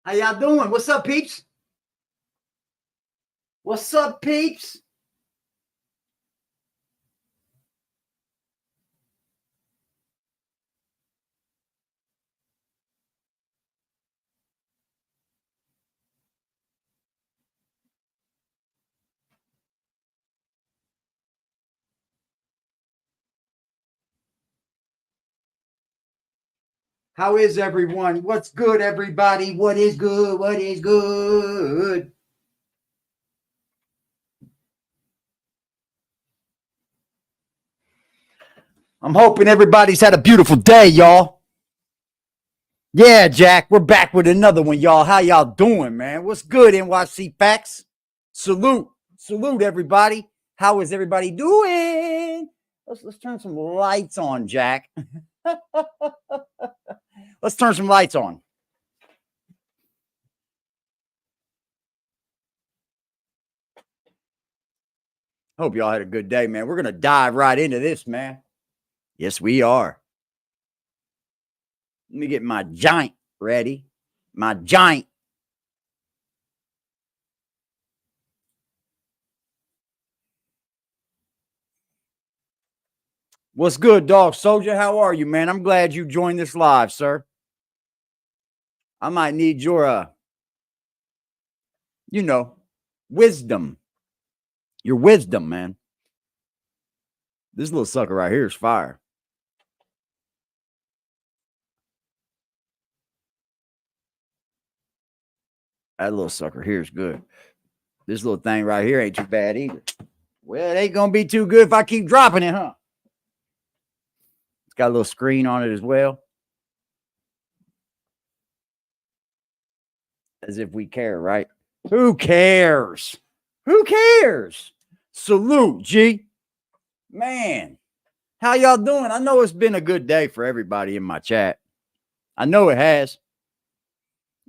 How y'all doing? What's up, peeps? What's up, peeps? How is everyone? What's good, everybody? What is good? What is good? I'm hoping everybody's had a beautiful day, y'all. Yeah, Jack, we're back with another one, y'all. How y'all doing, man? What's good, NYC Facts? Salute. Salute, everybody. How is everybody doing? Let's turn some lights on, Jack. Let's turn some lights on. Hope y'all had a good day, man. We're going to dive right into this, man. Yes, we are. Let me get my giant ready. My giant. What's good, Dog Soldier? How are you, man? I'm glad you joined this live, sir. I might need your, wisdom. Your wisdom, man. This little sucker right here is fire. That little sucker here is good. This little thing right here ain't too bad either. Well, it ain't going to be too good if I keep dropping it, huh? It's got a little screen on it as well. As if we care, right? Who cares? Who cares? Salute, G. Man, how y'all doing? I know it's been a good day for everybody in my chat. I know it has.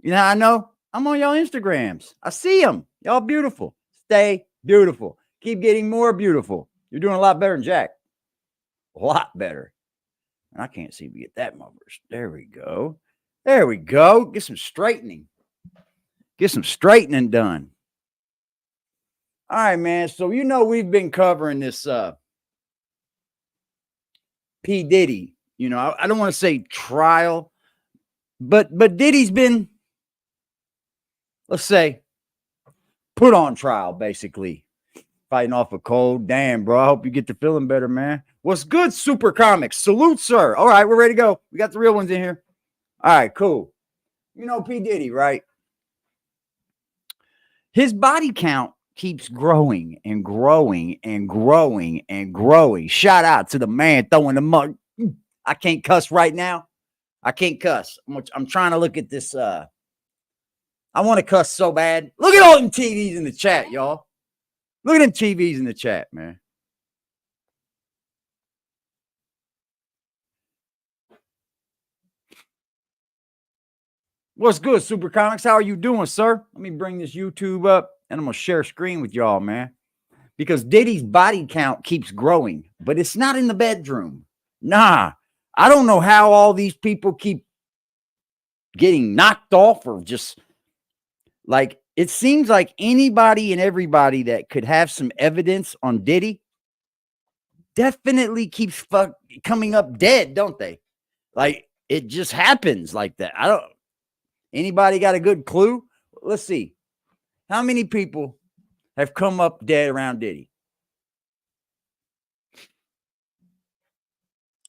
You know how I know? I'm on y'all Instagrams. I see them. Y'all beautiful. Stay beautiful. Keep getting more beautiful. You're doing a lot better than Jack. A lot better. And I can't seem to get that numbers. There we go. There we go. Get some straightening. Get some straightening done. All right, man. So we've been covering this P. Diddy. I don't want to say trial, but Diddy's been, let's say, put on trial, basically. Fighting off a cold. Damn, bro. I hope you get to feeling better, man. What's good, Super Comics? Salute, sir. All right, we're ready to go. We got the real ones in here. All right, cool. P. Diddy, right? His body count keeps growing and growing and growing and growing. Shout out to the man throwing the mug. I can't cuss right now. I can't cuss. I'm trying to look at this. I want to cuss so bad. Look at all them TVs in the chat, y'all. Look at them TVs in the chat, man. What's good, Super Comics? How are you doing, sir? Let me bring this YouTube up and I'm going to share screen with y'all, man. Because Diddy's body count keeps growing, but it's not in the bedroom. Nah, I don't know how all these people keep getting knocked off or just like, it seems like anybody and everybody that could have some evidence on Diddy definitely keeps coming up dead, don't they? Like, it just happens like that. Anybody got a good clue? Let's see. How many people have come up dead around Diddy?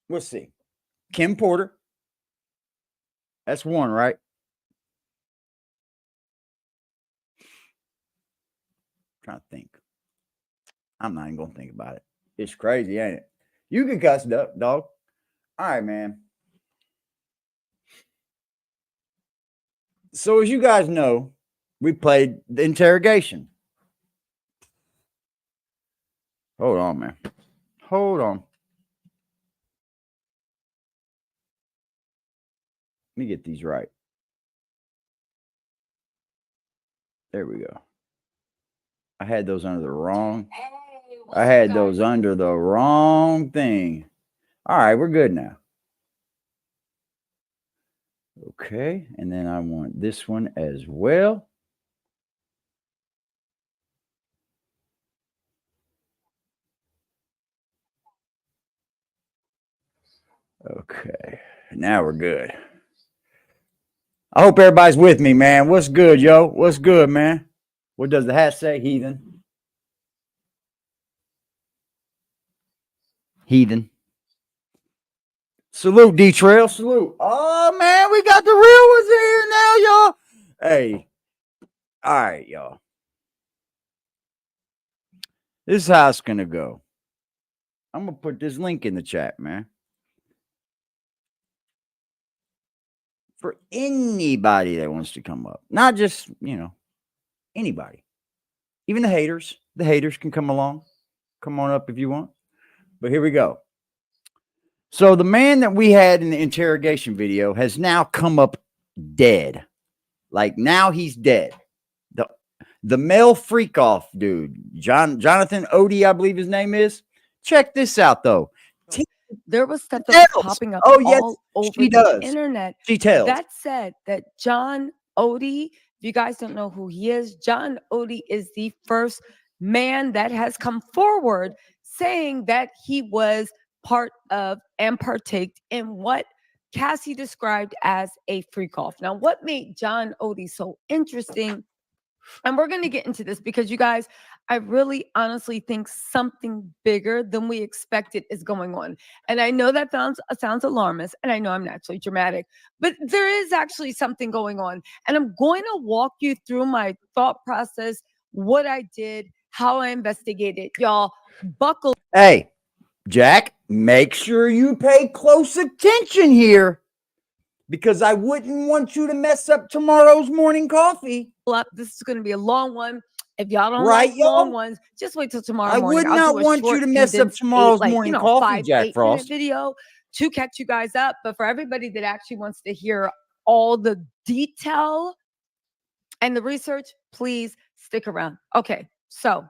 Let's see. Kim Porter. That's one, right? I'm trying to think. I'm not even going to think about it. It's crazy, ain't it? You can cuss it up, dog. All right, man. So as you guys know, we played the interrogation. Hold on, man. Hold on. Let me get these right. There we go. I had those under the wrong. I had those under the wrong thing. All right, we're good now. Okay, and then I want this one as well. Okay, now we're good. I hope everybody's with me, man. What's good, yo? What's good, man? What does the hat say, heathen? Heathen. Salute, D Trail. Salute. Oh, man, we got the real ones here now, y'all. Hey, all right, y'all. This is how it's going to go. I'm going to put this link in the chat, man. For anybody that wants to come up, not just, anybody, even the haters. The haters can come along. Come on up if you want. But here we go. So the man that we had in the interrogation video has now come up dead. Like now he's dead. The male freak off dude, Jonathan Odie, I believe his name is. Check this out though. There was stuff that was popping up all over the internet. She tells. That said that John Odie, if you guys don't know who he is, John Odie is the first man that has come forward saying that he was part of and partaked in what Cassie described as a freak off. Now, what made John Odie so interesting? And we're going to get into this because you guys, I really honestly think something bigger than we expected is going on. And I know that sounds alarmist, and I know I'm naturally dramatic, but there is actually something going on. And I'm going to walk you through my thought process, what I did, how I investigated. Y'all, buckle. Hey, Jack, make sure you pay close attention here because I wouldn't want you to mess up tomorrow's morning coffee. This is going to be a long one. If y'all don't like long ones, just wait till tomorrow morning. I would not want you to mess up tomorrow's morning coffee, Jack Frost. Video to catch you guys up. But for everybody that actually wants to hear all the detail and the research, please stick around. Okay, so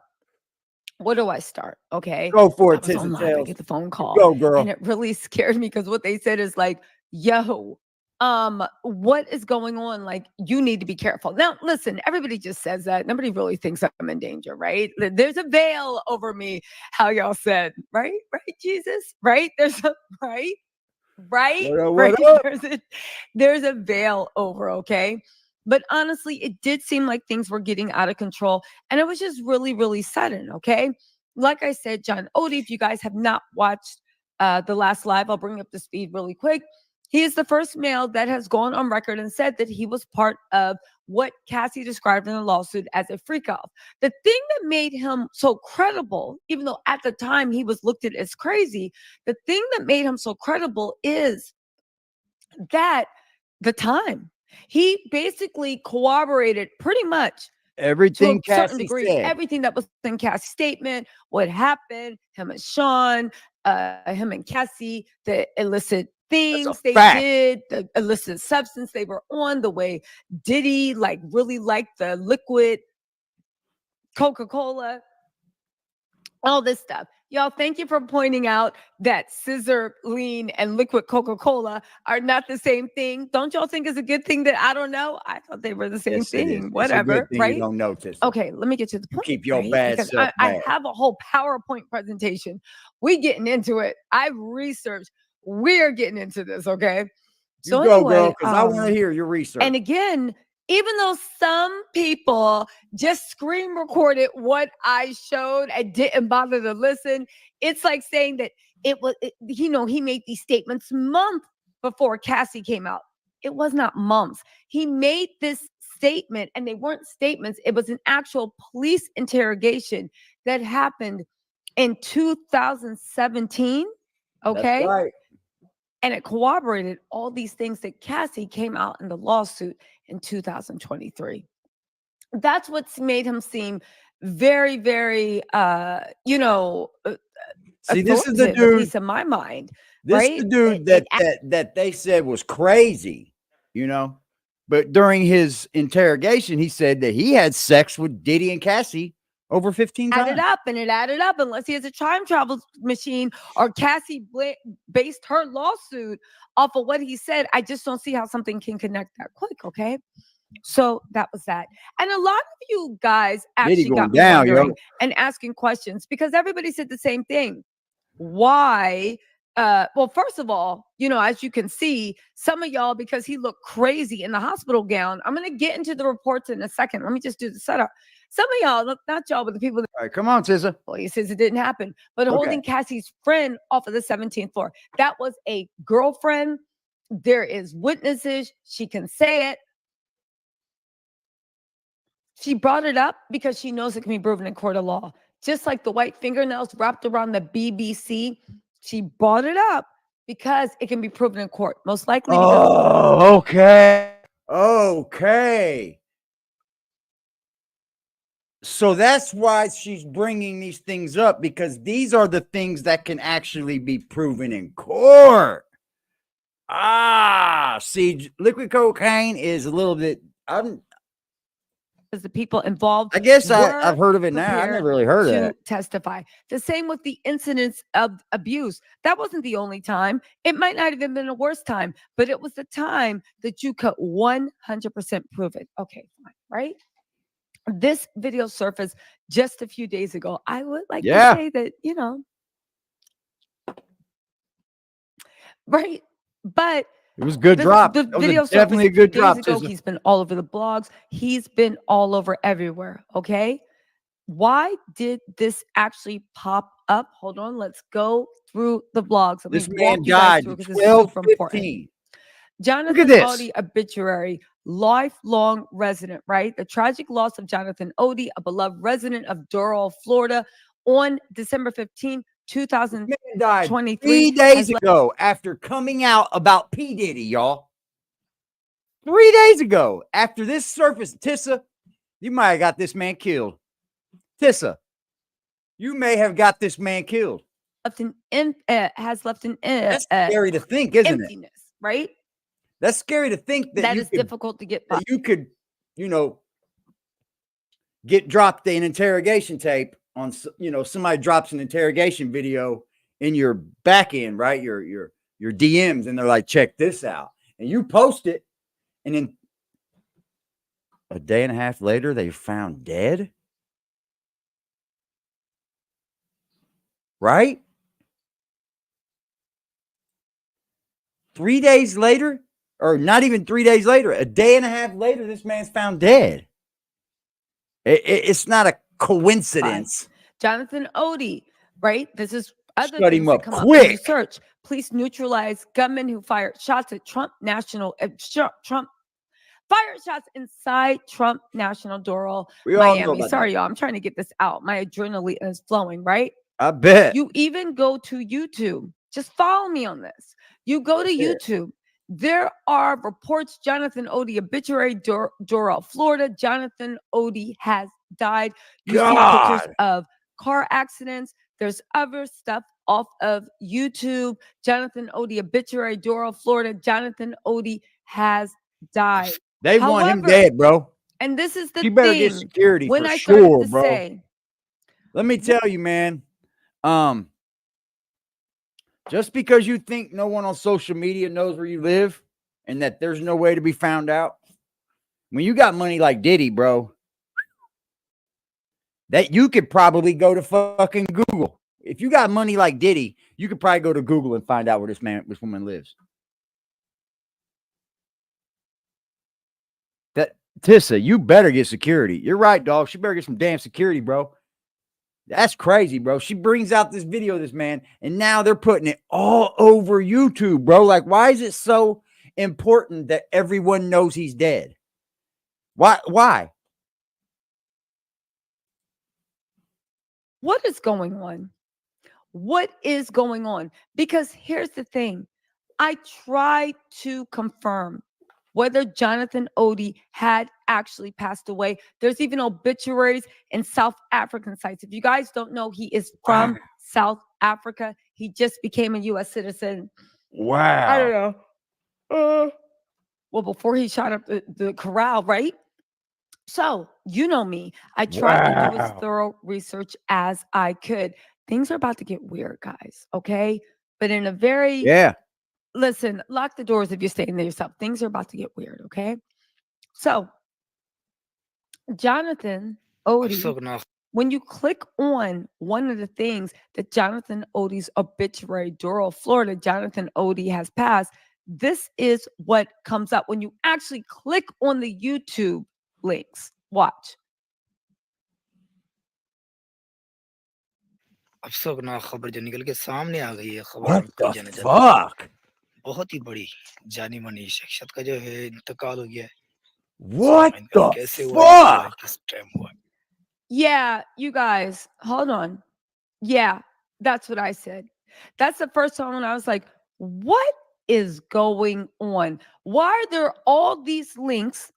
where do I start? Okay, go for it. I get the phone call. Go, girl. And it really scared me because what they said is like, yo, what is going on? Like, you need to be careful. Now, listen, everybody just says that. Nobody really thinks I'm in danger, right? There's a veil over me, how y'all said, right? Right, Jesus? Right? There's a, right? There's a veil over, okay? But honestly, it did seem like things were getting out of control. And it was just really, really sudden, okay? Like I said, John Odie, if you guys have not watched the last live, I'll bring up the speed really quick. He is the first male that has gone on record and said that he was part of what Cassie described in the lawsuit as a freak off. The thing that made him so credible, even though at the time he was looked at as crazy, the thing that made him so credible is that the time. He basically corroborated pretty much everything Cassie said. Everything that was in Cassie's statement, what happened, him and Sean, him and Cassie, the illicit things they did, the illicit substance they were on, the way Diddy like really liked the liquid Coca-Cola, all this stuff. Y'all, thank you for pointing out that scissor, lean, and liquid Coca-Cola are not the same thing. Don't y'all think it's a good thing that I don't know? I thought they were the same thing. Whatever, right? You don't notice. Okay, let me get to the point. You keep your bad self. I have a whole PowerPoint presentation. We getting into it. I've researched. We're getting into this, okay? So you go, anyway, girl, because I want to hear your research. And again, even though some people just screen recorded what I showed and didn't bother to listen, it's like saying that he made these statements months before Cassie came out. It was not months. He made this statement, and they weren't statements. It was an actual police interrogation that happened in 2017. Okay. That's right. And it corroborated all these things that Cassie came out in the lawsuit in 2023. That's what's made him seem very, very, see, this is the dude, at least in my mind. This right? is the dude that they said was crazy, But during his interrogation, he said that he had sex with Diddy and Cassie Over 15 added times. up, and it added up. Unless he has a time travel machine, or Cassie based her lawsuit off of what he said, I just don't see how something can connect that quick. Okay. So that was that. And a lot of you guys Diddy actually going got me down, yo. wondering and asking questions, because everybody said the same thing. Why? Well, first of all, as you can see, some of y'all, because he looked crazy in the hospital gown. I'm going to get into the reports in a second. Let me just do the setup. Some of y'all, look, not y'all, but the people that, All right, come on, Tissa. well, he says it didn't happen, but Okay. holding Cassie's friend off of the 17th floor. That was a girlfriend. There is witnesses. She can say it. She brought it up because she knows it can be proven in court of law. Just like the white fingernails wrapped around the BBC, she brought it up because it can be proven in court. Most likely because— Oh, okay. Okay. So that's why she's bringing these things up, because these are the things that can actually be proven in court. See, liquid cocaine is a little bit, the people involved, I guess were I've heard of it now. I prepared never really heard of to that. testify. The same with the incidents of abuse. That wasn't the only time. It might not have even been the worst time, but it was the time that you could 100% prove it. Okay, fine, right? This video surfaced just a few days ago. I would like to Yeah. say that, right? But It was a good drop. the That was video definitely a surfaced a few good drop. days ago. Tissa. He's been all over the blogs. He's been all over everywhere. Okay. Why did this actually pop up? Hold on. Let's go through the blogs. Let This me man walk you guys died through, because this is super important. 12/15. Jonathan this. Odie obituary, lifelong resident, right? The tragic loss of Jonathan Odie, a beloved resident of Doral, Florida, on December 15, This man died 2023. 3 days ago after coming out about P. Diddy, y'all. 3 days ago after this surfaced. Tissa, you might have got this man killed. Tissa, you may have got this man killed. Has left an That's scary to think, isn't emptiness, right? That's scary to think That you is could, difficult to get by. that you could, get dropped an interrogation tape on, somebody drops an interrogation video in your back end, right? Your DMs, and they're like, check this out. And you post it, and then a day and a half later, they found dead. Right? 3 days later, or not even 3 days later, a day and a half later, this man's found dead. It's not a coincidence. Jonathan Odie, right? This is other Shut things him that up come up when you quick. search. Police neutralize gunmen who fired shots at Trump fired shots inside Trump National Doral, We all know Miami. about Sorry, that. y'all. I'm trying to get this out. My adrenaline is flowing, right? I bet. You even go to YouTube. Just follow me on this. You go to YouTube. There are reports, Jonathan Odie obituary, Doral, Florida. Jonathan Odie has died. You see pictures of car accidents. There's other stuff off of YouTube. Jonathan Odie obituary, Doral, Florida. Jonathan Odie has died. They want him dead, bro. And this is the You better thing. get security When for I started sure, to bro. say, let me tell you, man. Just because you think no one on social media knows where you live and that there's no way to be found out, when you got money like Diddy, bro, that you could probably go to fucking Google. If you got money like Diddy, you could probably go to Google and find out where this woman lives. That Tissa, you better get security. You're right, dog. She better get some damn security, bro. That's crazy, bro. She brings out this video of this man, and now they're putting it all over YouTube, bro. Like, why is it so important that everyone knows he's dead? Why? what is going on? What is going on? Because here's the thing. I tried to confirm whether Jonathan Odie had actually passed away. There's even obituaries in South African sites. If you guys don't know, he is from South Africa. He just became a U.S. citizen. Wow. I don't know. Well, before he shot up the corral, right? So, you know me. I tried to do as Wow. thorough research as I could. Things are about to get weird, guys. Okay. But in a very, Yeah. listen, lock the doors if you're staying there yourself. Things are about to get weird. Okay. So, Jonathan Odie, أفسقنا when you click on one of the things that Jonathan Odie's obituary, Doral, Florida, Jonathan Odie has passed, this is what comes up when you actually click on the YouTube links. Watch. अफसोसनाक खबर जो निकल के सामने आ गई है खबर What हम the जाने जाते हैं fuck? बहुत ही बड़ी जानी मानी शख्सियत का जो है इंतकाल हो गया है What इनका the कैसे हुआ इंतकाल fuck? किस टाइम हुआ Yeah, you guys, hold on. Yeah, that's what I said. That's the first time when I was like, what is going on? Why are there all these links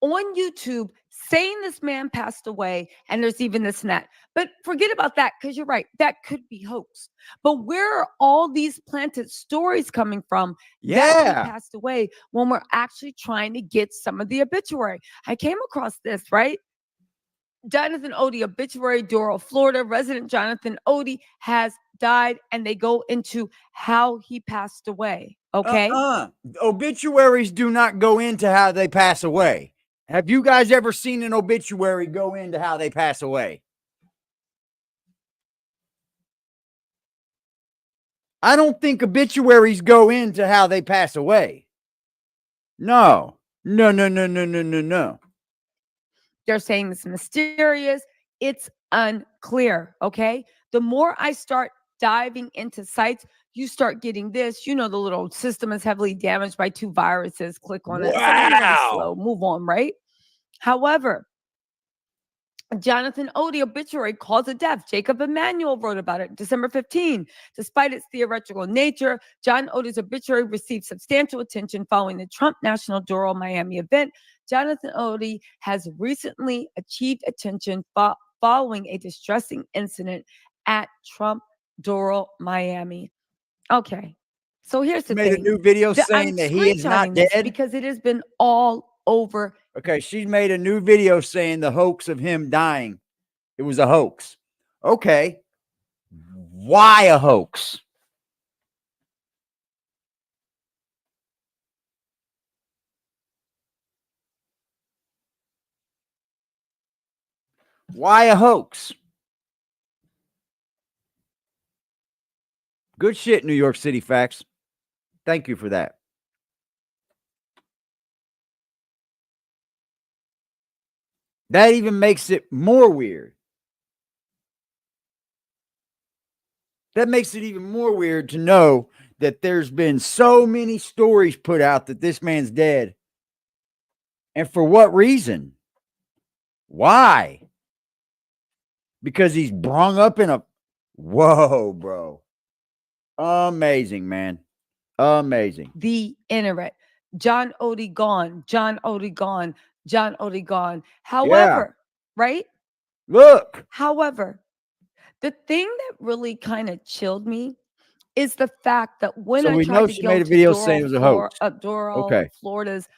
on YouTube saying this man passed away and there's even this and that? But forget about that because you're right. That could be hoax. But where are all these planted stories coming from that he Yeah. passed away when we're actually trying to get some of the obituary? I came across this, right? Jonathan Odie, obituary, Doral, Florida. Resident Jonathan Odie has died, and they go into how he passed away. Okay. Obituaries do not go into how they pass away. Have you guys ever seen an obituary go into how they pass away? I don't think obituaries go into how they pass away. No. No, no, no, no, no, no, no. They're saying it's mysterious. It's unclear. Okay. The more I start diving into sites, you start getting this. You know, the little system is heavily damaged by 2 viruses. Click on it. Something really slow. Move on, right? However, Jonathan Odie obituary cause of death. Jacob Emanuel wrote about it December 15. Despite its theoretical nature, John Odie's obituary received substantial attention following the Trump National Doral Miami event. Jonathan Odie has recently achieved attention following a distressing incident at Trump Doral Miami. Okay. So here's the Made a thing. new video I'm saying that he is not screenshotting this dead. because it has been all over. Okay, she's made a new video saying the hoax of him dying. It was a hoax. Okay. Why a hoax? Why a hoax? Good shit, New York City Facts. Thank you for that. That even makes it more weird. That makes it even more weird to know that there's been so many stories put out that this man's dead. And for what reason? Why? Because he's brung up in a... Whoa, bro. Amazing, man. Amazing. The internet. John Odie gone. John Odie gone. John Odie gone. However, right? Look. However, the thing that really kind of chilled me is the fact that when So I we tried know to she go made a to video saying it was a hoax. Doral, Okay. Florida's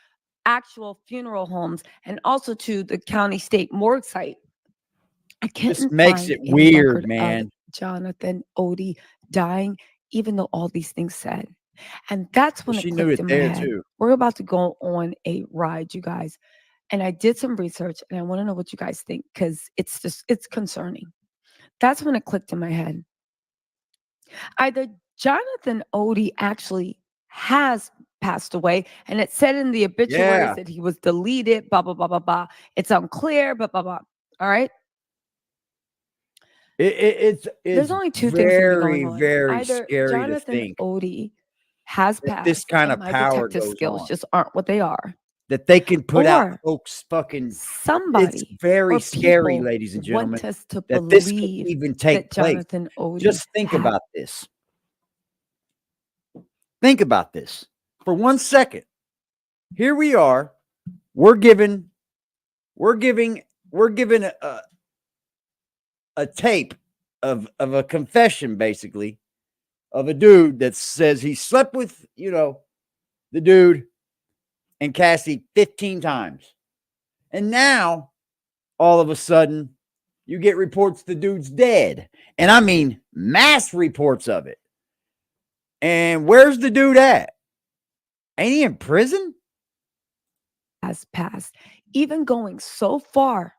actual funeral homes and also to the county state morgue site, I This couldn't makes find it a weird, record of man. Jonathan Odie dying, even though all these things said. And that's when She it knew clicked it in my there head. too. We're about to go on a ride, you guys. And I did some research and I want to know what you guys think because it's concerning. That's when it clicked in my head. Either Jonathan Odie actually has passed away, and it said in the obituaries Yeah. that he was deleted, blah, blah, blah, blah, blah. It's unclear, blah, blah, blah. All right. It's There's only two things that can be going very, on. very Either scary to Jonathan think Odie has that passed, this kind and of my power detective goes skills on. just aren't what they are. That they can put out Or folks fucking... It's somebody very or scary, people ladies and gentlemen, want us to that this can believe even take that place. Jonathan Odie Just think about this. Think about this for 1 second. Here we are. We're giving a tape of a confession, basically, of a dude that says he slept with, the dude and Cassie 15 times. And now all of a sudden you get reports the dude's dead. And I mean mass reports of it. And where's the dude at? Ain't he in prison? Has passed, even going so far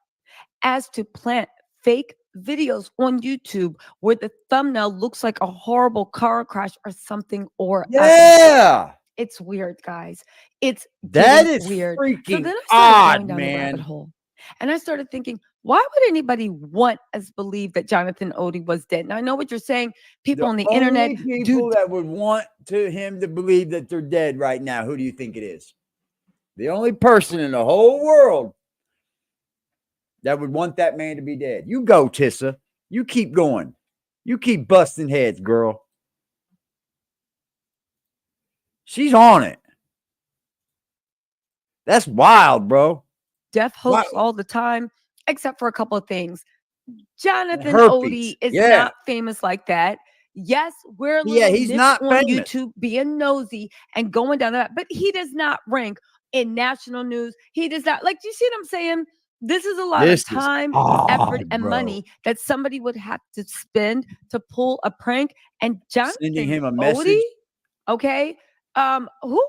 as to plant fake videos on YouTube where the thumbnail looks like a horrible car crash or something, or Yeah. it's weird, guys. It's That is weird. So freaking then I started odd, going down the rabbit man. hole. And I started thinking, why would anybody want us believe that Jonathan Odie was dead? Now I know what you're saying. People on the internet people that would want him to believe that they're dead right now. Who do you think it is? The only person in the whole world that would want that man to be dead. You go, Tissa. You keep going. You keep busting heads, girl. She's on it. That's wild, bro. Deaf hoax all the time, except for a couple of things. Jonathan Herpes. Odie is not famous like that. Yes, we're he's not on famous. YouTube being nosy and going down that, but he does not rank in national news. He does not, like, do you see what I'm saying? This is a lot of time, effort, and money that somebody would have to spend to pull a prank. And Jonathan Sending him a message. Odie, okay. Who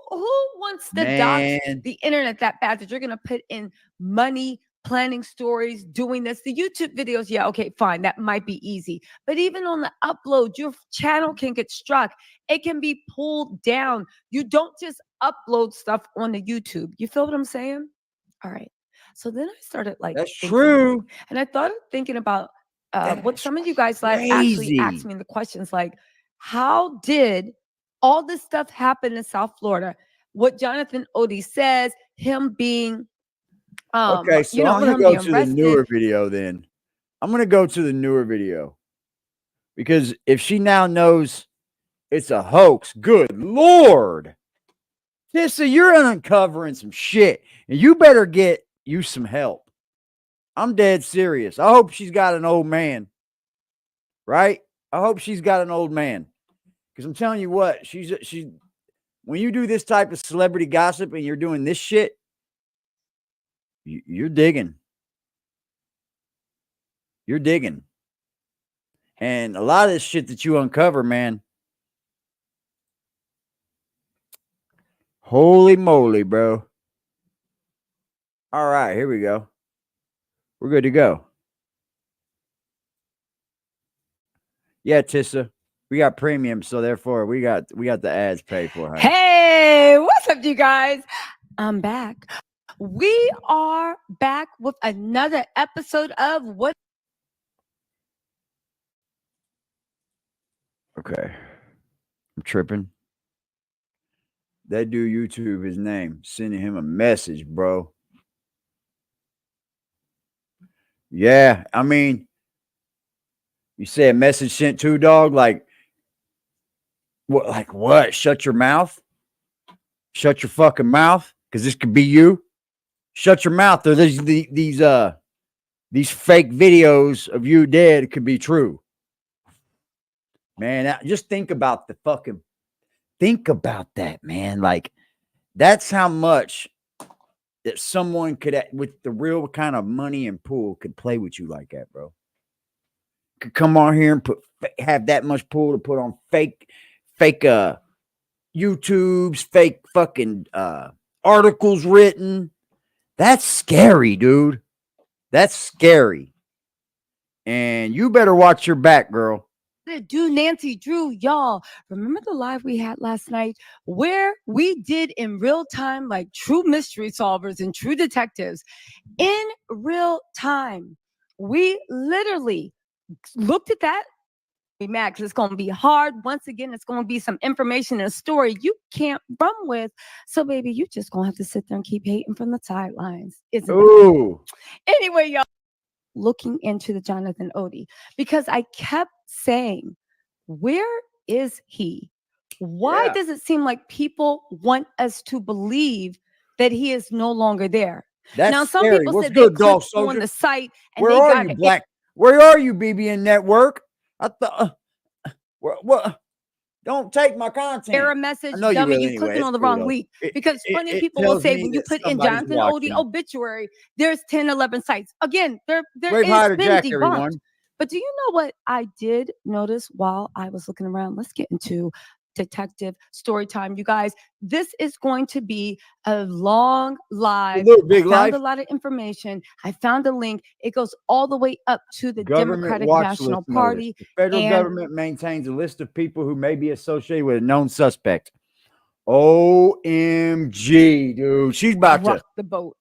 wants to dox the internet that bad that you're gonna put in money, planning stories, doing this? The YouTube videos, yeah, okay, fine, that might be easy. But even on the upload, your channel can get struck. It can be pulled down. You don't just upload stuff on the YouTube. You feel what I'm saying? All right. So then I started like, that's true. And I thought of thinking about what some of you guys actually asked me in the questions, like, how did all this stuff happen in South Florida? What Jonathan Odie says, him being, okay, so I'm going to go to the newer video then. I'm going to go to the newer video. Because if she now knows it's a hoax, good Lord. Tissa, you're uncovering some shit. And you better get you some help. I'm dead serious. I hope she's got an old man. Right? I hope she's got an old man. Because I'm telling you what, she's when you do this type of celebrity gossip and you're doing this shit, you're digging. You're digging. And a lot of this shit that you uncover, man. Holy moly, bro. All right, here we go. We're good to go. Yeah, Tissa. We got premium, so therefore we got the ads paid for. Honey. Hey, what's up, you guys? I'm back. We are back with another episode of What. Okay, I'm tripping. That dude YouTube his name, sending him a message, bro. Yeah, I mean, you say a message sent to, dog, like. What? Like what? Shut your mouth. Shut your fucking mouth, because this could be you. Shut your mouth. Or these fake videos of you dead could be true. Man, just think about think about that, man. Like that's how much that someone could, with the real kind of money and pool, could play with you like that, bro. Could come on here and have that much pool to put on fake YouTube's fake fucking articles written. That's scary, dude. That's scary. And you better watch your back, girl. Do Nancy Drew, y'all. Remember the live we had last night where we did in real time, like true mystery solvers and true detectives in real time. We literally looked at that. Be mad because it's going to be hard. Once again, it's going to be some information and a story you can't run with. So, baby, you just going to have to sit there and keep hating from the sidelines. Isn't it? Anyway, y'all, looking into the Jonathan Odie, because I kept saying, where is he? Why does it seem like people want us to believe that he is no longer there? That's now, some scary. people What's said good, they dog clicked on the site and where they are got you, Black? Where are you, BBN Network? I thought what? Don't take my content. Error message, I know you dummy, will you anyway. clicking It's on the cool, wrong though. link. It- Because it- funny it people will tells say me when you that put in somebody's Jonathan Odie watching. obituary, there's 10, 11 sites. Again, there Wave is hi to been Jack, debunked. everyone. But do you know what I did notice while I was looking around? Let's get into detective story time, you guys. This is going to be a long live. Salute, Big I found Life. a lot of information. I found a link. It goes all the way up to the Government Democratic watch National list notice. Party. The federal and- government maintains a list of people who may be associated with a known suspect. OMG, dude. She's about to. rock the boat,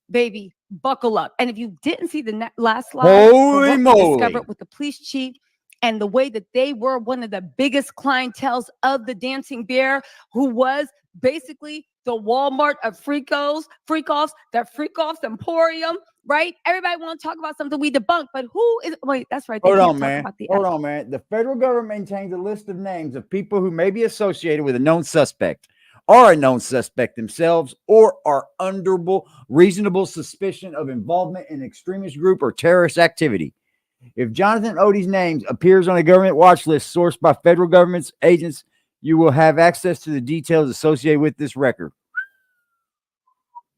baby. Buckle up. And if you didn't see the last slide, Holy what we moly. discovered with the police chief and the way that they were one of the biggest clientels of the Dancing Bear, who was basically the Walmart of freak-offs, the freak-offs emporium, right? Everybody want to talk about something we debunk, but who is, wait, that's right. They Hold can't on, talk man. about the Hold on, man. The federal government maintains a list of names of people who may be associated with a known suspect, are a known suspect themselves, or are under reasonable suspicion of involvement in extremist group or terrorist activity. If Jonathan Odie's name appears on a government watch list sourced by federal government's agents, you will have access to the details associated with this record.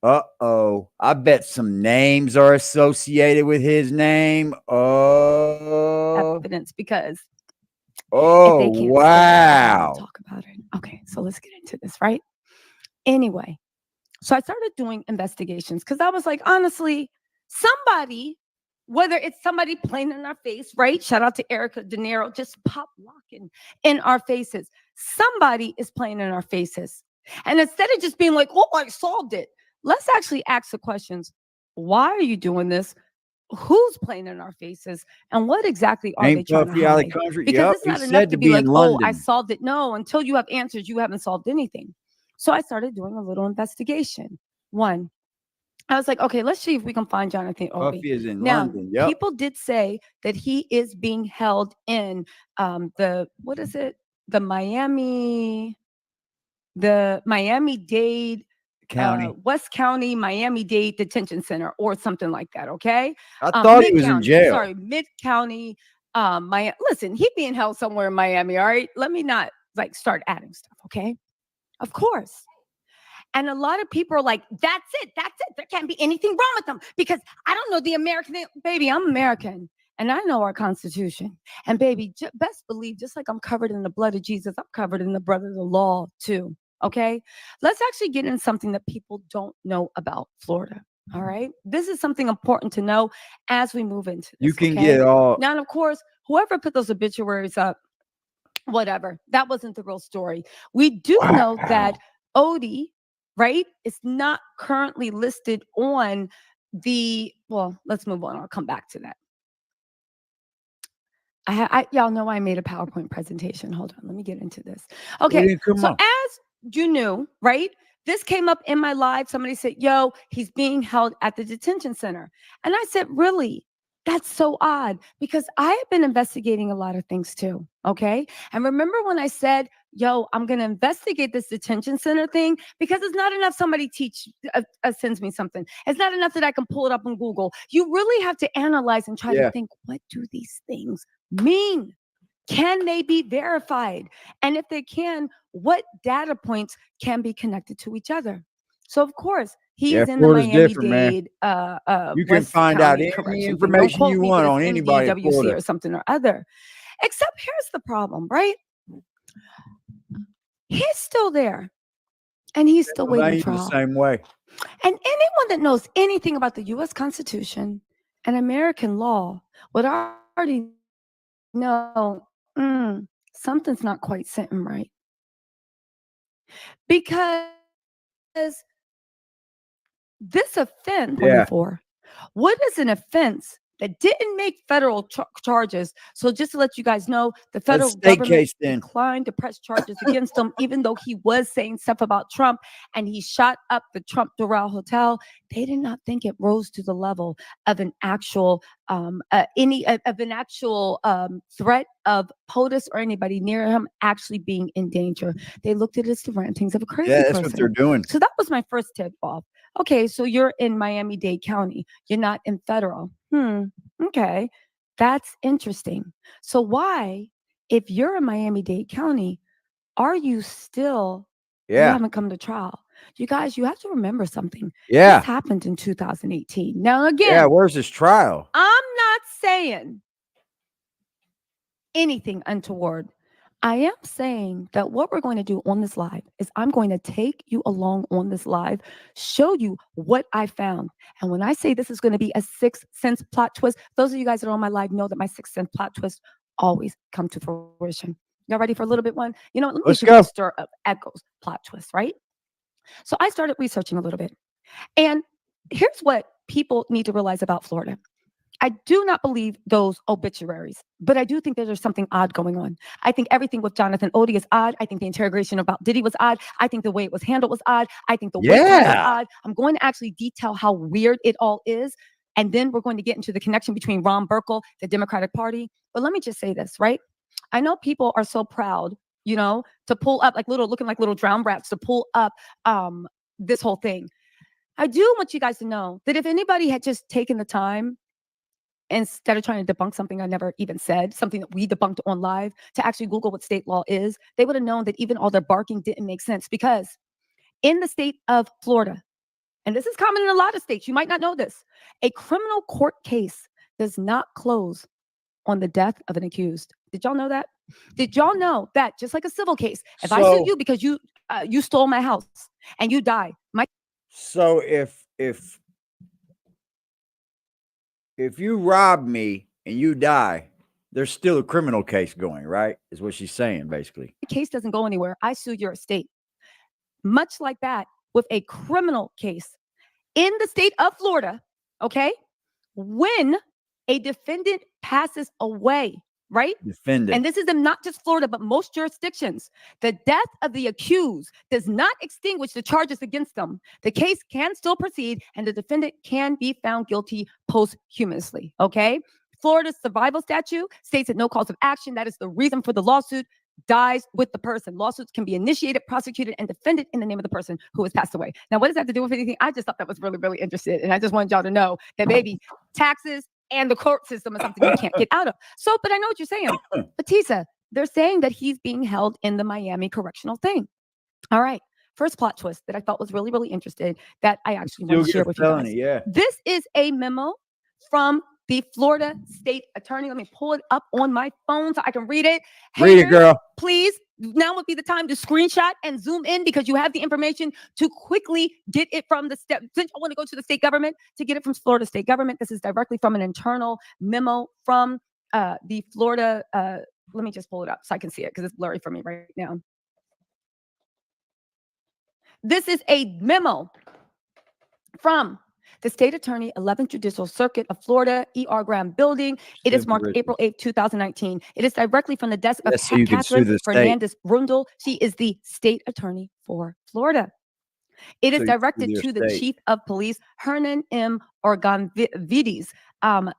Uh-oh. I bet some names are associated with his name. evidence, because Oh, if they can't swear, they're gonna wow. talk about it. Okay, so let's get into this, right? Anyway, so I started doing investigations because I was like, honestly, somebody, whether it's somebody playing in our face, right? Shout out to Erica De Niro, just pop locking in our faces. Somebody is playing in our faces. And instead of just being like, oh, I solved it, let's actually ask the questions. Why are you doing this? Who's playing in our faces? And what exactly are they Ain't trying to Puffy out of hide? country. Because Yep, it's he not enough said to to be be like, in oh, I London. solved it. No, until you have answers, you haven't solved anything. So I started doing a little investigation. One, I was like, okay, let's see if we can find Jonathan Odie. Puffy is in Now, London. Yep. people did say that he is being held in the, what is it? The Miami-Dade County. West County Miami-Dade Detention Center or something like that. Okay. I thought he was in Mid-County, jail. Sorry, Mid-County. Listen, he being held somewhere in Miami. All right. Let me not like start adding stuff. Okay. Of course. And a lot of people are like, that's it. That's it. There can't be anything wrong with them because I don't know the American. Baby, I'm American and I know our Constitution. And baby, best believe, just like I'm covered in the blood of Jesus, I'm covered in the blood of the law too. Okay. Let's actually get into something that people don't know about Florida. All right. This is something important to know as we move into this. You can okay? get all. Now, and of course, whoever put those obituaries up, whatever, that wasn't the real story. We do know that Odie, right, is not currently listed on the, well, let's move on. I'll come back to that. Y'all know I made a PowerPoint presentation. Hold on, let me get into this. Okay, so as you knew, right, this came up in my live. Somebody said, yo, he's being held at the detention center. And I said, really? That's so odd because I have been investigating a lot of things too. Okay. And remember when I said, yo, I'm going to investigate this detention center thing because it's not enough somebody sends me something. It's not enough that I can pull it up on Google. You really have to analyze and try to think, what do these things mean? Can they be verified? And if they can, what data points can be connected to each other? So of course, he's in the Miami-Dade you can West find County out any Correctional information you want on anybody in MDWC Florida or something or other. Except here's the problem, right? He's still there, and he's still waiting trial. The same way. And anyone that knows anything about the U.S. Constitution and American law would already know something's not quite sitting right. Because this offense, what is an offense that didn't make federal charges? So just to let you guys know, the federal government declined to press charges against him, even though he was saying stuff about Trump and he shot up the Trump Doral Hotel. They did not think it rose to the level of an actual threat of POTUS or anybody near him actually being in danger. They looked at it as the rantings of a crazy person. That's what they're doing. So that was my first tip off. Okay, so you're in Miami-Dade County. You're not in federal. Okay, that's interesting. So why, if you're in Miami-Dade County, Are you still, you Yeah. haven't come to trial? You guys, you have to remember something. Yeah. This happened in 2018. Now, Yeah. again, Where's this trial? I'm not saying anything untoward. I am saying that what we're going to do on this live is I'm going to take you along on this live, show you what I found. And when I say this is going to be a Sixth Sense plot twist, those of you guys that are on my live know that my Sixth Sense plot twist always come to fruition. Y'all ready for a little bit one? You know, let me Let's see if we go. can stir up Echo's plot twist, right? So I started researching a little bit. And here's what people need to realize about Florida. I do not believe those obituaries, but I do think that there's something odd going on. I think everything with Jonathan Odie is odd. I think the interrogation about Diddy was odd. I think the way it was handled was odd. I think the wait time was Yeah. odd. I'm going to actually detail how weird it all is. And then we're going to get into the connection between Ron Burkle, the Democratic Party. But let me just say this, right? I know people are so proud, you know, to pull up like little, looking like little drown rats, to pull up this whole thing. I do want you guys to know that if anybody had just taken the time, instead of trying to debunk something I never even said, something that we debunked on live, to actually Google what state law is, they would have known that even all their barking didn't make sense. Because in the state of Florida, and this is common in a lot of states, you might not know this, a criminal court case does not close on the death of an accused. Did y'all know that? Did y'all know that just like a civil case, if I sue you because you stole my house and you die, So if you rob me and you die, there's still a criminal case going, right? Is what she's saying, basically. the case doesn't go anywhere. I sue your estate. Much like that with a criminal case in the state of Florida, okay? When a defendant passes away, right? Defendant. And this is in not just Florida, but most jurisdictions. The death of the accused does not extinguish the charges against them. The case can still proceed and the defendant can be found guilty posthumously, okay? Florida's survival statute states that no cause of action, that is the reason for the lawsuit, dies with the person. Lawsuits can be initiated, prosecuted, and defended in the name of the person who has passed away. Now, what does that have to do with anything? I just thought that was really, really interesting. And I just wanted y'all to know that maybe taxes and the court system is something you can't get out of. So, but I know what you're saying. Batista, they're saying that he's being held in the Miami correctional thing. All right. First plot twist that I thought was really, really interesting that I actually want to share with you guys. Yeah. This is a memo from the Florida State Attorney. Let me pull it up on my phone so I can read it. Read it, girl. Please, now would be the time to screenshot and zoom in because you have the information to quickly get it from the step. Since I want to go to the state government, to get it from Florida state government. This is directly from an internal memo from the Florida. Let me just pull it up so I can see it because it's blurry for me right now. This is a memo from the State Attorney, 11th Judicial Circuit of Florida, E.R. Graham Building. It is marked April 8th, 2019. It is directly from the desk of Catherine Fernandez Rundle. She is the State Attorney for Florida. It is directed to the Chief of Police, Hernan M. Orgonvides.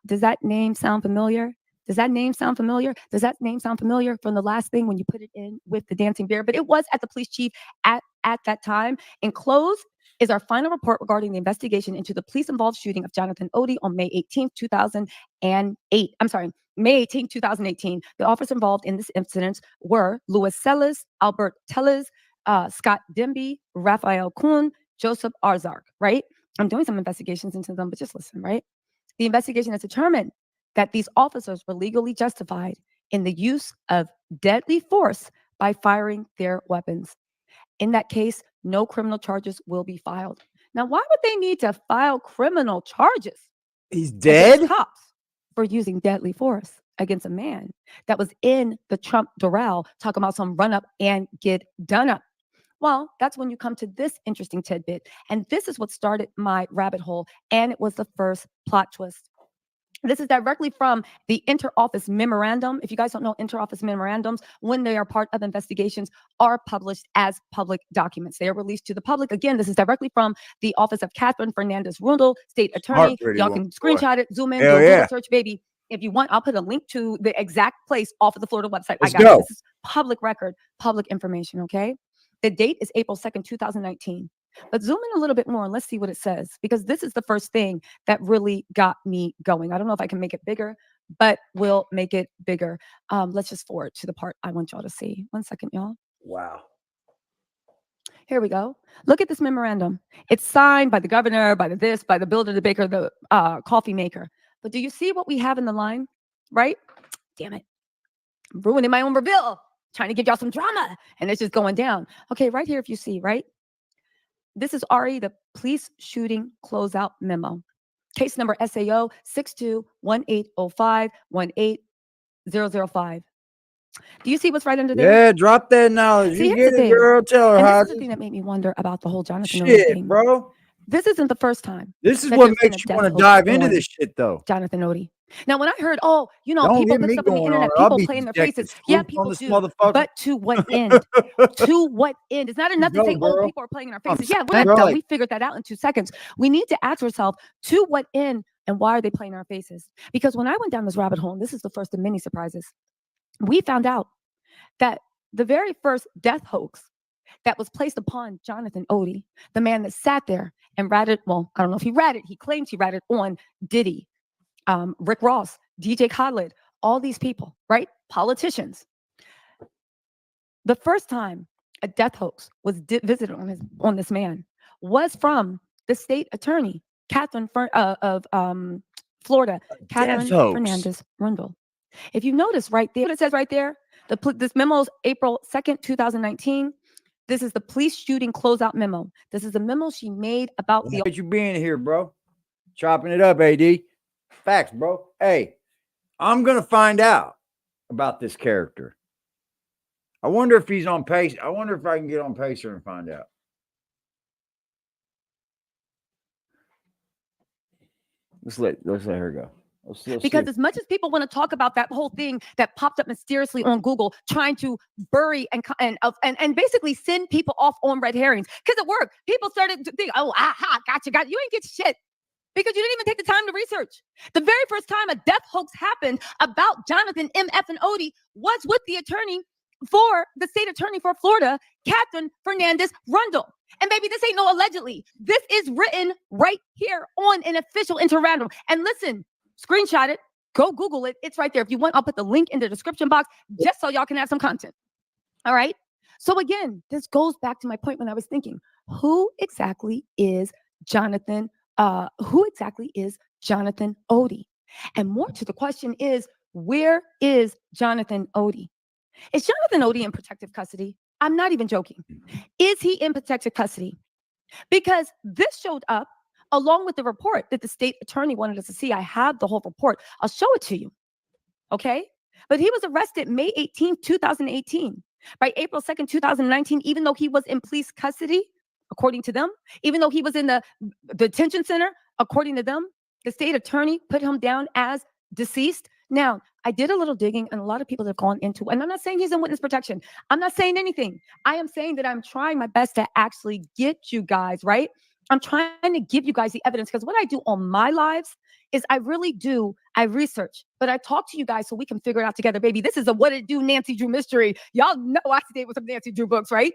Does that name sound familiar? Does that name sound familiar? Does that name sound familiar from the last thing when you put it in with the dancing bear? But it was at the police chief at that time. Enclosed is our final report regarding the investigation into the police-involved shooting of Jonathan Odie on May 18th, 2008. I'm sorry, May 18th, 2018. The officers involved in this incident were Louis Celis, Albert Tellez, Scott Demby, Raphael Kuhn, Joseph Arzark, right? I'm doing some investigations into them, but just listen, right? The investigation has determined that these officers were legally justified in the use of deadly force by firing their weapons. In that case, no criminal charges will be filed. Now, why would they need to file criminal charges? He's dead? Cops for using deadly force against a man that was in the Trump Doral talking about some run up and get done up. Well, that's when you come to this interesting tidbit. And this is what started my rabbit hole. And it was the first plot twist. This is directly from the interoffice memorandum. If you guys don't know, interoffice memorandums, when they are part of investigations, are published as public documents. They are released to the public. Again, this is directly from the office of Catherine Fernandez Rundle, State Attorney. Y'all can screenshot it, zoom in, do a Google search, baby. If you want, I'll put a link to the exact place off of the Florida website. Let's I got go. it. This is public record, public information, okay? The date is April 2nd, 2019. But zoom in a little bit more and let's see what it says, because this is the first thing that really got me going. I don't know if I can make it bigger, but we'll make it bigger. Let's just forward to the part I want y'all to see. 1 second, y'all. Wow. Here we go. Look at this memorandum. It's signed by the governor, by the this, by the builder, the baker, the coffee maker. But do you see what we have in the line? Right? Damn it. I'm ruining my own reveal. Trying to give y'all some drama. And it's just going down. Okay, right here, if you see, right? This is Ari, the police shooting closeout memo. Case number SAO 62-1805-18005. Do you see what's right under there? Yeah, drop that knowledge. See, You here's get the it, thing. girl. Tell her And how. this is the thing that made me wonder about the whole Jonathan Odie Shit, thing. bro. This isn't the first time This is that what there's been makes a you death want to hoax dive into on this shit, though. Jonathan Odie. Now, when I heard, oh, you know, Don't people get put me stuff on the going on. internet, I'll people be playing their Detective faces. Yeah, Spook on people this do. motherfucker. But to what end? To what end? It's not enough to Go, say, oh, girl. people are playing in our I'm faces. Yeah, we're saying, not dumb. like- We figured that out in 2 seconds. We need to ask ourselves, to what end and why are they playing in our faces? Because when I went down this rabbit hole, and this is the first of many surprises, we found out that the very first death hoax that was placed upon Jonathan Odie, the man that sat there and ratted, well, I don't know if he ratted, he claims he ratted on Diddy, Rick Ross, DJ Khaled, all these people, right? Politicians. The first time a death hoax was visited on this man was from the state attorney, Catherine of Florida, Catherine hoax. Fernandez Rundle. If you notice right there, what it says right there, this memo is April 2nd, 2019. This is the police shooting closeout memo. This is the memo she made about the. Appreciate you being here, bro. Chopping it up, AD. Facts, bro. Hey, I'm gonna find out about this character. I wonder if he's on pace. I wonder if I can get on Pacer and find out. Let's let her go. Let's Because see. as much as people want to talk about that whole thing that popped up mysteriously on Google, trying to bury and basically send people off on red herrings, because it worked. People started to think, oh, aha, gotcha. You ain't get shit because you didn't even take the time to research. The very first time a death hoax happened about Jonathan MF and Odie was with the attorney for the state attorney for Florida, Catherine Fernandez Rundle. And baby, this ain't no allegedly. This is written right here on an official interrandom. And listen, screenshot it, go Google it. It's right there. If you want, I'll put the link in the description box just so y'all can have some content. All right. So again, this goes back to my point when I was thinking, who exactly is Jonathan? Who exactly is Jonathan Odie? And more to the question is, where is Jonathan Odie? Is Jonathan Odie in protective custody? I'm not even joking. Is he in protective custody? Because this showed up along with the report that the state attorney wanted us to see. I have the whole report. I'll show it to you. Okay? But he was arrested May 18th, 2018. By April 2nd, 2019, even though he was in police custody, according to them, even though he was in the detention center, according to them, the state attorney put him down as deceased. Now, I did a little digging and a lot of people have gone into, and I'm not saying he's in witness protection. I'm not saying anything. I am saying that I'm trying my best to actually get you guys, right? I'm trying to give you guys the evidence because what I do on my lives is I research, but I talk to you guys so we can figure it out together, baby. This is a what it do Nancy Drew mystery. Y'all know I stayed with some Nancy Drew books, right?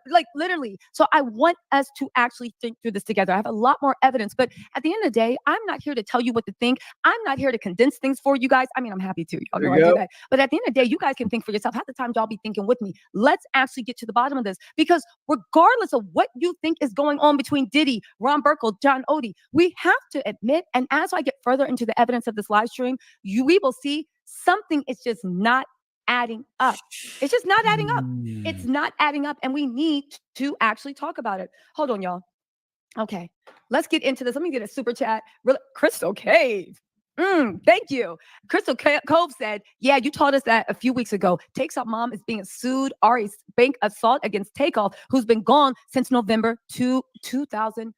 Like literally. So I want us to actually think through this together. I have a lot more evidence, but at the end of the day, I'm not here to tell you what to think. I'm not here to condense things for you guys. I mean, I'm happy to. Y'all know I do that. But at the end of the day, you guys can think for yourself. Half the time, y'all be thinking with me. Let's actually get to the bottom of this because regardless of what you think is going on between Diddy, Ron Burkle, John Odie, we have to admit, and as I get further into the evidence of this live stream, we will see something is just not adding up. It's just not adding up. It's not adding up, and we need to actually talk about it. Hold on, y'all. Okay, let's get into this. Let me get a super chat. Crystal Cave. Thank you. Crystal Cove said, yeah, you taught us that a few weeks ago. Takes Out Mom is being sued. Ari's bank assault against Takeoff, who's been gone since November 2020.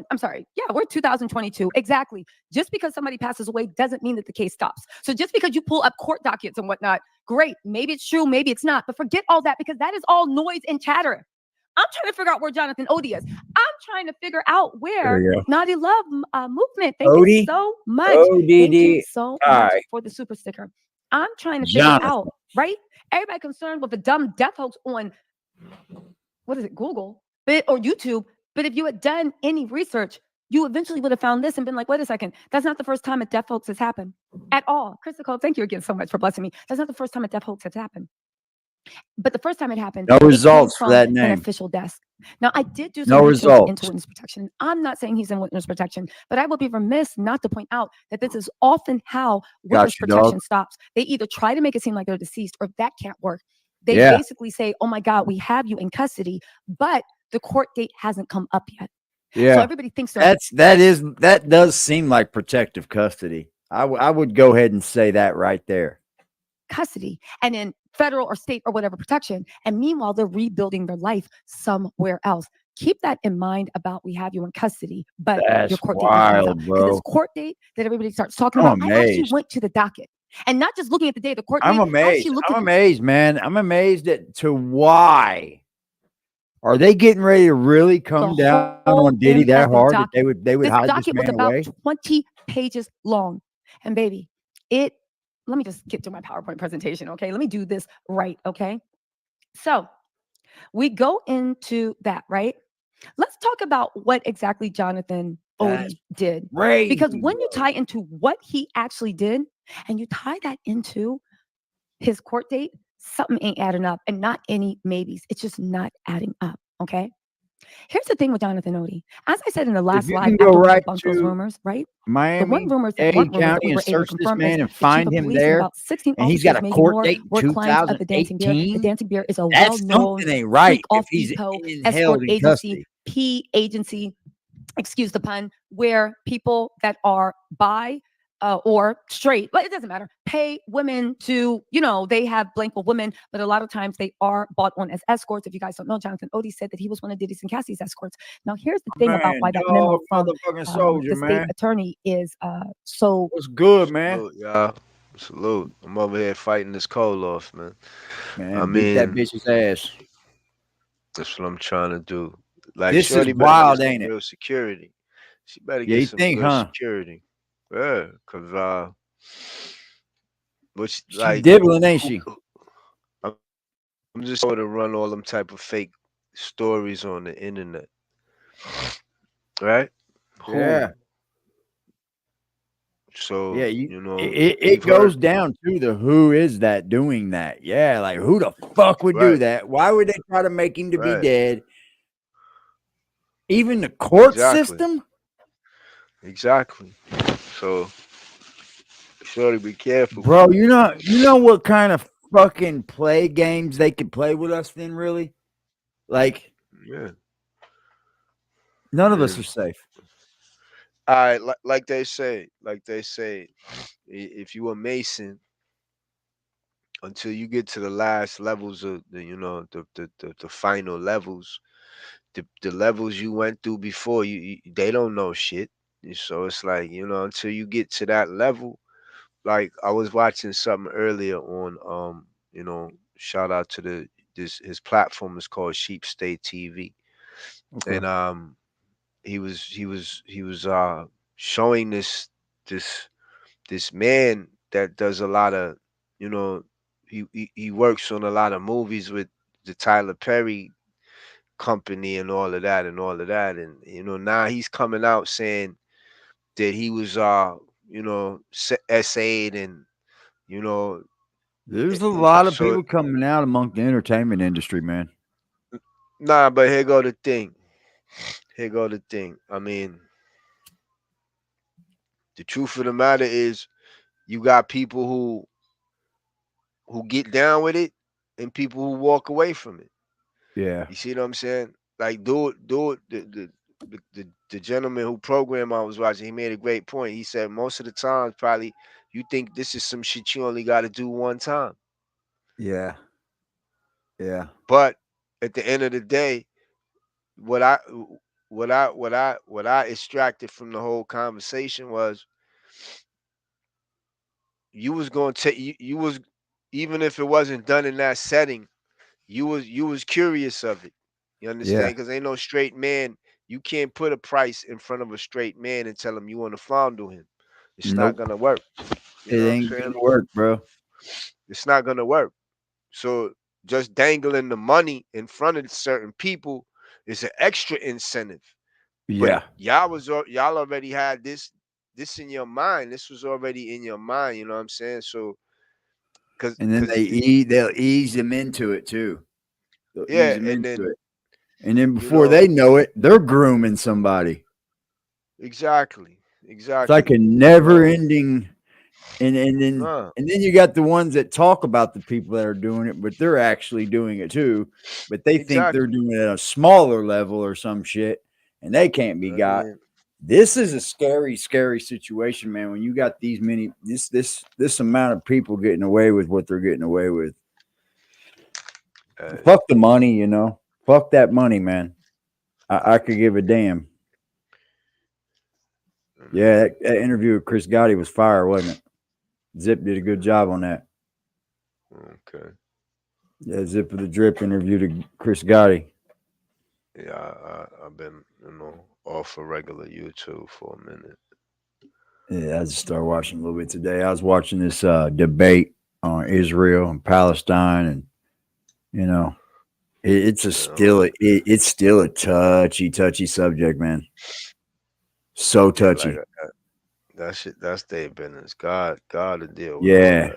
I'm sorry. Yeah, we're 2022. Exactly. Just because somebody passes away doesn't mean that the case stops. So just because you pull up court dockets and whatnot, great. Maybe it's true. Maybe it's not. But forget all that because that is all noise and chatter. I'm trying to figure out where Jonathan Odie is. I'm trying to figure out where Naughty Love Movement. Thank you so much. Thank you so much for the super sticker. I'm trying to figure out, right? Everybody concerned with the dumb death hoax on, what is it, Google or YouTube. But if you had done any research, you eventually would have found this and been like, wait a second, that's not the first time a death hoax has happened at all. Crystal Cole, thank you again so much for blessing me. That's not the first time a death hoax has happened. But the first time it happened, No it came results for from that an name. official desk. Now, I did do No some research results. into witness protection. I'm not saying he's in witness protection, but I would be remiss not to point out that this is often how witness Got you, dog. protection stops. They either try to make it seem like they're deceased, or if that can't work, they Yeah. basically say, "Oh my God, we have you in custody, but the court date hasn't come up yet." So Yeah. everybody thinks they're That does seem like protective custody. I would go ahead and say that right there. custody and in federal or state or whatever protection. And meanwhile, they're rebuilding their life somewhere else. Keep that in mind about we have you in custody, but your That's court date never comes up. wild, Because bro. this court date that everybody starts talking I'm about, I actually amazed. went to the docket. And not just looking at the day of the court I'm date, I amazed. actually looked I'm at amazed, man. I'm amazed to why. Are they getting ready to really come the down whole on Diddy that effing hard that docket. they would This hide this docket was man about away? 20 pages long. And baby, let me just get to my PowerPoint presentation, okay? Let me do this right, okay? So we go into that, right? Let's talk about what exactly Jonathan That's Odie did. crazy, Because when you bro. tie into what he actually did and you tie that into his court date, something ain't adding up, and not any maybes. It's just not adding up, okay? Here's the thing with Jonathan Odie. As I said in the If last you live, can go after we right debunked those to rumors, right? The Miami one rumors that Dade weren't rumors that County we and were able to search this confirm is man and the chief find of him police and there, about 16 and he's got officers, a maybe court more, date in were clients of the Dancing Bear. The 2018. Dancing Bear is a That's well-known something ain't right freak off if he's depot held escort in agency, custody. P agency, excuse the pun, where people that are bi or straight, but it doesn't matter, pay women to, they have blank with women, but a lot of times they are bought on as escorts. If you guys don't know, Jonathan Odie said that he was one of Diddy's and Cassie's escorts. Now, here's the thing about Man, why that memo dog, from motherfucking soldier, the state man. attorney is so. What's good, man? Salute, y'all. Salute. I'm over here fighting this cold off, man. Man, beat that bitch's ass. That's what I'm trying to do. Like, This is Shorty better wild, get some ain't it? real security. She better Yeah, get you some think, good huh? security. Yeah, cause which She like dibbling, ain't she? I'm just going to run all them type of fake stories on the internet, right? Who? Yeah. So Yeah, it we've goes heard down to the who is that doing that. Yeah, like who the fuck would do right, that? Why would they try to make him to be right, dead? Even the court exactly, system? exactly. So, Shorty, be careful. Bro, you know what kind of fucking play games they could play with us then, really? Like, Yeah. none of us And are safe. I like they say, if you a Mason, until you get to the last levels of the final levels, the levels you went through before, they don't know shit. So it's like, until you get to that level. Like, I was watching something earlier on, shout out to his platform is called Sheep State TV, Okay. and he was showing this this man that does a lot of, you know, he works on a lot of movies with the Tyler Perry company and all of that and all of that. And now he's coming out saying that he was SA'd and you know There's a lot of so people coming out among the entertainment industry, man. nah, but here go the thing. I mean, the truth of the matter is you got people who get down with it and people who walk away from it. Yeah. You see what I'm saying? Like, do it. The gentleman who programmed I was watching, he made a great point. He said most of the times, probably you think this is some shit you only got to do one time, Yeah. Yeah. but at the end of the day, what I what I extracted from the whole conversation was you was going to take you was, even if it wasn't done in that setting, you was curious of it. You Yeah. understand? Because ain't no straight man. You can't put a price in front of a straight man and tell him you want to fondle him. It's not Nope. gonna work. You It know what I'm ain't saying? gonna work, bro. It's not gonna work. So just dangling the money in front of certain people is an extra incentive. But Yeah. y'all already had this in your mind. This was already in your mind. You know what I'm saying? So And then they'll ease them into it too. They'll ease them and into then it. And then before they know it, they're grooming somebody. exactly. It's like a never ending. And then you got the ones that talk about the people that are doing it, but they're actually doing it too. But they think they're doing it at a smaller level or some shit, and they can't be got. This is a scary, scary situation, man. When you got these many, this amount of people getting away with what they're getting away with. Fuck the money, you know. Fuck that money, man. I could give a damn. Yeah, that interview with Chris Gotti was fire, wasn't it? Zip did a good job on that. Okay. Yeah, Zip of the Drip interviewed Chris Gotti. Yeah, I've been, off of regular YouTube for a minute. Yeah, I just started watching a little bit today. I was watching this debate on Israel and Palestine, and it's still a touchy subject, man. So touchy. Like, that's their business. God to deal with. Yeah.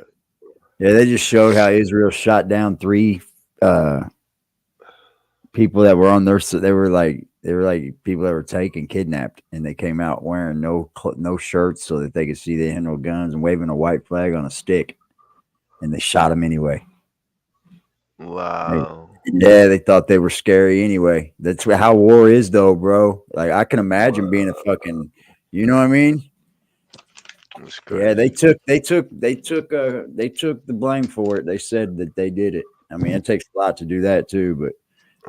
Yeah, they just showed how Israel shot down 3 people that were on their. They were like people that were taken, kidnapped, and they came out wearing no shirts so that they could see they had no guns and waving a white flag on a stick, and they shot them anyway. Wow. They thought they were scary anyway. That's how war is, though, bro. Like I can imagine being a fucking, you know what I mean? Yeah, they took the blame for it. They said that they did it. I mean, it takes a lot to do that too, but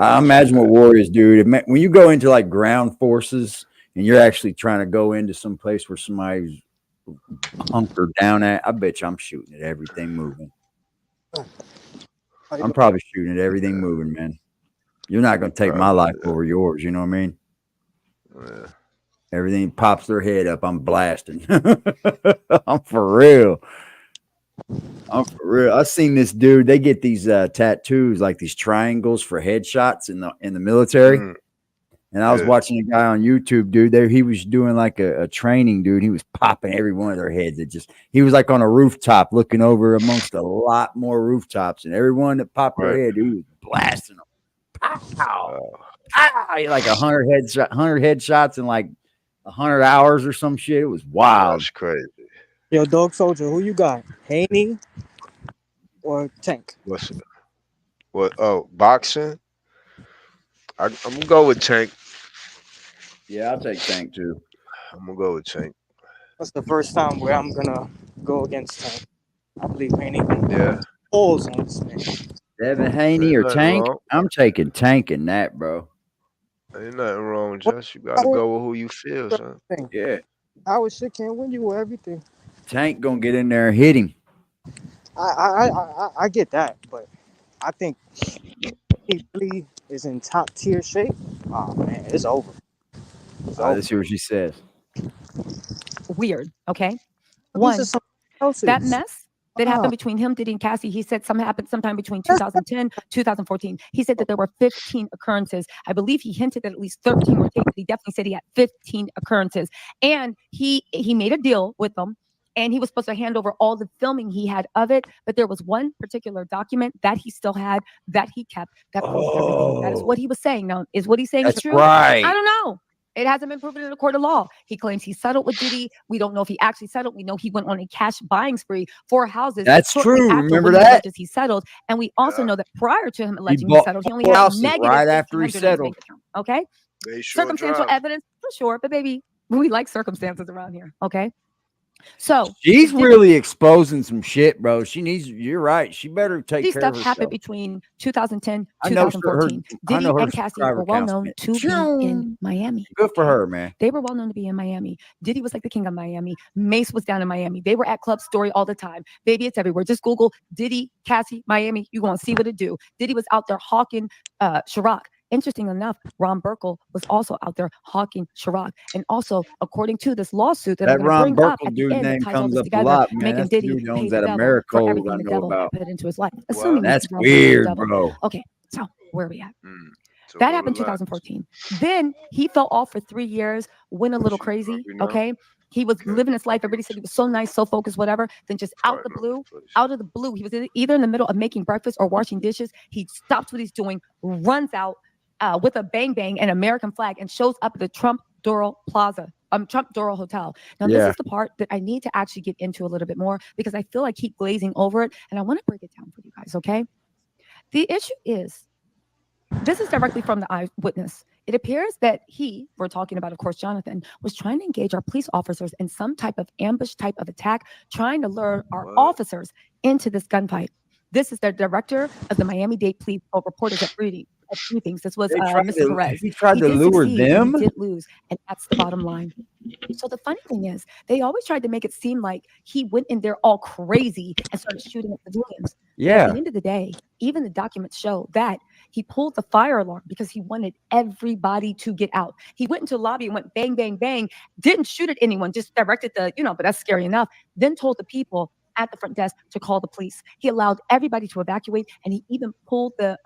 I imagine what war is, dude. When you go into like ground forces and you're actually trying to go into some place where somebody's hunkered down at, I bet you I'm shooting at everything moving. I'm probably shooting at everything moving, man. You're not going to take my life over yours. You know what I mean? Yeah. Everything pops their head up. I'm blasting. I'm for real. I've seen this dude. They get these tattoos, like these triangles for headshots in the military. And I was watching a guy on YouTube, dude. He was doing like a training, dude. He was popping every one of their heads. He was like on a rooftop looking over amongst a lot more rooftops, and everyone that popped their head, dude, he was blasting them. Pow! Pow! Like 100 headshots in like 100 hours or some shit. It was wild. That's crazy. Yo, Dog Soldier, who you got? Haney or Tank? What's it? What? Oh, boxing. I'm gonna go with Tank. Yeah, I'll take Tank too. I'm gonna go with Tank. That's the first time where I'm gonna go against Tank. I believe Haney. Yeah. Balls on this man. Devin Haney or Tank? Wrong. I'm taking Tank in that, bro. Ain't nothing wrong with Josh. You gotta go with who you feel, son. Yeah. Our shit can't win you with everything. Tank gonna get in there and hit him. I get that, but I think he really is in top tier shape. Oh man, it's over. Let's see what she says. Weird. Okay. These One, are that mess that happened between him, Diddy, and Cassie. He said something happened sometime between 2010, 2014. He said that there were 15 occurrences. I believe he hinted that at least 13 were taped. He definitely said he had 15 occurrences. And he made a deal with them. And he was supposed to hand over all the filming he had of it. But there was one particular document that he still had that he kept that proved everything. That is what he was saying. Now, is what he's saying That's true? right. I don't know. It hasn't been proven in a court of law. He claims he settled with Diddy. We don't know if he actually settled. We know he went on a cash buying spree for houses. That's true. Remember that? He settled. And we also know that prior to him alleging he settled, he only had negative right after he settled. Okay? Circumstantial evidence for sure. But baby, we like circumstances around here. Okay? So she's really exposing some shit, bro. You're right. She better take care of herself. Stuff happened between 2010, 2014. Diddy and Cassie were well known to be in Miami. Good for her, man. They were well known to be in Miami. Diddy was like the king of Miami. Mace was down in Miami. They were at Club Story all the time. Baby, it's everywhere. Just Google Diddy, Cassie, Miami. You're going to see what it do. Diddy was out there hawking Ciroc. Interesting enough, Ron Burkle was also out there hawking Ciroc. And also, according to this lawsuit that I'm going to bring up at the end, that ties all this together, making Diddy pay the devil for everything the devil put into his life. Assuming that's weird, bro. Okay, so where are we at? So that happened in 2014. Then he fell off for 3 years, went a little crazy. Okay. He was living his life. Everybody said he was so nice, so focused, whatever. Then just out of the blue, he was either in the middle of making breakfast or washing dishes. He stops what he's doing, runs out with a bang bang and American flag, and shows up at the Trump Doral Hotel. Now, this is the part that I need to actually get into a little bit more because I feel I keep glazing over it, and I want to break it down for you guys, okay? The issue is, this is directly from the eyewitness. It appears that we're talking about, of course, Jonathan, was trying to engage our police officers in some type of ambush type of attack, trying to lure our officers into this gunfight. This is the director of the Miami-Dade Police reported at briefings. This was Mr. Perez. He tried to lure them. He did lose, and that's the bottom line. So the funny thing is, they always tried to make it seem like he went in there all crazy and started shooting at civilians. Yeah. At the end of the day, even the documents show that he pulled the fire alarm because he wanted everybody to get out. He went into the lobby and went bang, bang, bang, didn't shoot at anyone, just directed but that's scary enough. Then told the people at the front desk to call the police. He allowed everybody to evacuate, and he even pulled the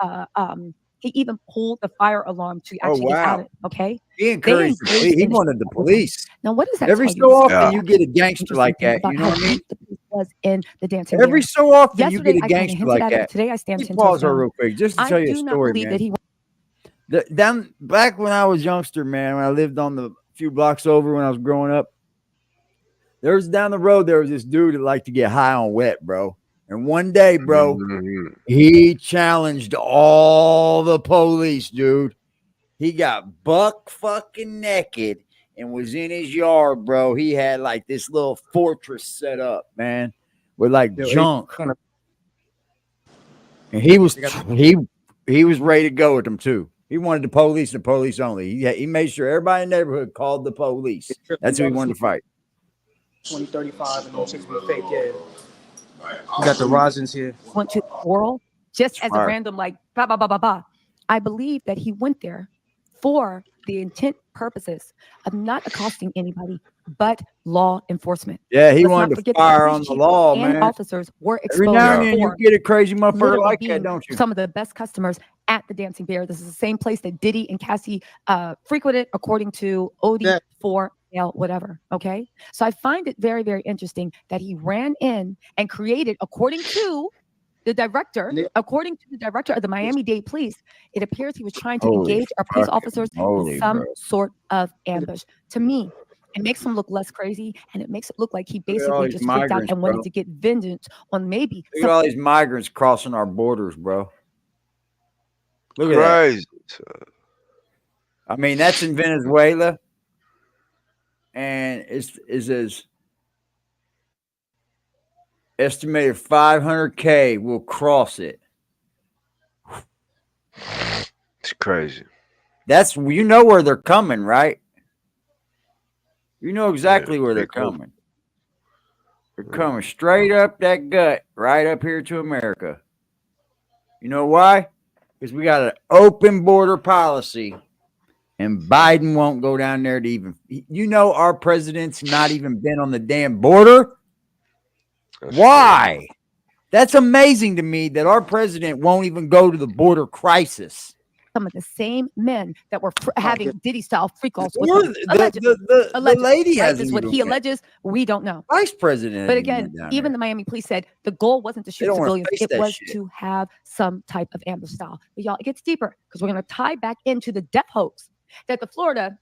fire alarm to actually get out of it. Okay. He encouraged the police. He wanted the police. Now, what does that Every tell so you? often you get a gangster like that. You know what I mean? The police was in the dancing. Every so often Yesterday, you get a gangster like that. Today I stand 10 pause toes down. real quick just to tell you a story, man. Down back when I was youngster, man, when I lived on the few blocks over when I was growing up, there was down the road, there was this dude that liked to get high on wet, bro. And one day, bro, he challenged all the police, dude. He got buck fucking naked and was in his yard, bro. He had like this little fortress set up, man, with like junk. And he was ready to go with them too. He wanted the police and the police only. He made sure everybody in the neighborhood called the police. That's who he wanted to fight. 2035 and 06 be fake, yeah. You got the Rosins here. Went to oral just as a random like ba ba ba ba ba. I believe that he went there for the intent purposes of not accosting anybody but law enforcement. Yeah, he wanted to fire on the law, man. Officers were exposed. Every now and then you get a crazy motherfucker like that, don't you? Some of the best customers at the Dancing Bear. This is the same place that Diddy and Cassie frequented, according to Odie for whatever. Okay, so I find it very, very interesting that he ran in and created, according to the director of the Miami-Dade Police, it appears he was trying to engage our police officers in some sort of ambush. To me, it makes him look less crazy, and it makes it look like he basically just freaked out and wanted to get vengeance on maybe. Look at all these migrants crossing our borders, bro. Look at that. I mean, that's in Venezuela, and it's as estimated 500K will cross it. It's crazy. That's, you know where they're coming, right? You know exactly where they're coming. They're coming straight up that gut, right up here to America. You know why? Because we got an open border policy, and Biden won't go down there to even. You know, our president's not even been on the damn border. Why? True. That's amazing to me that our president won't even go to the border crisis. Some of the same men that were having Diddy style freak offs with the lady has what he alleges. We don't know. Vice president. But again, even the Miami police said the goal wasn't to shoot civilians. It was to have some type of ambush style. But y'all, it gets deeper because we're going to tie back into the death hoax that the Florida.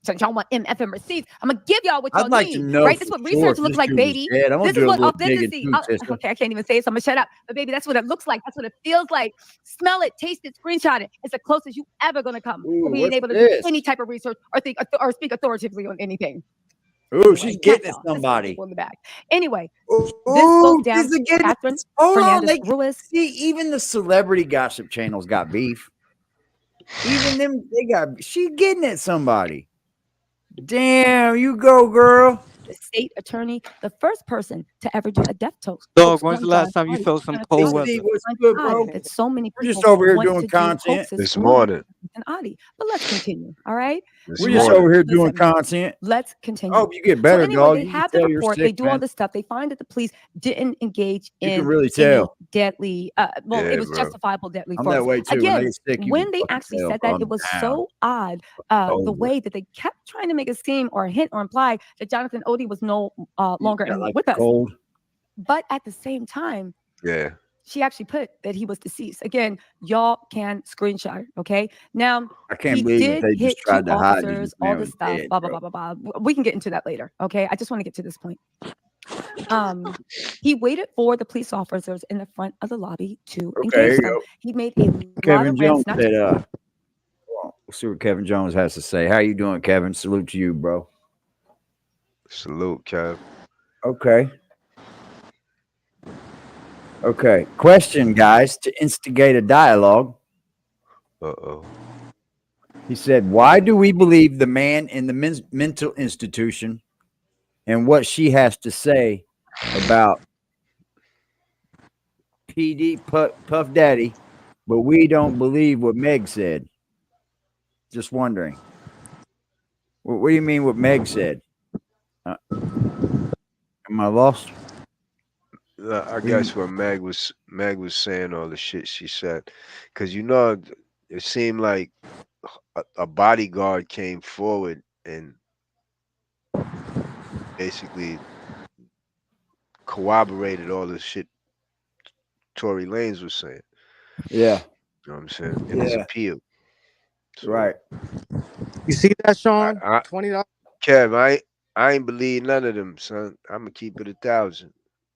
Since y'all want MFM receipts, I'm gonna give y'all what y'all need. Right? That's what research looks like, baby. This is what authenticity. Okay, I can't even say it, so I'm gonna shut up. But baby, that's what it looks like. That's what it feels like. Smell it, taste it, screenshot it. It's the closest you ever gonna come to being able to do any type of research or think or speak authoritatively on anything. Ooh, she's getting at somebody. On the back. Anyway, this goes down to Catherine Fernandez-Ruiz. See, even the celebrity gossip channels got beef. Even them, she getting at somebody. Damn, you go, girl. The state attorney, the first person to ever do a death toast. Dog, when's the last time you felt some cold weather? That so many people We're just over here doing content this morning. Jonathan Oddie. But let's continue. All right. It's We're We just know- more over than here doing listen, content. let's I continue. hope you get So better, anyway, dog. they You can have the tell you're report. sick, They do all man. this stuff. They find that the police didn't engage You can in really any tell. deadly. Well, yeah, it was bro. justifiable deadly I'm force. that way too. When I Again, get sick, you when can they fucking actually tell, said bro. that, I'm it was down. so odd. The Over. way that they kept trying to make it seem or hint or imply that Jonathan Oddie was no You longer got like with the us. cold. But at the same time, Yeah. she actually put that he was deceased. Again, y'all can screenshot it. Okay. Now I can't he believe that did they hit just 2 tried to hide that officers, this all man this was stuff, dead, blah, blah, bro. blah, blah, blah. We can get into that later. Okay. I just want to get to this point. He waited for the police officers in the front of the lobby to Okay, here engage you them. go. He made a lot Kevin of Jones rants. Not said, hold on. We'll see what Kevin Jones has to say. How you doing, Kevin? Salute to you, bro. Salute, Kev. Okay. Okay. Question, guys, to instigate a dialogue. Uh-oh. He said, why do we believe the man in the mental institution and what she has to say about PD Puff Daddy, but we don't believe what Meg said? Just wondering. What do you mean what Meg said? Am I lost? I guess what Meg was saying all the shit she said, because it seemed like a bodyguard came forward and basically corroborated all the shit Tory Lanez was saying. Yeah. You know what I'm saying? In his Yeah. appeal. So, Right. You see that, Sean? I, $20. Kev, I ain't believe none of them, son. I'm gonna keep it 1,000.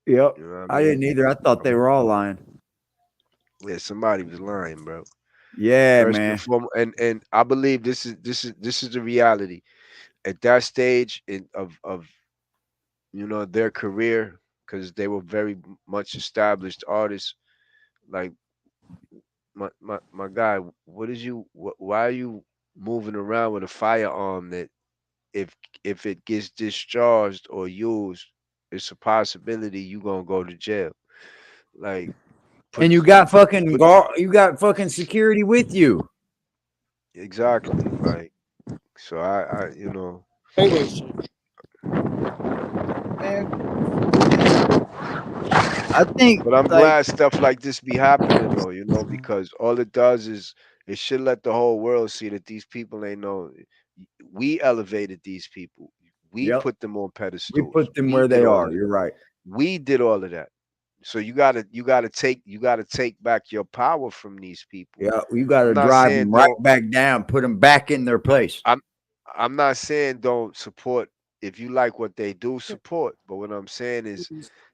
Yep. You know what I didn't either. I thought they were all lying. Yeah, somebody was lying, bro. Yeah, First man. and foremost, and I believe this is the reality. At that stage of their career, because they were very much established artists. Like my guy, why are you moving around with a firearm that if it gets discharged or used, it's a possibility you gonna go to jail. Like And you got fucking security with you. exactly. Like so I Wait, shit. I think but I'm like glad stuff like this be happening though, because all it does is it should let the whole world see that these people ain't no we elevated these people. We yep, put them on we pedestals. put them We where did they all are. of You're that. right. We did all of that. So you gotta take back your power from these people. Yeah, you got to I'm not drive saying them right don't back down, put them back in their place. I'm I'm not saying don't support if you like what they do, support. But what I'm saying is,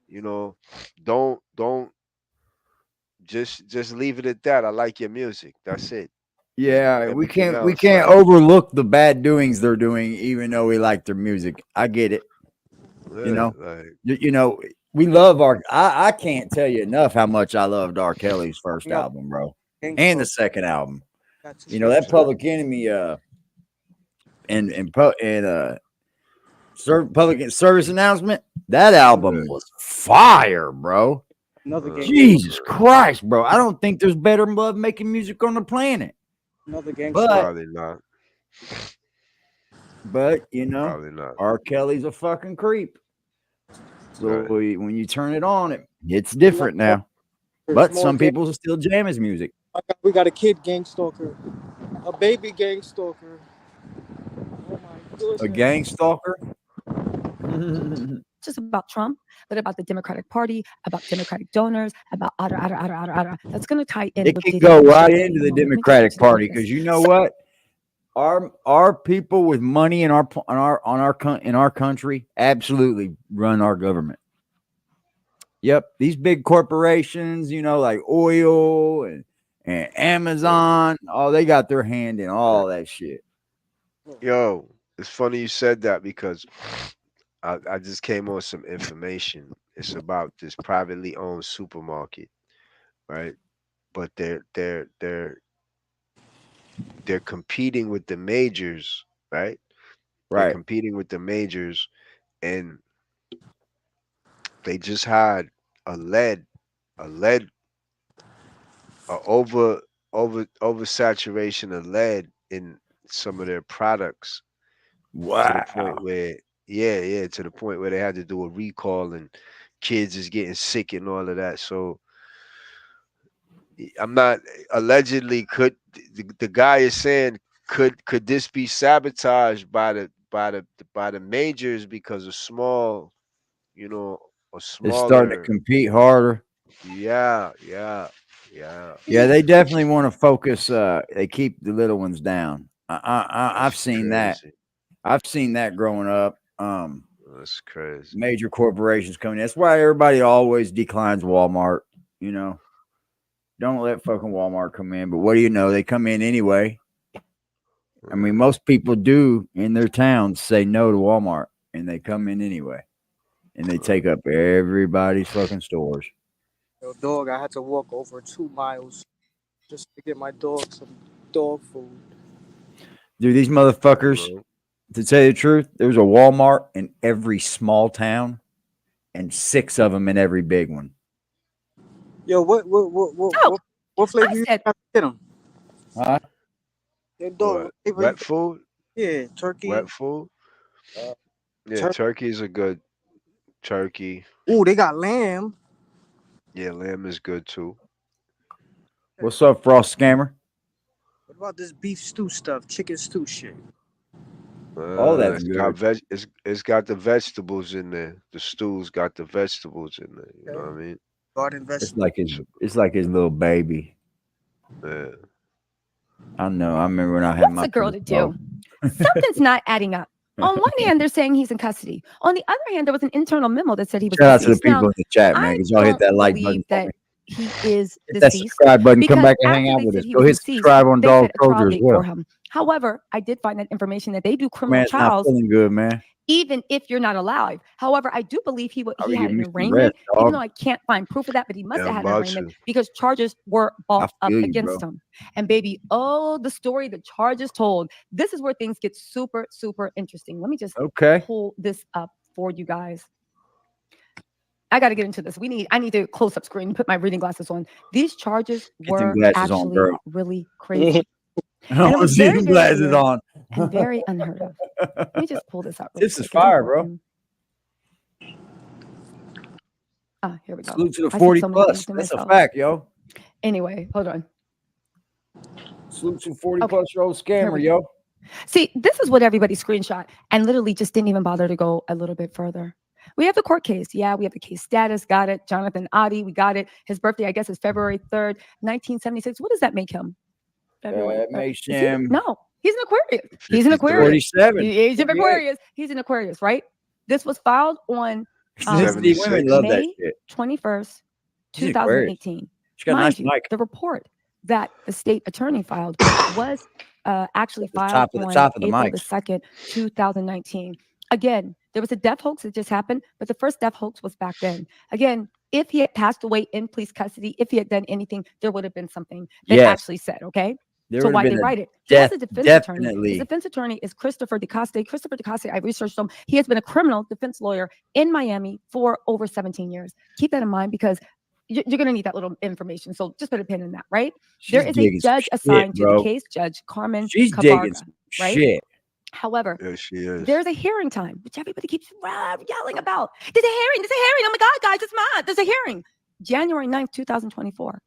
you know, don't just leave it at that. I like your music. That's it. And Yeah, we everything can't else, like, overlook the bad doings they're doing, even though we like their music. I get it. You yeah, know, like we love I can't tell you enough how much I loved R. Kelly's first No, album, bro, and the gangsta. second album. Got two You know I'm that songs. saying. Public Enemy and Public Service Announcement. That Yeah, album was fire, bro. Another uh, gangsta. Jesus Christ, bro. I don't think there's better love making music on the planet. Another gangsta. But probably not. Probably not. R. Kelly's a fucking creep. So Right. when you turn it on, it's different now. There's But more some people still jam his music. we got a kid gang stalker, a baby gang stalker. Oh my A goodness. gang stalker. Just about Trump, but about the Democratic Party, about Democratic donors, about other. That's going to tie in It with can Diddy go and right Sugar into Daddy. the Let me just Democratic actually Party get this. because you know what? Our people with money in our country absolutely run our government. Yep, these big corporations, like oil and Amazon, oh, they got their hand in all that shit. Yo, it's funny you said that because I just came on some information. It's about this privately owned supermarket, right? But they're competing with the majors, right? They're Right, competing with the majors, and they just had a lead, a lead, a oversaturation of lead in some of their products to the point Wow. where to the point where they had to do a recall and kids is getting sick and all of that. So I'm not allegedly the guy is saying could this be sabotaged by the majors because of small, you know, or It's starting to smaller. compete harder. Yeah. Yeah, they definitely want to focus. They keep the little ones down. That's I've seen that. crazy. I've seen that growing up. That's crazy. Major corporations coming in. That's why everybody always declines Walmart. You know, don't let fucking Walmart come in. But what do you know? They come in anyway. I mean, most people do in their towns say no to Walmart, and they come in anyway, and they take up everybody's fucking stores. Yo, dog, I had to walk over 2 miles just to get my dog some dog food. Dude, these motherfuckers, to tell you the truth, there's a Walmart in every small town and 6 of them in every big one. Yo, what flavor I you said- got to get them? Huh? Yo, dog, What? flavor Wet you- food? Yeah, turkey. Wet food? Yeah, turkey's a good turkey. Ooh, they got lamb. Yeah, lamb is good too. What's up, Frost Scammer? What about this beef stew stuff? Chicken stew shit. Oh, that's it's got the vegetables in there. The stew's got the vegetables in there. You know what I mean? Garden It's vegetables. like his little baby. Yeah. I know. I remember when I had What's my a girl to first do? dog. Something's not adding up. On one hand, they're saying he's in custody. On the other hand, there was an internal memo that said he was Shout out to the deceased. Now, people in the chat, man, I because y'all hit that don't like button believe for that me. he is Hit that deceased. subscribe button. Come Because back and hang after out they with said us. he Go was hit deceased, subscribe on they Dog set a trial Soldier as date well. for him. However, I did find that information that they do criminal Man's not trials feeling good, man. even if you're not alive. However, I do believe he I would had give an me some arraignment, rest, even dog. though I can't find proof of that, but he must Yeah, have I'm had an about arraignment to. because charges were brought up feel you, against bro. him. And baby, oh, the story the charges told. This is where things get super, super interesting. Let me just Okay. pull this up for you guys. I got to get into this. I need to close up screen, put my reading glasses on. These charges Get them were glasses on, actually girl. really crazy. I don't it was see very, them very glasses weird on. and very unheard of. Let me just pull this up. Real This is quick. fire, bro. Here we go. Salute to the I said 40 so many plus. things to That's a myself. fact, yo. Anyway, hold on. Salute to 40 Okay. plus year old Here scammer, we yo. See, this is what everybody screenshot and literally just didn't even bother to go a little bit further. We have the court case. Yeah, we have the case status. Got it. Jonathan Adi, we got it. His birthday, I guess, is February 3rd, 1976. What does that make him? February It 3rd. makes Is he- him No, he's an Aquarius. He's an 53. Aquarius. 47. He's an 48. Aquarius. He's an Aquarius, right? This was filed on See, women 76. love that May shit. 21st, He's an Aquarius. 2018. She got a Mind nice you, mic. the report that the state attorney filed was actually The filed top of the on top of the April the mics. 2nd, 2019. Again, there was a death hoax that just happened, but the first death hoax was back then. Again, if he had passed away in police custody, if he had done anything, there would have been something that Yes. actually said, okay? There So would have why been they a write it? He has death, a defense attorney. definitely. His defense attorney is Christopher DeCoste. Christopher DeCoste, I researched him. He has been a criminal defense lawyer in Miami for over 17 years. Keep that in mind because you're going to need that little information. So just put a pin in that, right? There She's is a digging some judge shit, assigned to bro. the case, Judge Carmen She's digging Cabarga, some right? shit. However, Yeah, she is. there's a hearing time, which everybody keeps yelling about. There's a hearing. There's a hearing. Oh my God, guys, it's mad. There's a hearing. January 9th, 2024.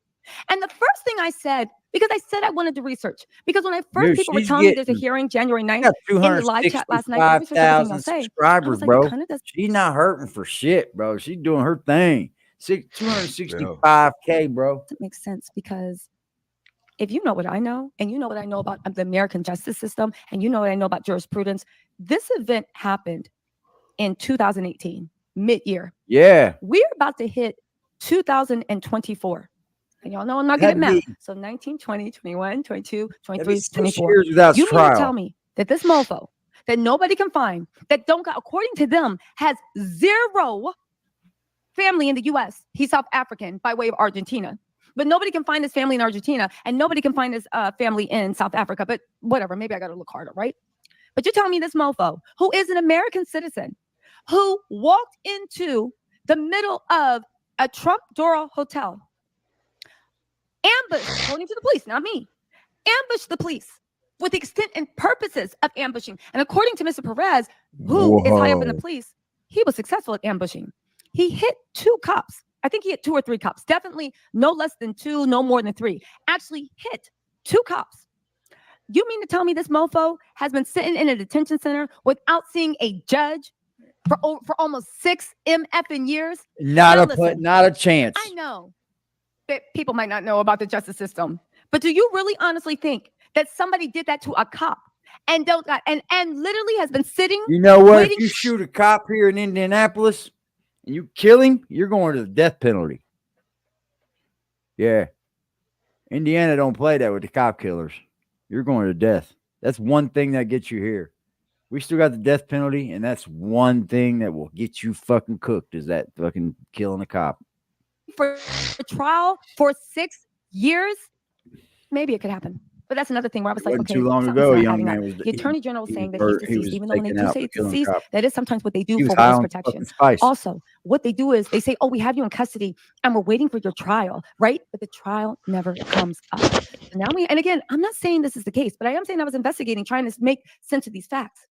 And the first thing I said, because I said I wanted to research, because when I first Dude, people were she's telling me there's a getting- hearing January She 9th got in the live chat last night, I researched everything y'all 265,000 say. I subscribers, was like, bro. it kind of does. She's not hurting for shit, bro. She's doing her thing. 265K, bro. Doesn't make sense because if you know what I know, and you know what I know about the American justice system, and you know what I know about jurisprudence, this event happened in 2018, mid-year. Yeah. We're about to hit 2024. And y'all know I'm not good at That'd math. So 19, 20, 21, 22, That'd 23, be 6 24. years without You mean to tell trial. me that this mofo that nobody can find, that don't got, according to them, has zero family in the US. He's South African by way of Argentina. But nobody can find his family in Argentina, and nobody can find his family in South Africa. But whatever, maybe I got to look harder, right? But you're telling me this mofo, who is an American citizen, who walked into the middle of a Trump Doral hotel, ambushed, according to the police, not me, ambushed the police with the extent and purposes of ambushing. And according to Mr. Perez, who is high up in the police, he was successful at ambushing. He hit 2 cops. I think he hit 2 or 3 cops. Definitely no less than 2, no more than 3. Actually hit 2 cops. You mean to tell me this mofo has been sitting in a detention center without seeing a judge for almost 6 MFing years? Not a chance. I know that people might not know about the justice system, but do you really honestly think that somebody did that to a cop and literally has been sitting? You know what? If you shoot a cop here in Indianapolis and you kill him, you're going to the death penalty. Yeah. Indiana don't play that with the cop killers. You're going to death. That's one thing that gets you here. We still got the death penalty, and that's one thing that will get you fucking cooked, is that fucking killing a cop. For a trial for 6 years, maybe it could happen. But that's another thing where I was like, okay, too long ago, a young man was the attorney general was saying that he's deceased, even though when they taken do out say for it's killing a deceased, cop. that is sometimes what they do He was for high witness on protection. fucking spice. Also, what they do is they say, oh, we have you in custody and we're waiting for your trial, right? But the trial never comes up. So now and again, I'm not saying this is the case, but I am saying I was investigating, trying to make sense of these facts.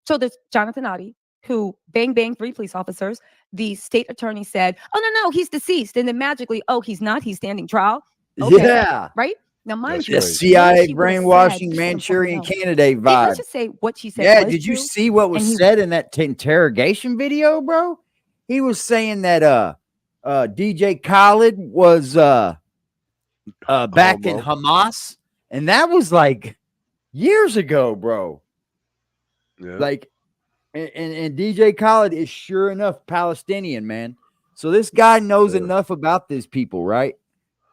So there's Jonathan Oddie, who bang, 3 police officers. The state attorney said, oh, no, he's deceased. And then magically, oh, he's not. He's standing trial. Okay, yeah. right? Now, mind you, The CIA brainwashing Manchurian candidate vibe. Let's just say what she said. Yeah, did you see what was said in that interrogation video, bro? He was saying that DJ Khaled was back in Hamas, and that was like years ago, bro. Yeah. Like, and DJ Khaled is sure enough Palestinian, man. So this guy knows enough about these people, right?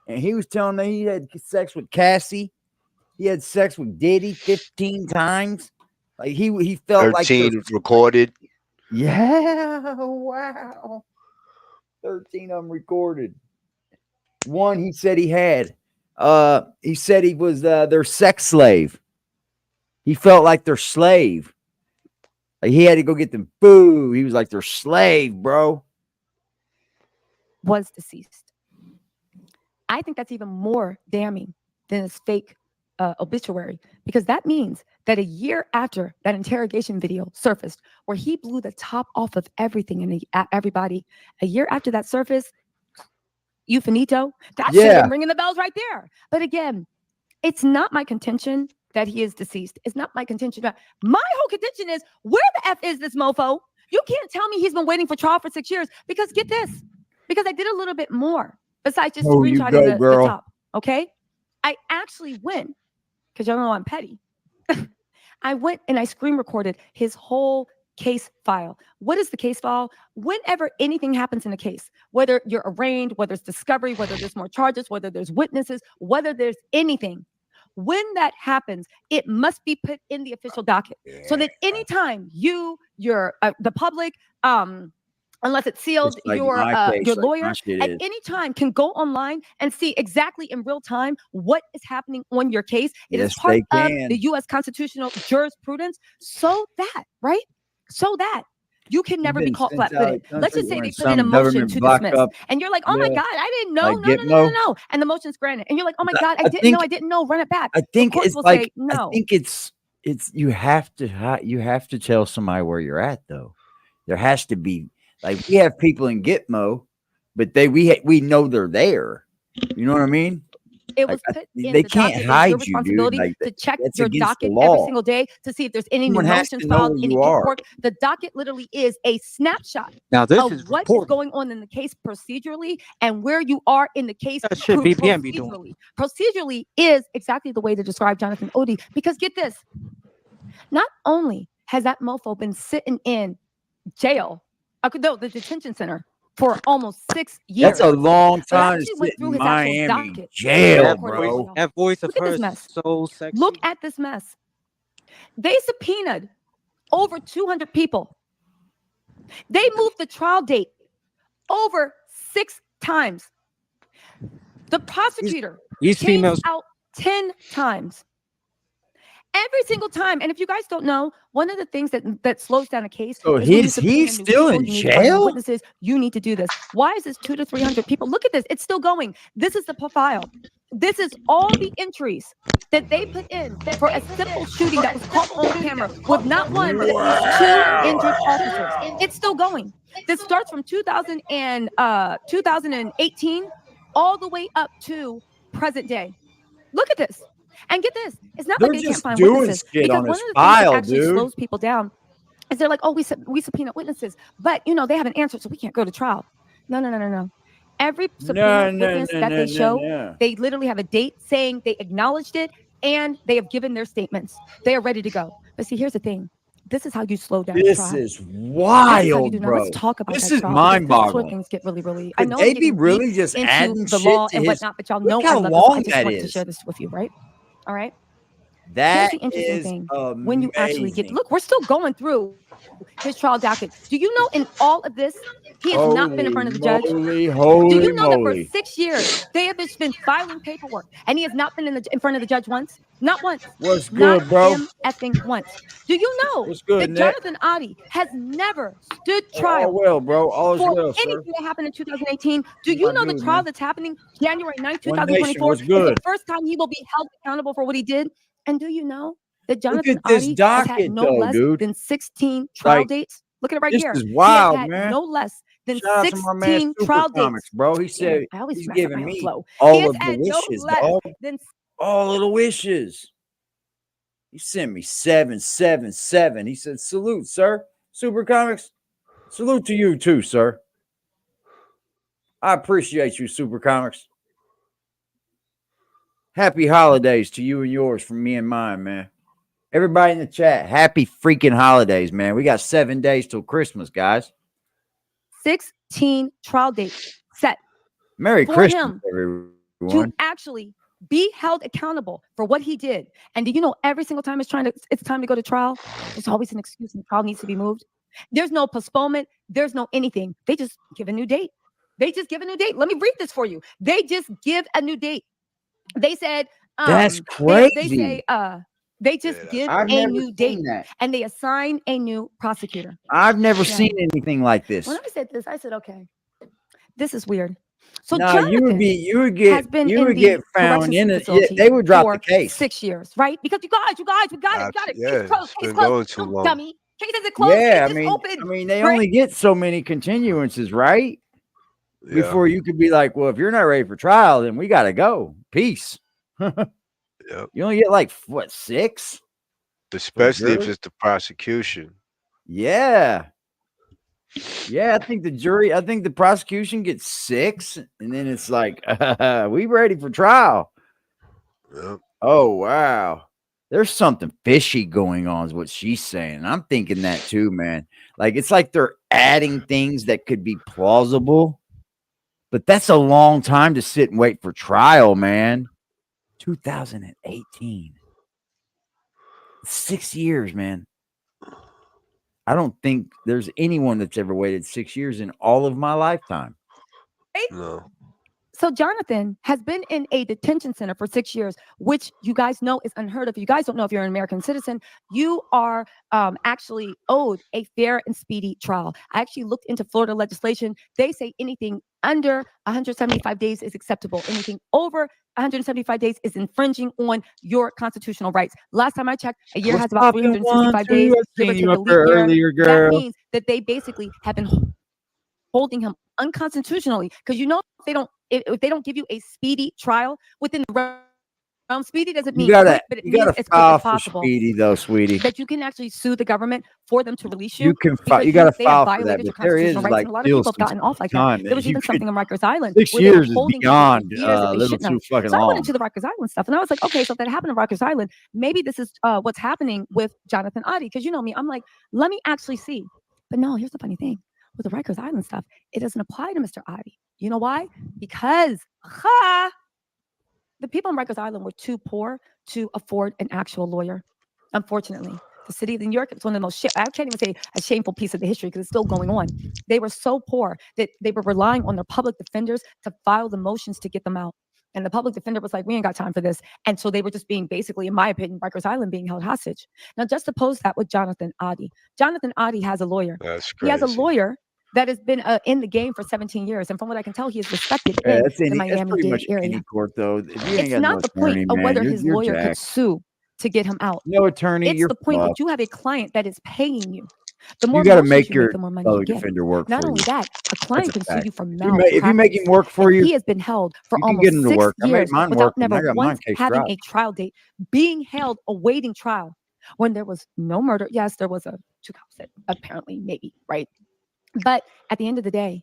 And he was telling me he had sex with Cassie. He had sex with Diddy 15 times. Like he felt 13 like recorded. Yeah, wow. 13 of them recorded. One he said he had. He said he was their sex slave. He felt like their slave. Like he had to go get them food. He was like their slave, bro. Was deceased. I think that's even more damning than his fake obituary, because that means that a year after that interrogation video surfaced, where he blew the top off of everything and everybody, a year after that surfaced, you finito, that should have been ringing the bells right there. But again, it's not my contention that he is deceased. It's not my contention. My whole contention is, where the F is this mofo? You can't tell me he's been waiting for trial for 6 years, because get this, because I did a little bit more. Besides just screenshotting the top, okay? I actually went, because y'all know I'm petty. I went and I screen recorded his whole case file. What is the case file? Whenever anything happens in a case, whether you're arraigned, whether it's discovery, whether there's more charges, whether there's witnesses, whether there's anything, when that happens, it must be put in the official docket, so that anytime you're the public, unless it's sealed, like your lawyer at any time can go online and see exactly in real time what is happening on your case. It is part of the U.S. constitutional jurisprudence, so that you can never be caught flat-footed. Let's just say they put in a motion to dismiss, and you're like, "Oh my God, I didn't know." Like no, and the motion's granted, and you're like, "Oh my God, I didn't know. Run it back." I think it's like no. I think it's you have to tell somebody where you're at, though. There has to be. Like, we have people in Gitmo, but we know they're there. You know what I mean? It was put in they the can't docket. hide It's you, your dude. responsibility Like, to check your docket every single day to see if there's any new motions filed, any paperwork. The docket literally is a snapshot of what is going on in the case procedurally and where you are in the case procedurally. Procedurally is exactly the way to describe Jonathan Oddie, because get this, not only has that mofo been sitting in jail, the detention center, for almost 6 years. That's a long time to sit in Miami jail, bro. That voice of hers is so sexy. Look at this mess. They subpoenaed over 200 people. They moved the trial date over 6 times. The prosecutor came out 10 times. Every single time. And if you guys don't know, one of the things that slows down a case. So he's still in jail? Witnesses, you need to do this. Why is this 200 to 300 people? Look at this. It's still going. This is the file. This is all the entries that they put in for a simple shooting that was caught on camera with not one, but at least 2 injured officers. It's still going. This starts from 2018 all the way up to present day. Look at this. And get this. It's not They're like they can't just find doing witnesses. shit Because on one this of the things that file, actually dude. slows people down is they're like, oh, we subpoena witnesses. But, you know, they haven't answered, so we can't go to trial. No. Every subpoena witness that they show, they literally have a date saying they acknowledged it and they have given their statements. They are ready to go. But see, here's the thing. This is how you slow down This trial. is This is how you wild, do. Now bro. let's talk about This that is trial, because this is where mind-boggling. things get really. I Could know they I'm be getting really deep just into adding the shit law to and his? whatnot, but y'all Look know how I love this. long I just that wanted to is. share this with you, right? All right. Here's That the interesting is thing. When you actually get, amazing. look, we're still going through his trial docket. Do you know in all of this, he has not been in front of the judge? Do you know that for 6 years they have just been filing paperwork and he has not been in front of the judge once? Not once. What's Not good, bro? effing once. Do you know What's good, that Nick? Jonathan Adi has never stood All trial well, bro. All is for well, sir. anything that happened in 2018? Do My you know the dude, trial man. that's happening January 9th, One Nation, 2024 what's is good? the first time he will be held accountable for what he did? And do you know that Look Jonathan at this Adi has had docket, no though, less dude. than 16 trial Like, dates? Look at it right this here. is He has wild, had man. no less than Shout out to my man 16 Super trial Comics, dates. bro. He Damn said it, I always he's mess up giving my own me flow. He all has of the had no wishes, less dog. than All of the wishes. He sent me 777. He said, salute, sir. Super Comics. Salute to you too, sir. I appreciate you, Super Comics. Happy holidays to you and yours from me and mine, man. Everybody in the chat, happy freaking holidays, man. We got 7 days till Christmas, guys. 16 trial dates set Merry for Christmas, him everyone. to actually be held accountable for what he did. And do you know every single time it's time to go to trial, there's always an excuse and the trial needs to be moved. There's no postponement. There's no anything. They just give a new date. Let me read this for you. They just give a new date. They said, That's they crazy. say, they just give I've a never new date seen that. and they assign a new prosecutor. I've never Yeah. seen anything like this. When I said this, I said, okay, this is weird. So No, Jonathan you would has been you in would the get found corrections in it. Yeah, facility they would drop for the case. 6 years, right? Because you guys, we got it. Yeah, Case closed. it's Case been closed. going too No, long. dummy. Case isn't closed. Yeah, Case is open. they Right? only get so many continuances, right? Yeah. Before you could be like, well, if you're not ready for trial, then we got to go. Peace. Yep. You only get like what, 6? Especially if jury? it's the prosecution. Yeah. Yeah, I think the prosecution gets 6, and then it's like, we ready for trial. Yep. Oh, wow. There's something fishy going on, is what she's saying. I'm thinking that too, man. Like, it's like they're adding things that could be plausible, but that's a long time to sit and wait for trial, man. 2018. 6 years, man. I don't think there's anyone that's ever waited 6 years in all of my lifetime. No. So Jonathan has been in a detention center for 6 years, which you guys know is unheard of. You guys don't know if you're an American citizen. You are actually owed a fair and speedy trial. I actually looked into Florida legislation. They say anything under 175 days is acceptable. Anything over 175 days is infringing on your constitutional rights. Last time I checked, a year has about 365 days. Give or take a leap year. That means that they basically have been holding him unconstitutionally, because you know if they don't give you a speedy trial within the realm, speedy doesn't mean quick, but it means as quick as possible. Speedy though, sweetie. That you can actually sue the government for them to release you. You can file. You got to file for that. Your But there is constitutional rights, like and a lot of people have gotten off like that. There was even something on Rikers Island. 6 where they were years is holding him for beyond years that a they little shouldn't too have. fucking So I went long. into the Rikers Island stuff, and I was like, okay, so if that happened in Rikers Island, maybe this is what's happening with Jonathan Adi. Because you know me, I'm like, let me actually see. But no, here's the funny thing. With the Rikers Island stuff, it doesn't apply to Mr. Adi. You know why? Because the people in Rikers Island were too poor to afford an actual lawyer. Unfortunately, the city of New York is one of the most, I can't even say a shameful piece of the history because it's still going on. They were so poor that they were relying on their public defenders to file the motions to get them out. And the public defender was like, we ain't got time for this. And so they were just being basically, in my opinion, Rikers Island being held hostage. Now, just oppose that with Jonathan Adi. Jonathan Adi has a lawyer. That's He has crazy. a lawyer that has been in the game for 17 years. And from what I can tell, he is respected Yeah, in that's the that's Miami-Dade pretty much area. any court though. If you ain't It's got no not the point attorney, of whether man, his you're lawyer could jacked. sue to get him out. No attorney, It's you're the point that fucked. you have a client that is paying you. The more You got to motions make you your make, the more money you public get. defender work Not for only you. that, a That's client a can sue fact. you for If you malpractice. make him work for And you, he has been held for you can almost get him to 6 work. I made years mine without work, and never I got mine once case having dropped. a trial date, being held awaiting trial when there was no murder. Yes, there was two cops that apparently, maybe, right? But at the end of the day,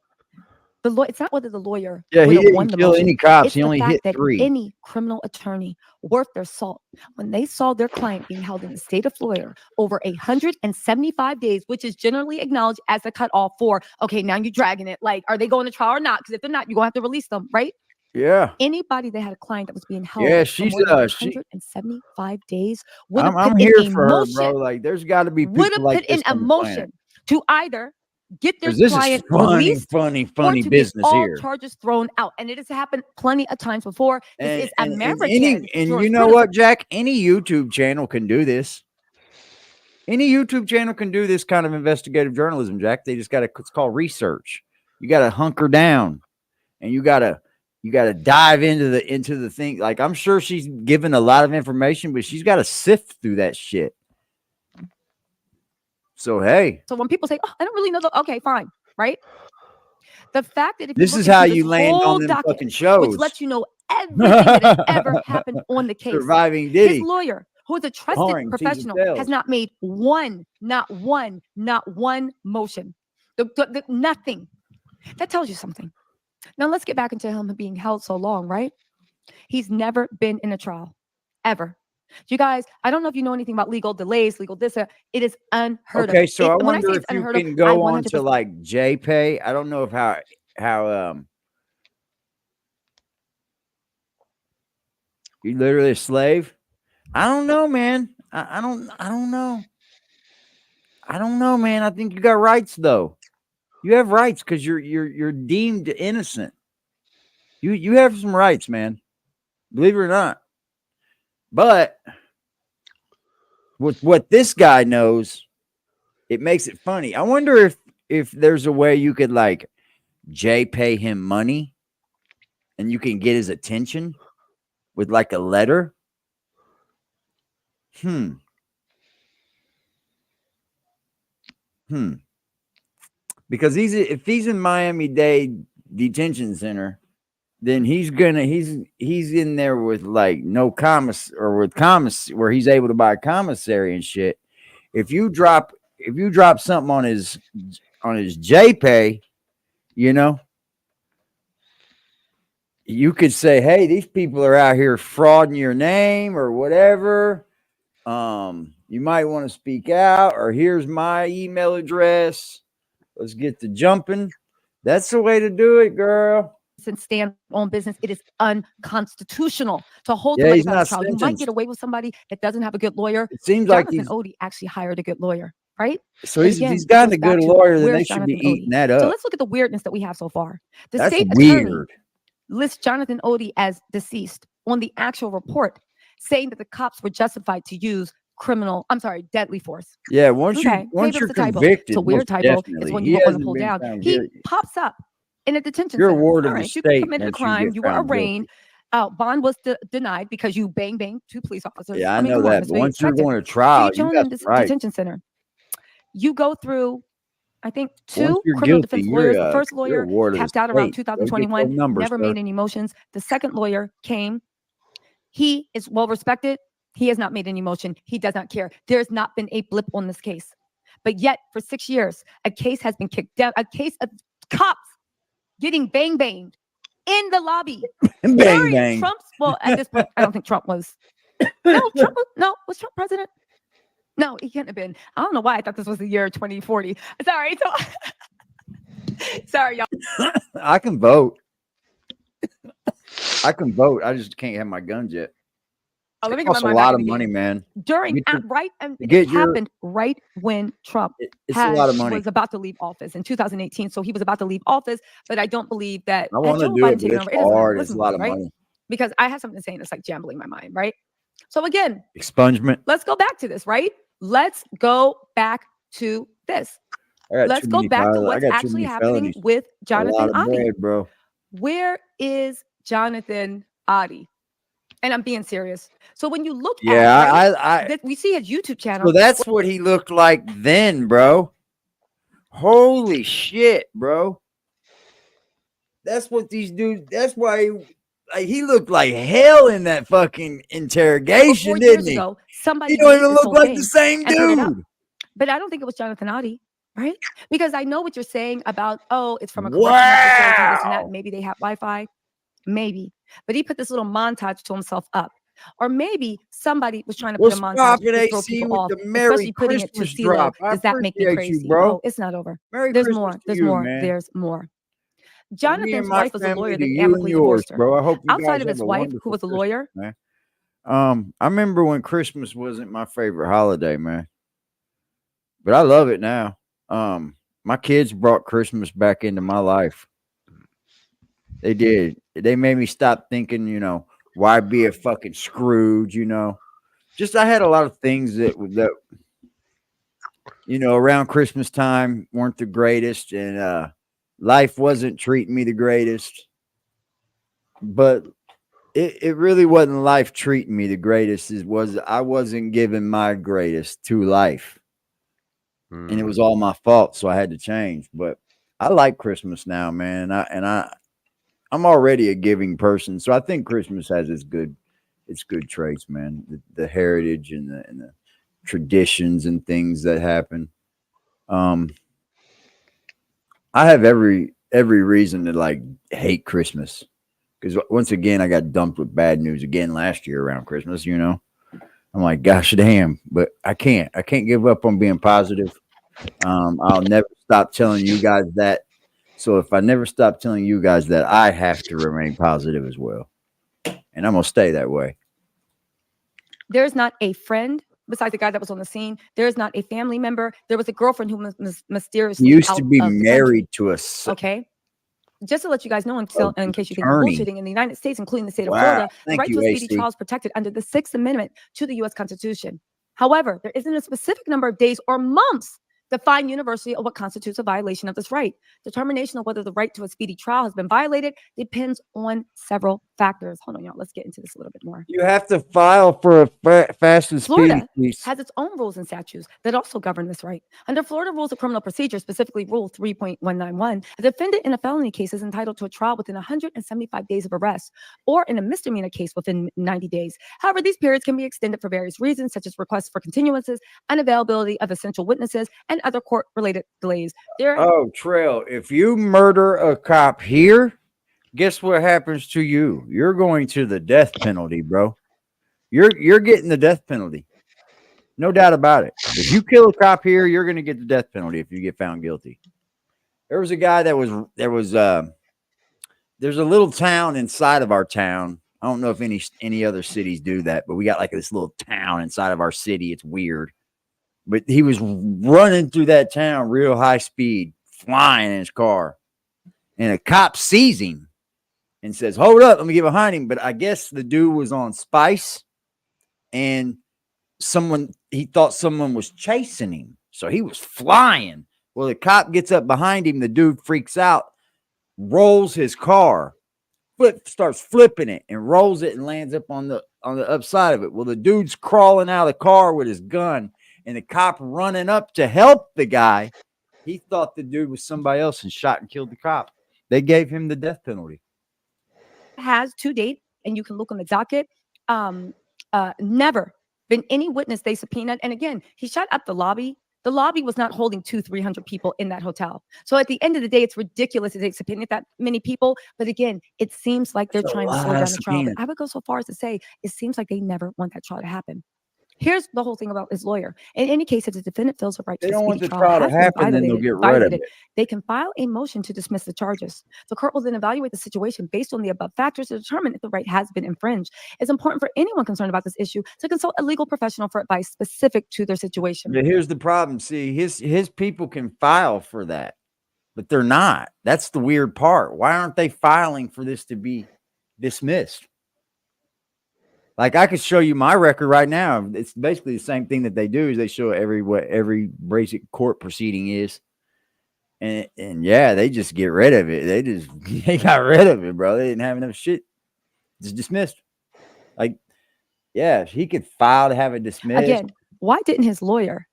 it's not whether the lawyer Yeah, would he have won didn't the kill motion. any cops. It's He the only hit fact that 3. any criminal attorney worth their salt, when they saw their client being held in the state of Florida over 175 days, which is generally acknowledged as a cutoff for, okay, now you're dragging it. Like, are they going to trial or not? Because if they're not, you're going to have to release them, right? Yeah, Anybody that had a client that was being held yeah, for she's more than she. 175 days would have I'm put in here a for her, bro. motion, Like, there's got to be would people have like put in this a on the planet. motion to either get their 'Cause this is client funny, released funny, or funny to business get all here. charges thrown out. And it has happened plenty of times before. This is American And you know jurisprudence. what, Jack? Any YouTube channel can do this. Any YouTube channel can do this kind of investigative journalism, Jack. They just got to. It's called research. You got to hunker down, and you got to dive into the thing. Like, I'm sure she's given a lot of information, but she's got to sift through that shit. So hey, So when people say, "Oh, I don't really know," okay, fine, right? The fact that if this you is look how into you this land whole on them docket, fucking shows. which lets you know everything that has ever happened on the case. Surviving His Diddy. lawyer, who is a trusted Starring Teaser professional, Tales. has not made not one motion. Nothing. That tells you something. Now let's get back into him being held so long, right? He's never been in a trial, ever. You guys, I don't know if you know anything about legal delays, legal this. It is unheard of. Okay, so I When I wonder say if it's you unheard can of, I go on to 100%. like JPay. I don't know if how you literally a slave. I don't know, man. I don't know. I don't know, man. I think you got rights though. You have rights because you're deemed innocent. You have some rights, man. Believe it or not. But with what this guy knows, it makes it funny. I wonder if there's a way you could like pay him money and you can get his attention with like a letter. Because if he's in Miami-Dade detention center, then he's in there with like no where he's able to buy commissary and shit. If you drop something on his JPay, you know, you could say, hey, these people are out here frauding your name or whatever. You might want to speak out, or here's my email address. Let's get to jumping. That's the way to do it, girl. And stand on business, it is unconstitutional to hold Yeah, somebody he's without not a trial. You might sentenced. get away with somebody that doesn't have a good lawyer. It seems like Jonathan Odie actually hired a good lawyer, right? So But if again, he's it gotten goes a good back to, lawyer, then where's they should be Jonathan eating Odie? that So up. let's look at the weirdness that we have so far. The That's state attorney weird. lists Jonathan Odie as deceased on the actual report, saying that the cops were justified to use deadly force. Yeah, once Okay, you're maybe it's a typo. convicted, It's a weird most typo. It's definitely. when He you want to hasn't pull been down. found He guilty. pops up in a detention You're a center. ward All of the right, you state committed a once you crime. get You were found arraigned. Bond was denied because you bang 2 police officers. Yeah, I mean, know come on, that. that's But what you once you're expected. going to So trial, you you join got in this some rights. detention center. You go through, I think, Once 2 you're criminal guilty, defense lawyers. The first you're a lawyer ward of the tapped out around state. Go get your 2021, number, never sir. made any motions. The second lawyer came. He is well respected. He has not made any motion. He does not care. There's not been a blip on this case. But yet, for 6 years, a case has been kicked down. A case of cops getting banged in the lobby. Bang during bang. Trump's, well, at this point, I don't think Trump was. Was Trump president? No, he can't have been. I don't know why I thought this was the year 2040. Sorry. Sorry, y'all. I can vote. I can vote. I just can't have my guns yet. Oh, let me It get my costs a mind back lot in of the money, game. man. During Get your- right, and to get it your- happened right when Trump It's a lot of money. was about to leave office in 2018. So he was about to leave office, but I don't believe that. I want to Joe do Biden it, but taken it's over, it doesn't matter. hard. It's Listen a to lot me, of right? money. Because I have something to say and it's like jambling my mind, right? So again, Expungement. let's go back to this, right? Let's go back to this. let's go back to what's actually happening with A Jonathan lot of Adi. bread, bro. Where is Jonathan Adi? And I'm being serious. So when you look Yeah, at I we see his YouTube channel. so that's what he looked like then, bro. Holy shit, bro. That's what these dudes. That's why he looked like hell in that fucking interrogation, 4 didn't years he? ago, somebody He don't made even this look whole like thing the same and put it up. dude. But I don't think it was Jonathan Adi, right? Because I know what you're saying about, oh, it's from a correctional facility, this and that. Wow. Maybe they have Wi-Fi. Maybe. But he put this little montage to himself up. Or maybe somebody was trying to put What's a montage poppin', to throw AC, people with off, the Merry especially putting it to Christmas CeeLo. drop? I Does that make me appreciate you, crazy? bro. Oh, it's not over. Merry There's Christmas more. to There's you, more. man. There's more. From me and Jonathan's my wife was a family lawyer to that you and amicably yours, divorced her. bro. I hope you Outside guys of his have a wife, who wonderful was a Christmas, lawyer, man. I remember when Christmas wasn't my favorite holiday, man. But I love it now. My kids brought Christmas back into my life. They did. They made me stop thinking, why be a fucking Scrooge, Just I had a lot of things that around Christmas time weren't the greatest, and life wasn't treating me the greatest. But it really wasn't life treating me the greatest. I wasn't giving my greatest to life. And it was all my fault, so I had to change. But I like Christmas now, man. I'm already a giving person, so I think Christmas has its good traits, man. The heritage and the traditions and things that happen. I have every reason to like hate Christmas because once again I got dumped with bad news again last year around Christmas. I'm like, gosh damn, but I can't give up on being positive. I'll never stop telling you guys that. So if I never stop telling you guys that, I have to remain positive as well. And I'm going to stay that way. there's not a friend besides the guy that was on the scene. There's not a family member. There was a girlfriend who was mysteriously He used out to be of the married country. to Okay. Just to let you guys know, in case you think I'm attorney. bullshitting, in the United States, including the state of Wow. Florida, the Thank right you, to a speedy AC. trial is protected under the 6th Amendment to the U.S. Constitution. However, there isn't a specific number of days or months defined universally of what constitutes a violation of this right. Determination of whether the right to a speedy trial has been violated depends on several factors. Hold on, y'all. Let's get into this a little bit more. You have to file for a fast and speedy. Florida has its own rules and statutes that also govern this right. Under Florida Rules of Criminal Procedure, specifically Rule 3.191, a defendant in a felony case is entitled to a trial within 175 days of arrest, or in a misdemeanor case within 90 days. However, these periods can be extended for various reasons, such as requests for continuances, unavailability of essential witnesses, and other court-related delays. Trail, if you murder a cop here, guess what happens to you? You're going to the death penalty, bro. You're getting the death penalty. No doubt about it. If you kill a cop here, you're going to get the death penalty if you get found guilty. There was a guy there's a little town inside of our town. I don't know if any other cities do that, but we got like this little town inside of our city. It's weird. But he was running through that town real high speed, flying in his car. And a cop sees him and says, "Hold up, let me get behind him." But I guess the dude was on spice and he thought someone was chasing him. So he was flying. Well, the cop gets up behind him. The dude freaks out, rolls his car, starts flipping it and rolls it and lands up on the upside of it. Well, the dude's crawling out of the car with his gun and the cop running up to help the guy. He thought the dude was somebody else and shot and killed the cop. They gave him the death penalty. Has to date, and you can look on the docket, never been any witness they subpoenaed. And again, he shot up the lobby. The lobby was not holding 200-300 people in that hotel. So at the end of the day, it's ridiculous that they subpoenaed that many people. But again, it seems like they're trying to slow down the trial. But I would go so far as to say it seems like they never want that trial to happen. Here's the whole thing about his lawyer. In any case, if the defendant feels the right to a speedy trial has been violated, they can file a motion to dismiss the charges. The court will then evaluate the situation based on the above factors to determine if the right has been infringed. It's important for anyone concerned about this issue to consult a legal professional for advice specific to their situation. But here's the problem. See, his people can file for that, but they're not. That's the weird part. Why aren't they filing for this to be dismissed? Like I could show you my record right now. It's basically the same thing that they do is they show every basic court proceeding is. And yeah, they just get rid of it. They got rid of it, bro. They didn't have enough shit. Just dismissed. Like, yeah, he could file to have it dismissed. Again, why didn't his lawyer,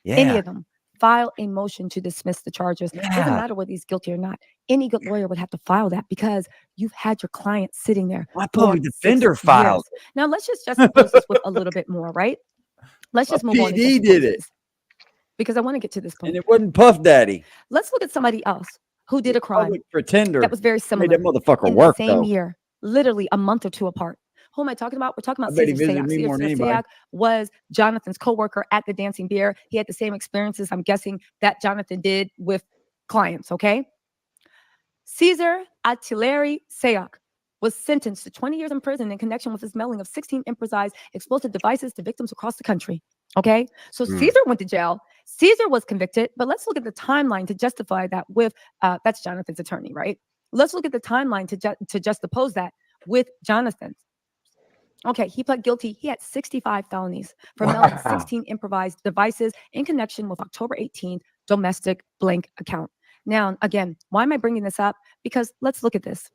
any Yeah, of them, file a motion to dismiss the charges? Doesn't yeah. matter whether he's guilty or not. Any good lawyer would have to file that because you've had your client sitting there My for public defender 6 filed. years. Now let's just juxtapose this with a little bit more, right? Let's just move on. and PD juxtapose did it. this, because I want to get to this point. And it wasn't Puff Daddy. Let's look at somebody else who did a crime Public pretender. that was very Made similar that motherfucker in work the same though. year, literally a month or two apart. Who am I talking about? We're talking about I bet he Caesar visited Sayoc. me more than Caesar anybody. Sayoc was Jonathan's co-worker at the Dancing Bear. He had the same experiences, I'm guessing, that Jonathan did with clients, okay? Caesar Artillery Sayoc was sentenced to 20 years in prison in connection with his mailing of 16 improvised explosive devices to victims across the country, okay? So Caesar went to jail. Caesar was convicted, but let's look at the timeline to justify that with, that's Jonathan's attorney, right? Let's look at the timeline to juxtapose that with Jonathan's. Okay, he pled guilty. He had 65 felonies for mailing 16 improvised devices in connection with October 18th domestic blank account. Now, again, why am I bringing this up? Because let's look at this.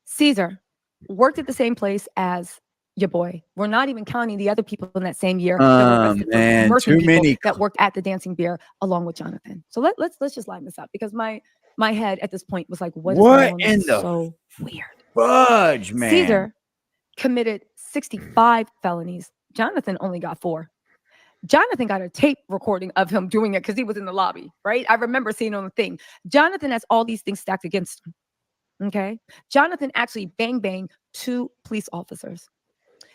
Caesar worked at the same place as your boy. We're not even counting the other people in that same year that were arrested for Man, murking too people many. that worked at the Dancing Bear along with Jonathan. So let's just line this up, because my head at this point was like, what is going on? in This is the so weird. fudge, man? Caesar committed 65 felonies. Jonathan only got 4. Jonathan got a tape recording of him doing it because he was in the lobby, right? I remember seeing on the thing. Jonathan has all these things stacked against him. Okay. Jonathan actually banged 2 police officers.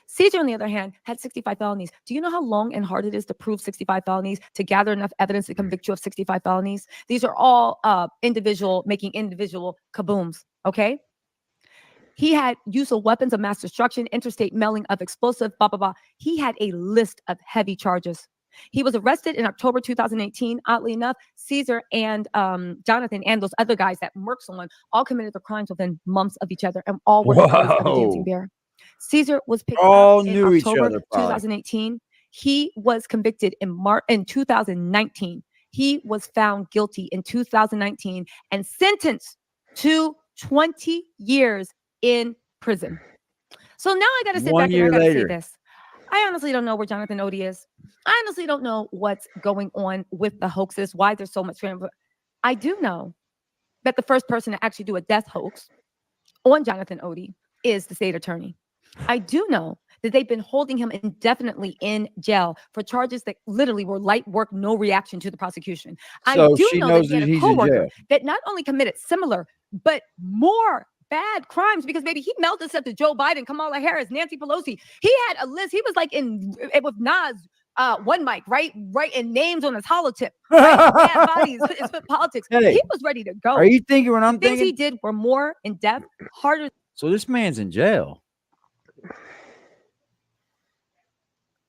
Caesar, on the other hand, had 65 felonies. Do you know how long and hard it is to prove 65 felonies, to gather enough evidence to convict you of 65 felonies? These are all making individual kabooms. Okay. He had use of weapons of mass destruction, interstate mailing of explosive, blah, blah, blah. He had a list of heavy charges. He was arrested in October 2018. Oddly enough, Caesar and Jonathan and those other guys that Merck's on all committed their crimes within months of each other and all were employees of the Dancing Bear. Caesar was picked All up in knew each October other, probably. 2018. He was convicted in 2019. He was found guilty in 2019 and sentenced to 20 years in prison. So now I got to sit 1 back and I year got to say later. this. I honestly don't know where Jonathan Odie is. I honestly don't know what's going on with the hoaxes, why there's so much scramble. I do know that the first person to actually do a death hoax on Jonathan Odie is the state attorney. I do know that they've been holding him indefinitely in jail for charges that literally were light work, no reaction to the prosecution. I So do she know knows that he that had a he's in coworker jail. that not only committed similar, but more bad crimes, because maybe he mailed this up to Joe Biden, Kamala Harris, Nancy Pelosi. He had a list. He was like with Nas, one mic, right, and names on his holotip. Right? Bad bodies, it's with politics. Hey, he was ready to go. Are you thinking what The I'm things he thinking? did were more in depth, harder. So this man's in jail.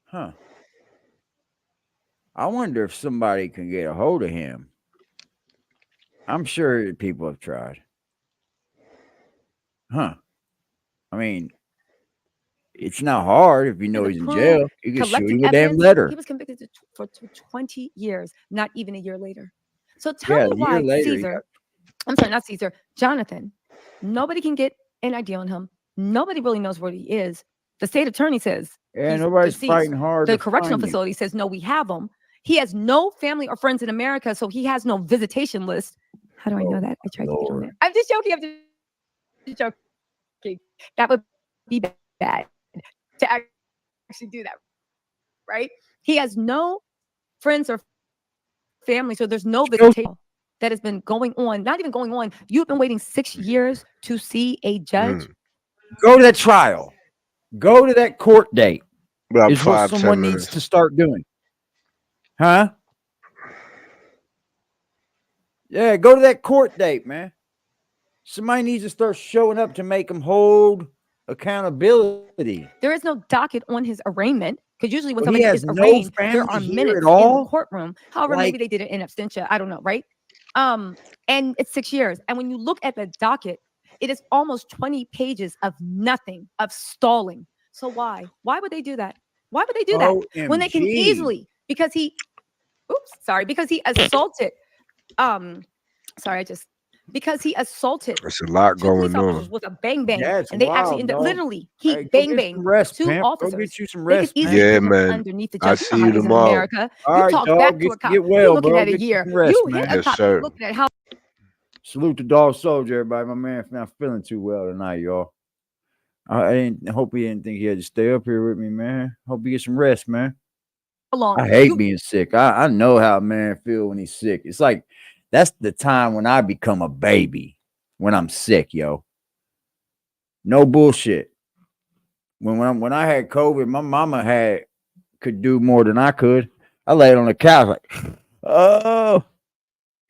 Huh. I wonder if somebody can get a hold of him. I'm sure people have tried. Huh. I mean, it's not hard if you know he's in jail. You can shoot collecting him a damn evidence. letter. He was convicted for 20 years, not even a year later. So tell Yeah, me a year why later, he Caesar, I'm sorry, not Caesar, Jonathan, nobody can get an idea on him. Nobody really knows where he is. The state attorney says Yeah, he's nobody's deceased. fighting hard. The to correctional find him. facility says, no, we have him. He has no family or friends in America, so he has no visitation list. How do I know that? I tried to get on Lord. there. I'm just joking. I'm just joking. That would be bad to actually do that, right? He has no friends or family, so there's no visitation that has been going on. Not even going on. You've been waiting 6 years to see a judge. Go to that trial. Go to that court date. About Is what 5-10 someone needs minutes. to start doing. Huh? Yeah, go to that court date, man. Somebody needs to start showing up to make them hold accountability. There is no docket on his arraignment, because usually when But he somebody has is no arraigned, there family are here minutes at in all? the courtroom. However, maybe they did it in absentia. I don't know, right? And it's 6 years. And when you look at the docket, it is almost 20 pages of nothing, of stalling. So why? Why would they do that? Why would they do that when they can OMG. easily? Because he assaulted Sorry, because he assaulted There's a lot 2 police going officers on. with a bang bang, Yeah, it's and they actually wild, ended dog. literally Hey, he go bang get banged some rest, 2 Pimp. Go officers. get you some They could rest, easily man. Yeah, put him man. underneath the I judge. You know see how you it is in tomorrow. America. All You right, talk dog. back to a cop. Get You well, looking bro. at a Get you year. some rest, You hit man. a Yes, cop. You sir. looking at how Salute the dog soldier, everybody. My man not feeling too well tonight, y'all. I hope he didn't think he had to stay up here with me, man. Hope he get some rest, man. long I hate you being sick. I know how a man feel when he's sick. It's like that's the time when I become a baby when I'm sick, yo. No bullshit. When I had COVID, my mama could do more than I could. I laid on the couch like, oh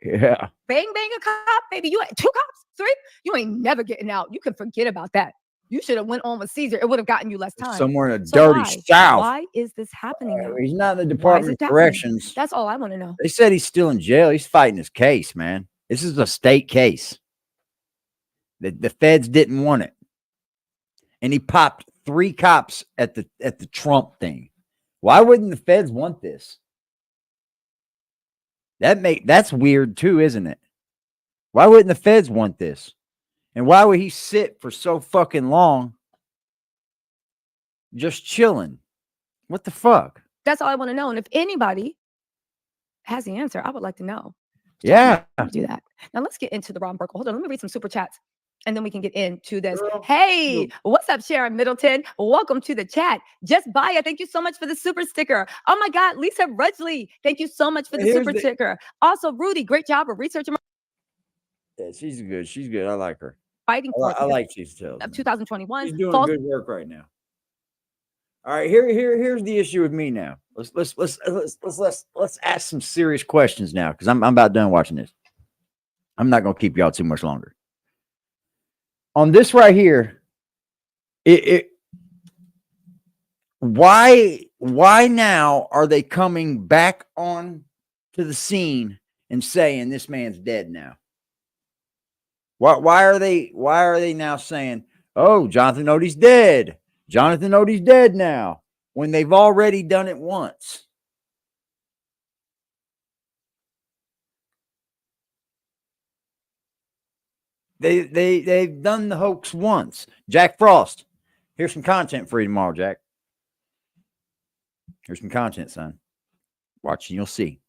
yeah. bang bang a cop, baby. You ain't 2 cops, 3. You ain't never getting out. You can forget about that. You should have went on with Caesar. It would have gotten you less time. Somewhere in the So dirty why? South. Why is this happening now? He's not in the Why is Department it of happening? Corrections. That's all I want to know. They said he's still in jail. He's fighting his case, man. This is a state case. The feds didn't want it. And he popped 3 cops at the Trump thing. Why wouldn't the feds want this? That's weird too, isn't it? Why wouldn't the feds want this? And why would he sit for so fucking long just chilling? What the fuck? That's all I want to know. And if anybody has the answer, I would like to know. Yeah. Do that. Now let's get into the Ron Burkle. Hold on, let me read some super chats. And then we can get into this. Girl, Hey, what's up, Sharon Middleton? Welcome to the chat. Just Baya, thank you so much for the super sticker. Oh my God, Lisa Rudgley, thank you so much for the super sticker. Also, Rudy, great job of researching. Yeah, she's good. She's good. I like her. Fighting for I like Cheese Tails. of 2021. She's doing good work right now. All right, here's the issue with me now. Let's ask some serious questions now because I'm about done watching this. I'm not gonna keep y'all too much longer. On this right here, why now are they coming back on to the scene and saying this man's dead now? Why are they now saying, oh, Jonathan Odie's dead? Jonathan Odie's dead now, when they've already done it once. They've done the hoax once. Jack Frost, here's some content for you tomorrow, Jack. Here's some content, son. Watch and you'll see.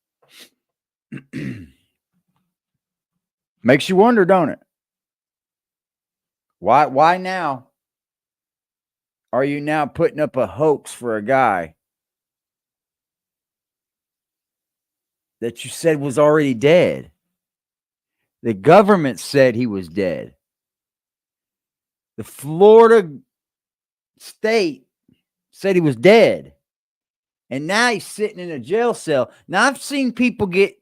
Makes you wonder, don't it? Why now are you now putting up a hoax for a guy that you said was already dead? The government said he was dead. The Florida state said he was dead. And now he's sitting in a jail cell. Now, I've seen people get,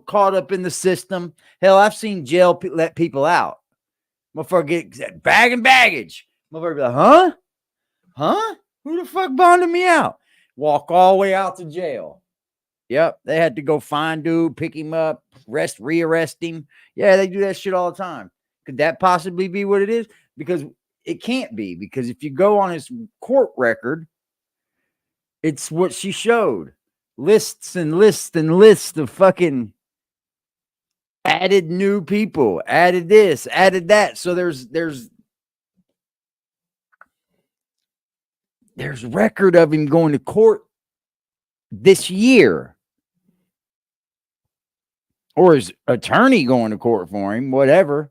caught up in the system. Hell, I've seen jail let people out. Motherfucker get bag and baggage. Motherfucker be like, huh? Huh? Who the fuck bonded me out? Walk all the way out to jail. Yep, they had to go find dude, pick him up, rearrest him. Yeah, they do that shit all the time. Could that possibly be what it is? Because it can't be. Because if you go on his court record, it's what she showed. Lists and lists and lists of fucking added new people, added this, added that. So there's record of him going to court this year. Or his attorney going to court for him, whatever.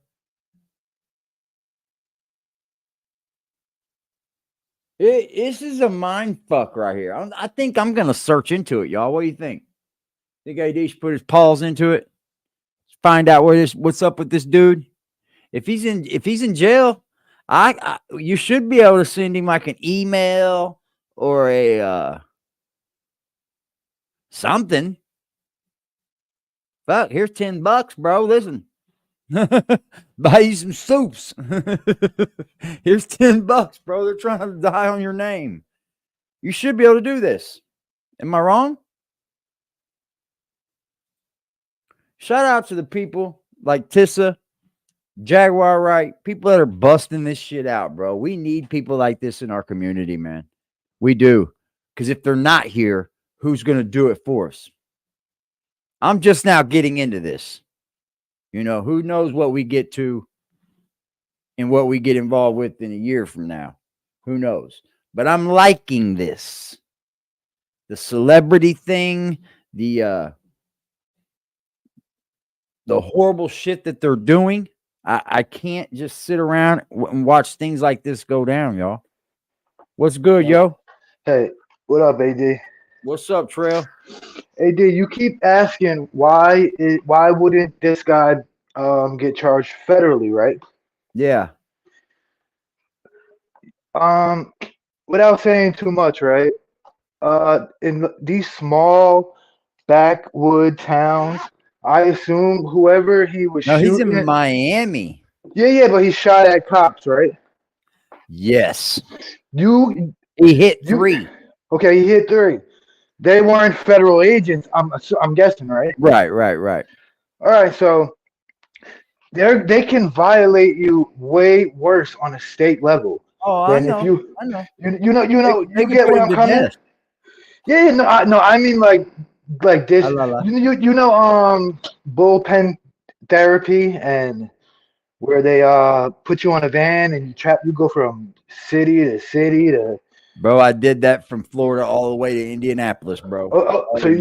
This is a mind fuck right here. I think I'm going to search into it, y'all. What do you think? Think AD should put his paws into it? Find out what's up with this dude? If he's in jail, you should be able to send him like an email or a something. Fuck, here's $10, bro. Listen. Buy you some soups. Here's $10, bro. They're trying to die on your name. You should be able to do this. Am I wrong? Shout out to the people like Tissa, Jaguar Wright, people that are busting this shit out, bro. We need people like this in our community, man. We do. Because if they're not here, who's going to do it for us? I'm just now getting into this. You know, who knows what we get to and what we get involved with in a year from now. Who knows? But I'm liking this. The celebrity thing, the horrible shit that they're doing. I can't just sit around and watch things like this go down, y'all. What's good, yo? Hey, what up, AD? What's up, Trail? AD, you keep asking why wouldn't this guy get charged federally, right? Yeah. Um, without saying too much, right? In these small backwood towns, I assume whoever he was No, he's in shooting at, Miami. yeah, but he shot at cops, right? Yes. You, He hit you, 3. okay, he hit three. They weren't federal agents. I'm guessing, right? Right. All right, so they can violate you way worse on a state level Oh, I than if know. you I know. They you can get put where him I'm to coming. death. Yeah, no, I mean like Ah, this. la, la. You know bullpen therapy and where they put you on a van and you go from city to city to Bro, I did that from Florida all the way to Indianapolis, bro. so Oh my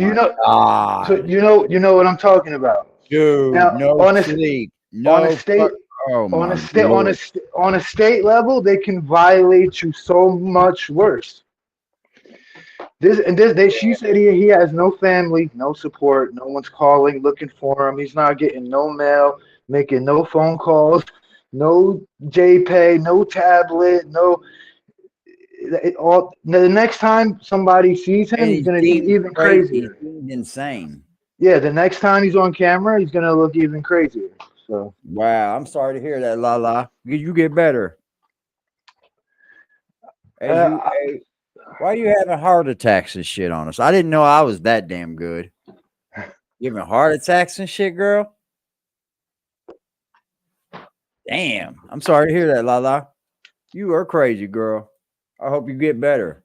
God. you know what I'm talking about. Dude, Now no sleep. on a No state fuck. Oh on my a state Lord. on a state level they can violate you so much worse. She said he has no family, no support, no one's calling, looking for him. He's not getting no mail, making no phone calls, no JPay, no tablet, no. The next time somebody sees him, And he's he gonna be seemed even crazy. He crazier. seemed insane. Yeah, the next time he's on camera, he's gonna look even crazier. So Wow. I'm sorry to hear that, La La. You get better. As uh, you why are you having heart attacks and shit on us? I didn't know I was that damn good. Giving heart attacks and shit, girl. Damn. I'm sorry to hear that, La La. You are crazy, girl. I hope you get better.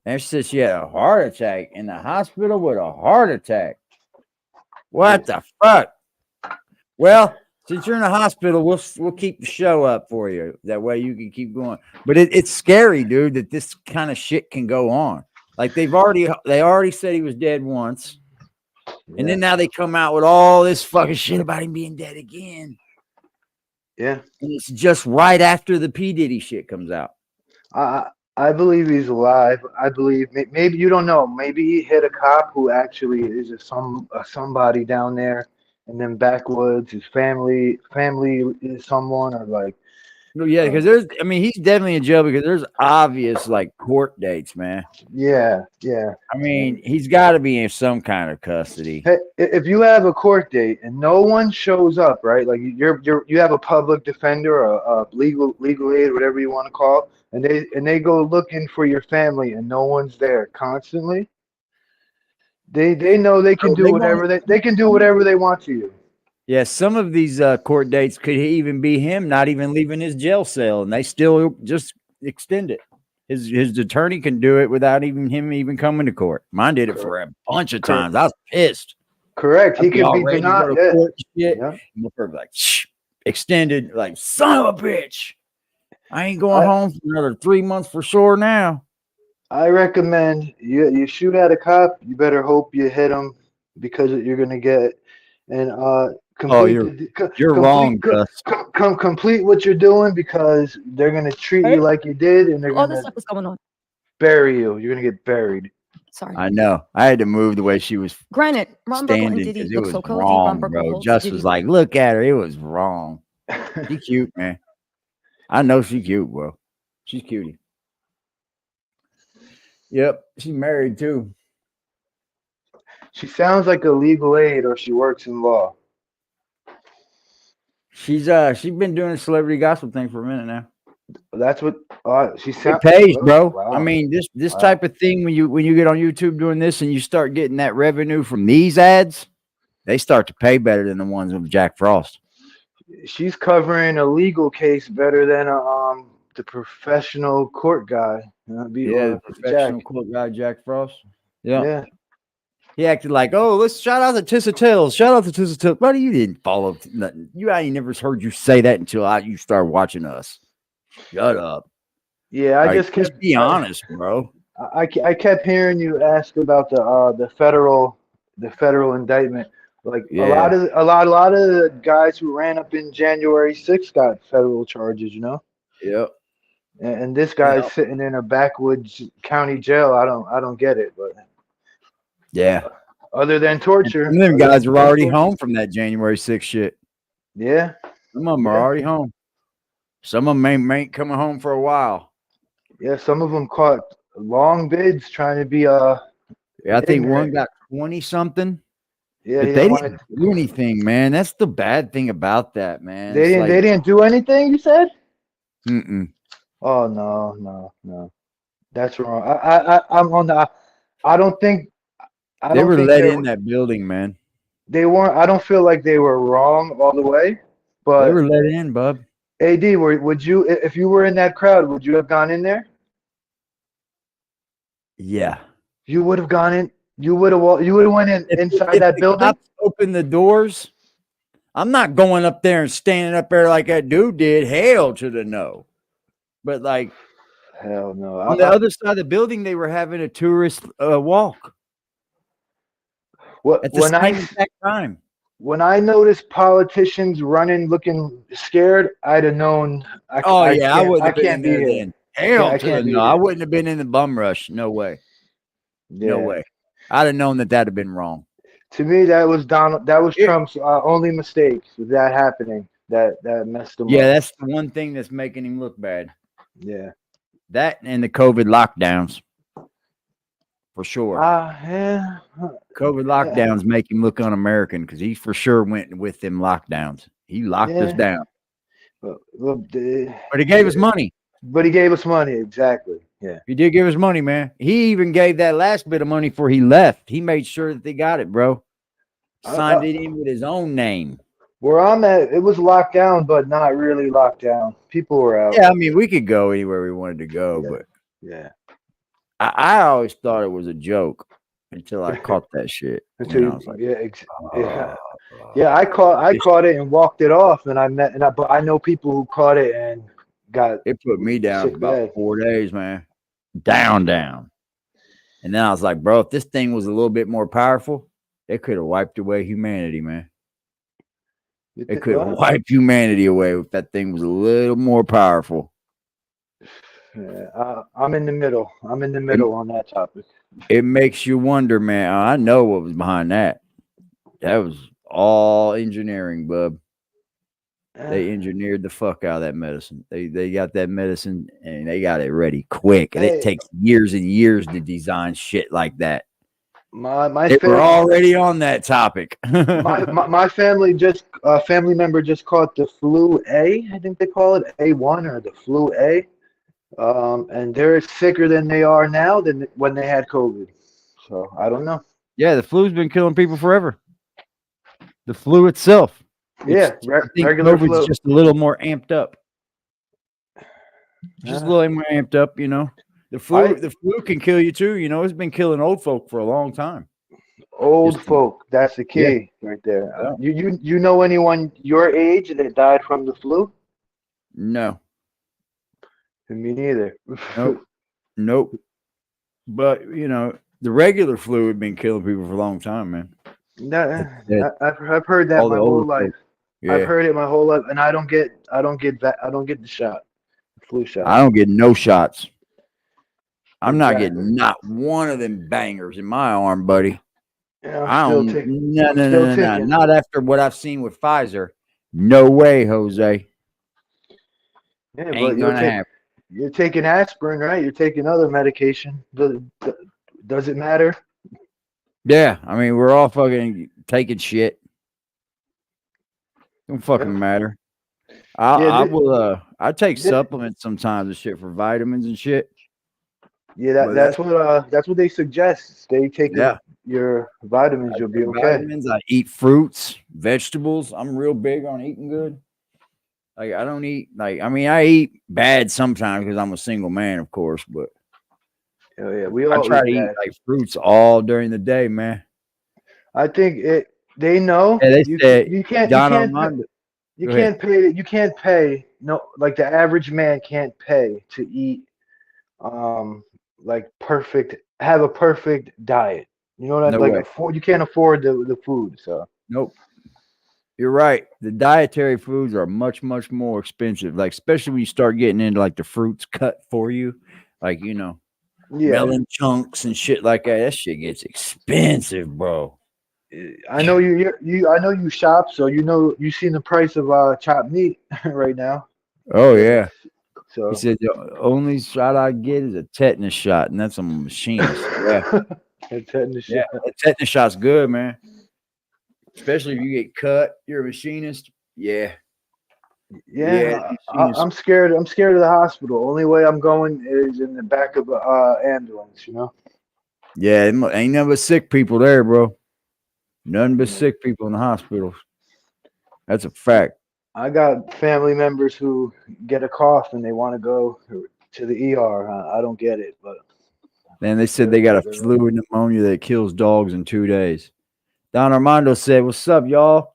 And she said she had a heart attack in the hospital with a heart attack. What the fuck? Well, since you're in the hospital, we'll keep the show up for you. That way you can keep going. But it's scary, dude, that this kind of shit can go on. Like they already said he was dead once. And then now they come out with all this fucking shit about him being dead again. yeah. And it's just right after the P. Diddy shit comes out. I believe he's alive. I believe maybe you don't know. Maybe he hit a cop who actually is somebody down there, and then backwoods. His family is someone, or like No, yeah, because he's definitely in jail because there's obvious like court dates, man. yeah. I mean, he's got to be in some kind of custody. Hey, if you have a court date and no one shows up, right? Like you have a public defender or a legal aid, whatever you want to call, and they go looking for your family and no one's there constantly. They know they can Oh, do whatever they can do whatever they want to you. Yeah, some of these court dates could even be him not even leaving his jail cell, and they still just extend it. His attorney can do it without him even coming to court. Mine did it for a bunch of times. I was pissed. Correct. I'd He be could all be ready to go denied. to Yeah. court and shit. Yeah. And my friend be like, shh, extended, like, son of a bitch. I ain't going I- home for another 3 months for sure now. I recommend you shoot at a cop. You better hope you hit him because you're gonna get and complete you're wrong, Gus. complete what you're doing because they're gonna treat you like you did and they're All this gonna stuff is going on. bury you. You're gonna get buried. Sorry. I know. I had to move the way she was Granted, Ron Burgle and standing Diddy because it look was so cozy. wrong, Ron Burgle bro. holds Just Diddy. was like, look at her. It was wrong. She cute, man. I know she cute, bro. She's cutie. Yep, she's married too. She sounds like a legal aid or she works in law. She's been doing a celebrity gospel thing for a minute now. That's what she It sounds. pays, bro. Wow. I mean, this Wow. type of thing when you get on YouTube doing this and you start getting that revenue from these ads, they start to pay better than the ones with Jack Frost. She's covering a legal case better than the professional court guy. The professional court guy Jack Frost. Yeah. He acted like, oh, let's shout out to Tissa Tails. Shout out to Tissa Tails. Buddy, you didn't follow nothing. I ain't never heard you say that until you started watching us. Shut up. Yeah, I Like, just kept be honest, bro. I kept hearing you ask about the federal indictment. Like Yeah. a lot of the guys who ran up in January 6th got federal charges, you know. Yep. And this guy's sitting in a backwoods county jail. I don't get it, but Yeah. other than torture, Some of them guys are already home from that January 6th shit. Yeah. Some of them are already home. Some of them ain't coming home for a while. Yeah, some of them caught long bids trying to be Yeah, I think one ignorant. got 20 something. Yeah, But they didn't do anything, man. That's the bad thing about that, man. They didn't do anything, you said? Oh no. That's wrong. I'm on the I don't think They were let in that building, man. They weren't. I don't feel like they were wrong all the way, but They were let in, bub. AD, would you, if you were in that crowd, would you have gone in there? Yeah. You would have gone in. You would have went inside that building. Cops open the doors. I'm not going up there and standing up there like that dude did. Hell to the no. But like, hell no. On the other side of the building, they were having a tourist walk. At the same exact time. When I noticed politicians running, looking scared, I'd have known. I wouldn't have been in there then. Hell to the no. I wouldn't have been in the bum rush. No way. Yeah. No way. I'd have known that'd have been wrong. To me, that was Trump's only mistake, that happening. That messed him up. Yeah, that's the one thing that's making him look bad. Yeah. That and the COVID lockdowns. For sure. Yeah. COVID lockdowns make him look un-American because he for sure went with them lockdowns. He locked us down. But he gave us money. But he gave us money, exactly. Yeah. He did give us money, man. He even gave that last bit of money before he left. He made sure that they got it, bro. Signed it in with his own name. Where I'm at, it was locked down, but not really locked down. People were out. Yeah, I mean, we could go anywhere we wanted to go, but yeah. I always thought it was a joke until I caught that shit. Until I was like, yeah, I caught it and walked it off, and but I know people who caught it and got it. Put me down for about 4 days, man. Down. And then I was like, bro, if this thing was a little bit more powerful, it could have wiped away humanity, man. It could have wiped humanity away if that thing was a little more powerful. Yeah, I'm in the middle. I'm in the middle on that topic. It makes you wonder, man. I know what was behind that. That was all engineering, bub. They engineered the fuck out of that medicine. They got that medicine and they got it ready quick. And it takes years and years to design shit like that. We're already on that topic. my family family member just caught the flu A. I think they call it A1 or the flu A. And they're sicker than they are now than when they had COVID. So I don't know. Yeah, the flu's been killing people forever. The flu itself. Yeah, regular flu. It's just a little more amped up. Just a little more amped up, you know. The flu can kill you too. You know, it's been killing old folk for a long time. Old folk, that's the key right there. You know anyone your age that died from the flu? No. Me neither. Nope. But you know, the regular flu had been killing people for a long time, man. I've heard that my whole life. Yeah. I've heard it my whole life, and I don't get the shot, the flu shot. I don't get no shots. I'm not getting not one of them bangers in my arm, buddy. Yeah, no. Not after what I've seen with Pfizer. No way, Jose. Yeah, ain't gonna happen. You're taking aspirin, right? You're taking other medication. Does it matter? Yeah, I mean, we're all fucking taking shit. Don't fucking matter. I take supplements sometimes and shit for vitamins and shit. Yeah, that's what they suggest. Stay taking your vitamins, you'll be okay. Vitamins, I eat fruits, vegetables. I'm real big on eating good. Like I don't eat I eat bad sometimes because I'm a single man, of course, but we all I try to eat like fruits all during the day, man. I think it. They know Yeah, they you. said You can't. You Don can't. Armando. You Go ahead. can't pay. You can't pay. No, like the average man can't pay to eat. Um, like perfect. Have a perfect diet. You know what I No like? way. Afford. You can't afford the food. So Nope. You're right. The dietary foods are much, much more expensive. Like, especially when you start getting into like the fruits cut for you, like yeah, melon chunks and shit like that. That shit gets expensive, bro. I know you. I know you shop, so you know you seen the price of chopped meat right now. Oh Like yeah. it's He so. said the only shot I get is a tetanus shot, and that's a machinist. Yeah, It's heading to yeah. shit. That tetanus shot's good, man. Especially if you get cut. You're a machinist. Yeah, yeah. Yeah, Machinist. I'm scared. I'm scared of the hospital. Only way I'm going is in the back of a ambulance. You know. Yeah, ain't nothing but sick people there, bro. Nothing but Yeah. sick people in the hospitals. That's a fact. I got family members who get a cough and they want to go to the ER. I don't get it, but Man, they said they got a flu and pneumonia that kills dogs in 2 days. Don Armando said, "What's up, y'all?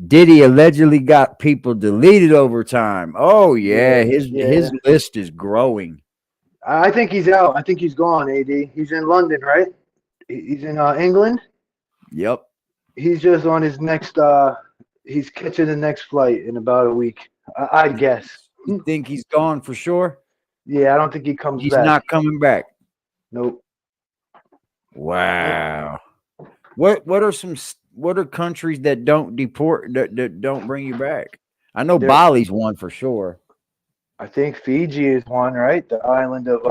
Diddy allegedly got people deleted over time. Oh yeah, yeah, his yeah. list is growing. I think he's out. I think he's gone. AD. He's in London, right? He's in England. Yep. He's just on his next. He's catching the next flight in about a week. I'd guess. You think he's gone for sure? Yeah, I don't think he comes He's back. not coming back. Nope. Wow. What are countries that don't deport that don't bring you back? I know There, Bali's one for sure. I think Fiji is one, right? The island of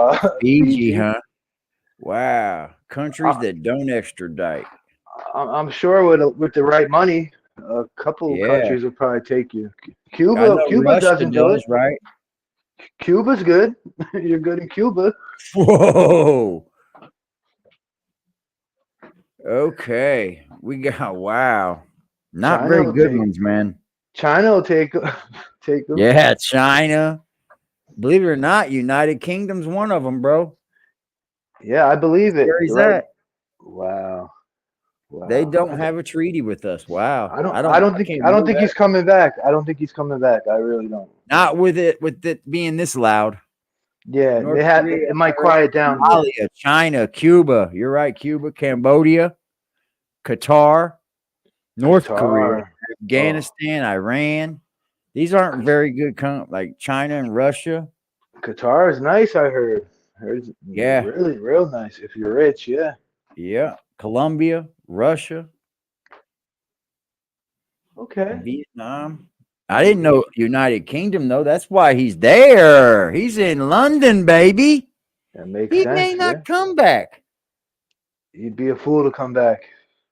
Fiji, Fiji. huh? Wow. Countries I, that don't extradite. I'm sure with the right money, a couple of Yeah. countries will probably take you. I Cuba, know Cuba Russia doesn't do does, it. right? Cuba's good. You're good in Cuba. Whoa. Okay. We got wow. Not China very will good take. ones, man. China will take take them. Yeah, China. Believe it or not, United Kingdom's one of them, bro. Yeah, I believe it. Where is You're right. that? Wow, They wow. don't have a treaty with us. Wow. I can't I don't believe think that. he's coming back. I don't think he's coming back. I really don't. Not with it being this loud. Yeah, North they had. Korea, It might Iran, quiet down a bit. Somalia, China, Cuba. You're right. Cuba, Cambodia, Qatar, North Korea, Qatar. Oh, Afghanistan, Iran. These aren't very good like China and Russia. Qatar is nice. I heard. Heard it's Yeah. really real nice if you're rich. Yeah. Yeah. Colombia, Russia, Okay. Vietnam. I didn't know United Kingdom though. That's why he's there. He's in London, baby. That makes He may sense. Yeah. not come back. You'd be a fool to come back.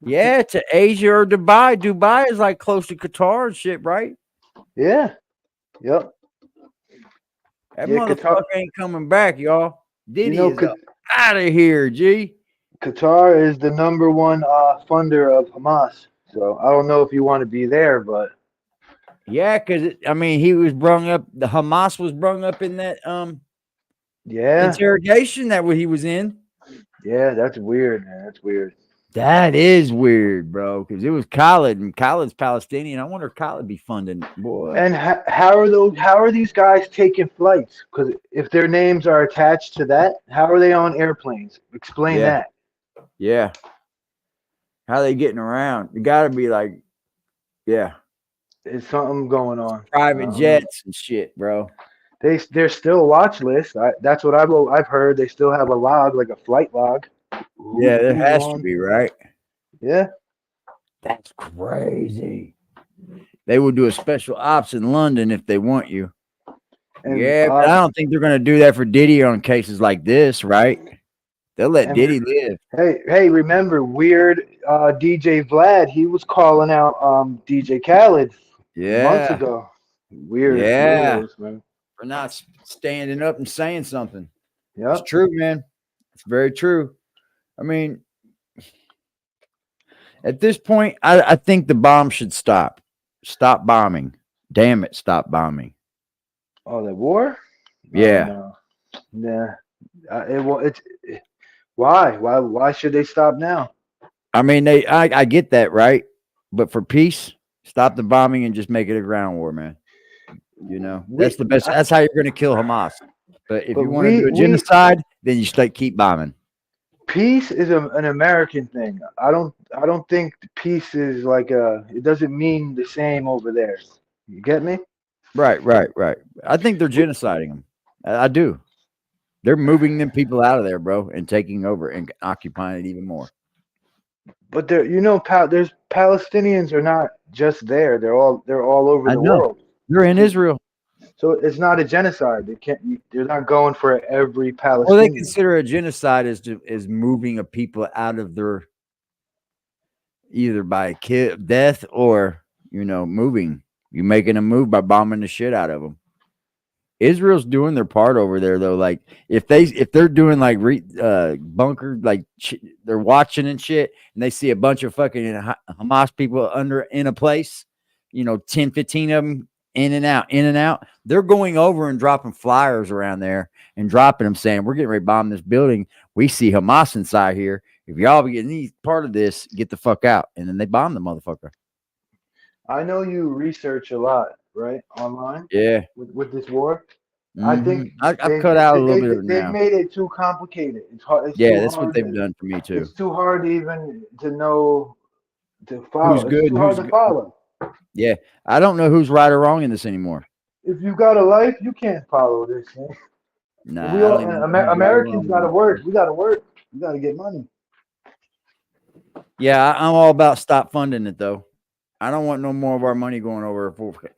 Yeah, to Asia or Dubai. Dubai is like close to Qatar and shit, right? Yeah. Yep. That Yeah. Qatar. motherfucker ain't coming back, y'all. You Diddy know, is up out of here, G. Qatar is the number one funder of Hamas. So I don't know if you want to be there, but Yeah, because I mean, he was brung up. The Hamas was brung up in that yeah, interrogation that what he was in. yeah, that's weird, man. That's weird. That is weird, bro. Because it was Khaled, and Khaled's Palestinian. I wonder if Khaled be funding, boy. And how are those? How are these guys taking flights? Because if their names are attached to that, how are they on airplanes? Explain Yeah. that. Yeah. How they getting around? You got to be like, yeah, There's something going on. private jets and shit, bro. They're still watch list. That's what I've heard. They still have a log, like a flight log. Yeah, there Who's has to on? be, right? Yeah. That's crazy. They would do a special ops in London if they want you. And, Yeah, but I don't think they're going to do that for Diddy on cases like this, right? They'll let and Diddy live. Hey, remember weird DJ Vlad? He was calling out DJ Khaled months Yeah. ago. Weird Yeah. weirdos, man. For not standing up and saying something. Yep. It's true, man. It's very true. I mean, at this point, I think the bomb should stop. Stop bombing. Damn it, stop bombing. Oh, the war? Yeah. No. Nah. Why? Why should they stop now? I mean, I get that, right? But for peace, stop the bombing and just make it a ground war, man. You know, that's the best. That's how you're going to kill Hamas. But if but you want to do a we genocide, then you keep bombing. peace is an American thing. I don't think peace is like it doesn't mean the same over there. You get me? Right, right, right. I think they're genociding them. I do. They're moving them people out of there, bro, and taking over and occupying it even more. But there, there's Palestinians are not just there. They're all over I the know. world. They're in Israel. So it's not a genocide. They're not going for every Well, they Palestinian. consider a genocide as moving a people out of their either by death or moving. You making a move by bombing the shit out of them. Israel's doing their part over there though. Like if they're doing like bunker, like they're watching and shit, and they see a bunch of fucking Hamas people in a place, 10, 15 of them in and out. They're going over and dropping flyers around there and dropping them saying, we're getting ready to bomb this building. We see Hamas inside here. If y'all be getting part of this, get the fuck out. And then they bomb the motherfucker. I know you research a lot, right, online. Yeah. With this war, I Mm-hmm. think I've cut out a little bit of it they've now. made it too complicated. It's hard. It's Yeah, too that's hard what they've done for me too. It's too hard even to know to follow. Who's good? It's too hard to follow. Yeah, I don't know who's right or wrong in this anymore. If you got a life, you can't follow this thing. Nah, We all Americans got to work. We got to work. We got to get money. Yeah, I'm all about stop funding it though. I don't want no more of our money going over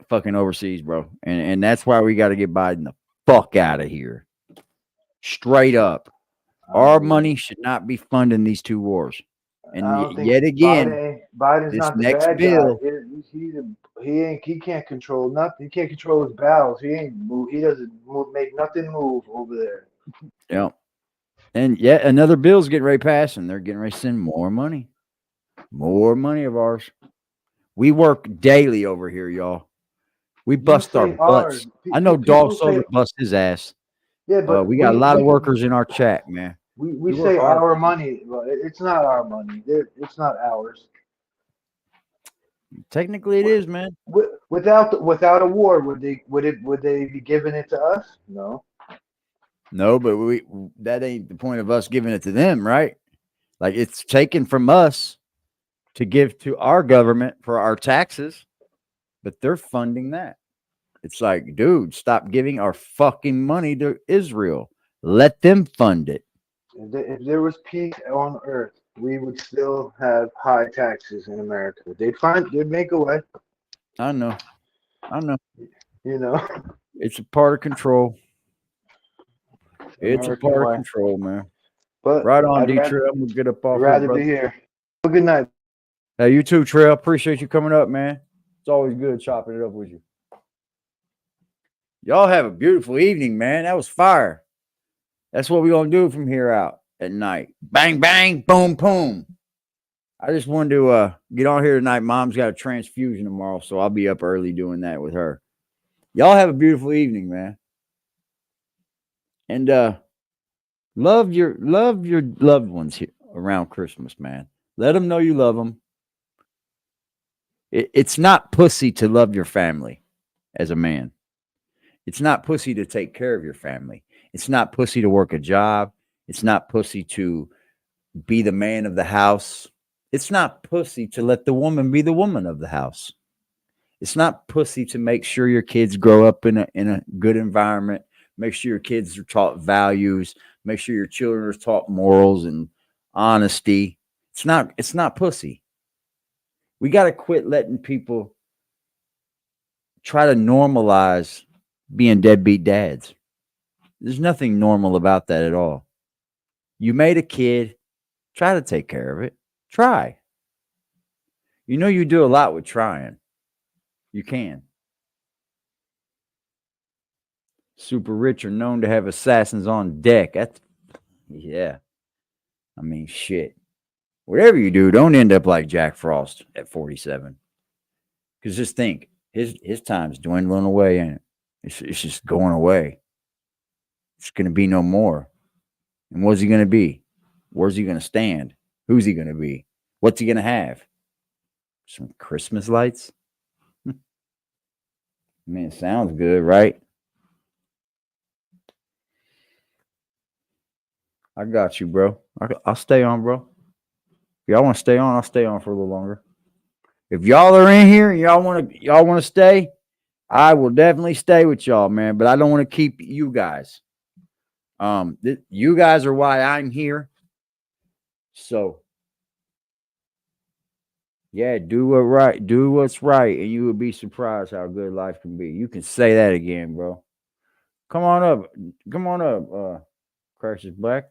fucking overseas, bro. And that's why we got to get Biden the fuck out of here. Straight up. Our money should not be funding these two wars. And yet again, Biden's this not the next bad bill. Guy. He can't control nothing. He can't control his bowels. He ain't move. He doesn't make nothing move over there. Yeah. And yet another bill's getting ready to pass, and they're getting ready to send more money. More money of ours. We work daily over here, y'all. We bust our butts. I know Dog Soldier bust his ass. Yeah, but we got a lot of workers in our chat, man. We say our money, but it's not our money. It's not ours. Technically, it is, man. Without a war, would they be giving it to us? No. No, but that ain't the point of us giving it to them, right? Like it's taken from us to give to our government for our taxes, but they're funding that. It's like, dude, stop giving our fucking money to Israel. Let them fund it. If there was peace on earth, we would still have high taxes in America. They'd make a way. I know. It's a part of control. It's a part of control, man. But right on, D-Trail. I'm gonna get up off. I'd rather be here. Have a good night. Hey, you too, Trail. Appreciate you coming up, man. It's always good chopping it up with you. Y'all have a beautiful evening, man. That was fire. That's what we're going to do from here out at night. Bang, bang, boom, boom. I just wanted to get on here tonight. Mom's got a transfusion tomorrow, so I'll be up early doing that with her. Y'all have a beautiful evening, man. And love your loved ones here around Christmas, man. Let them know you love them. It's not pussy to love your family as a man. It's not pussy to take care of your family. It's not pussy to work a job. It's not pussy to be the man of the house. It's not pussy to let the woman be the woman of the house. It's not pussy to make sure your kids grow up in a good environment. Make sure your kids are taught values. Make sure your children are taught morals and honesty. It's not pussy. We got to quit letting people try to normalize being deadbeat dads. There's nothing normal about that at all. You made a kid, try to take care of it. Try. You do a lot with trying. You can. Super rich are known to have assassins on deck. Yeah. I mean, shit. Whatever you do, don't end up like Jack Frost at 47. Because just think, his time's dwindling away, ain't it? It's just going away. It's going to be no more. And what's he going to be? Where's he going to stand? Who's he going to be? What's he gonna have? Some Christmas lights? Man, sounds good, right? I got you, bro. I'll stay on, bro. If y'all want to stay on, I'll stay on for a little longer. If y'all are in here and y'all want to stay, I will definitely stay with y'all, man. But I don't want to keep you guys. You guys are why I'm here. So, yeah, do what's right, and you will be surprised how good life can be. You can say that again, bro. Come on up, Crash is Black.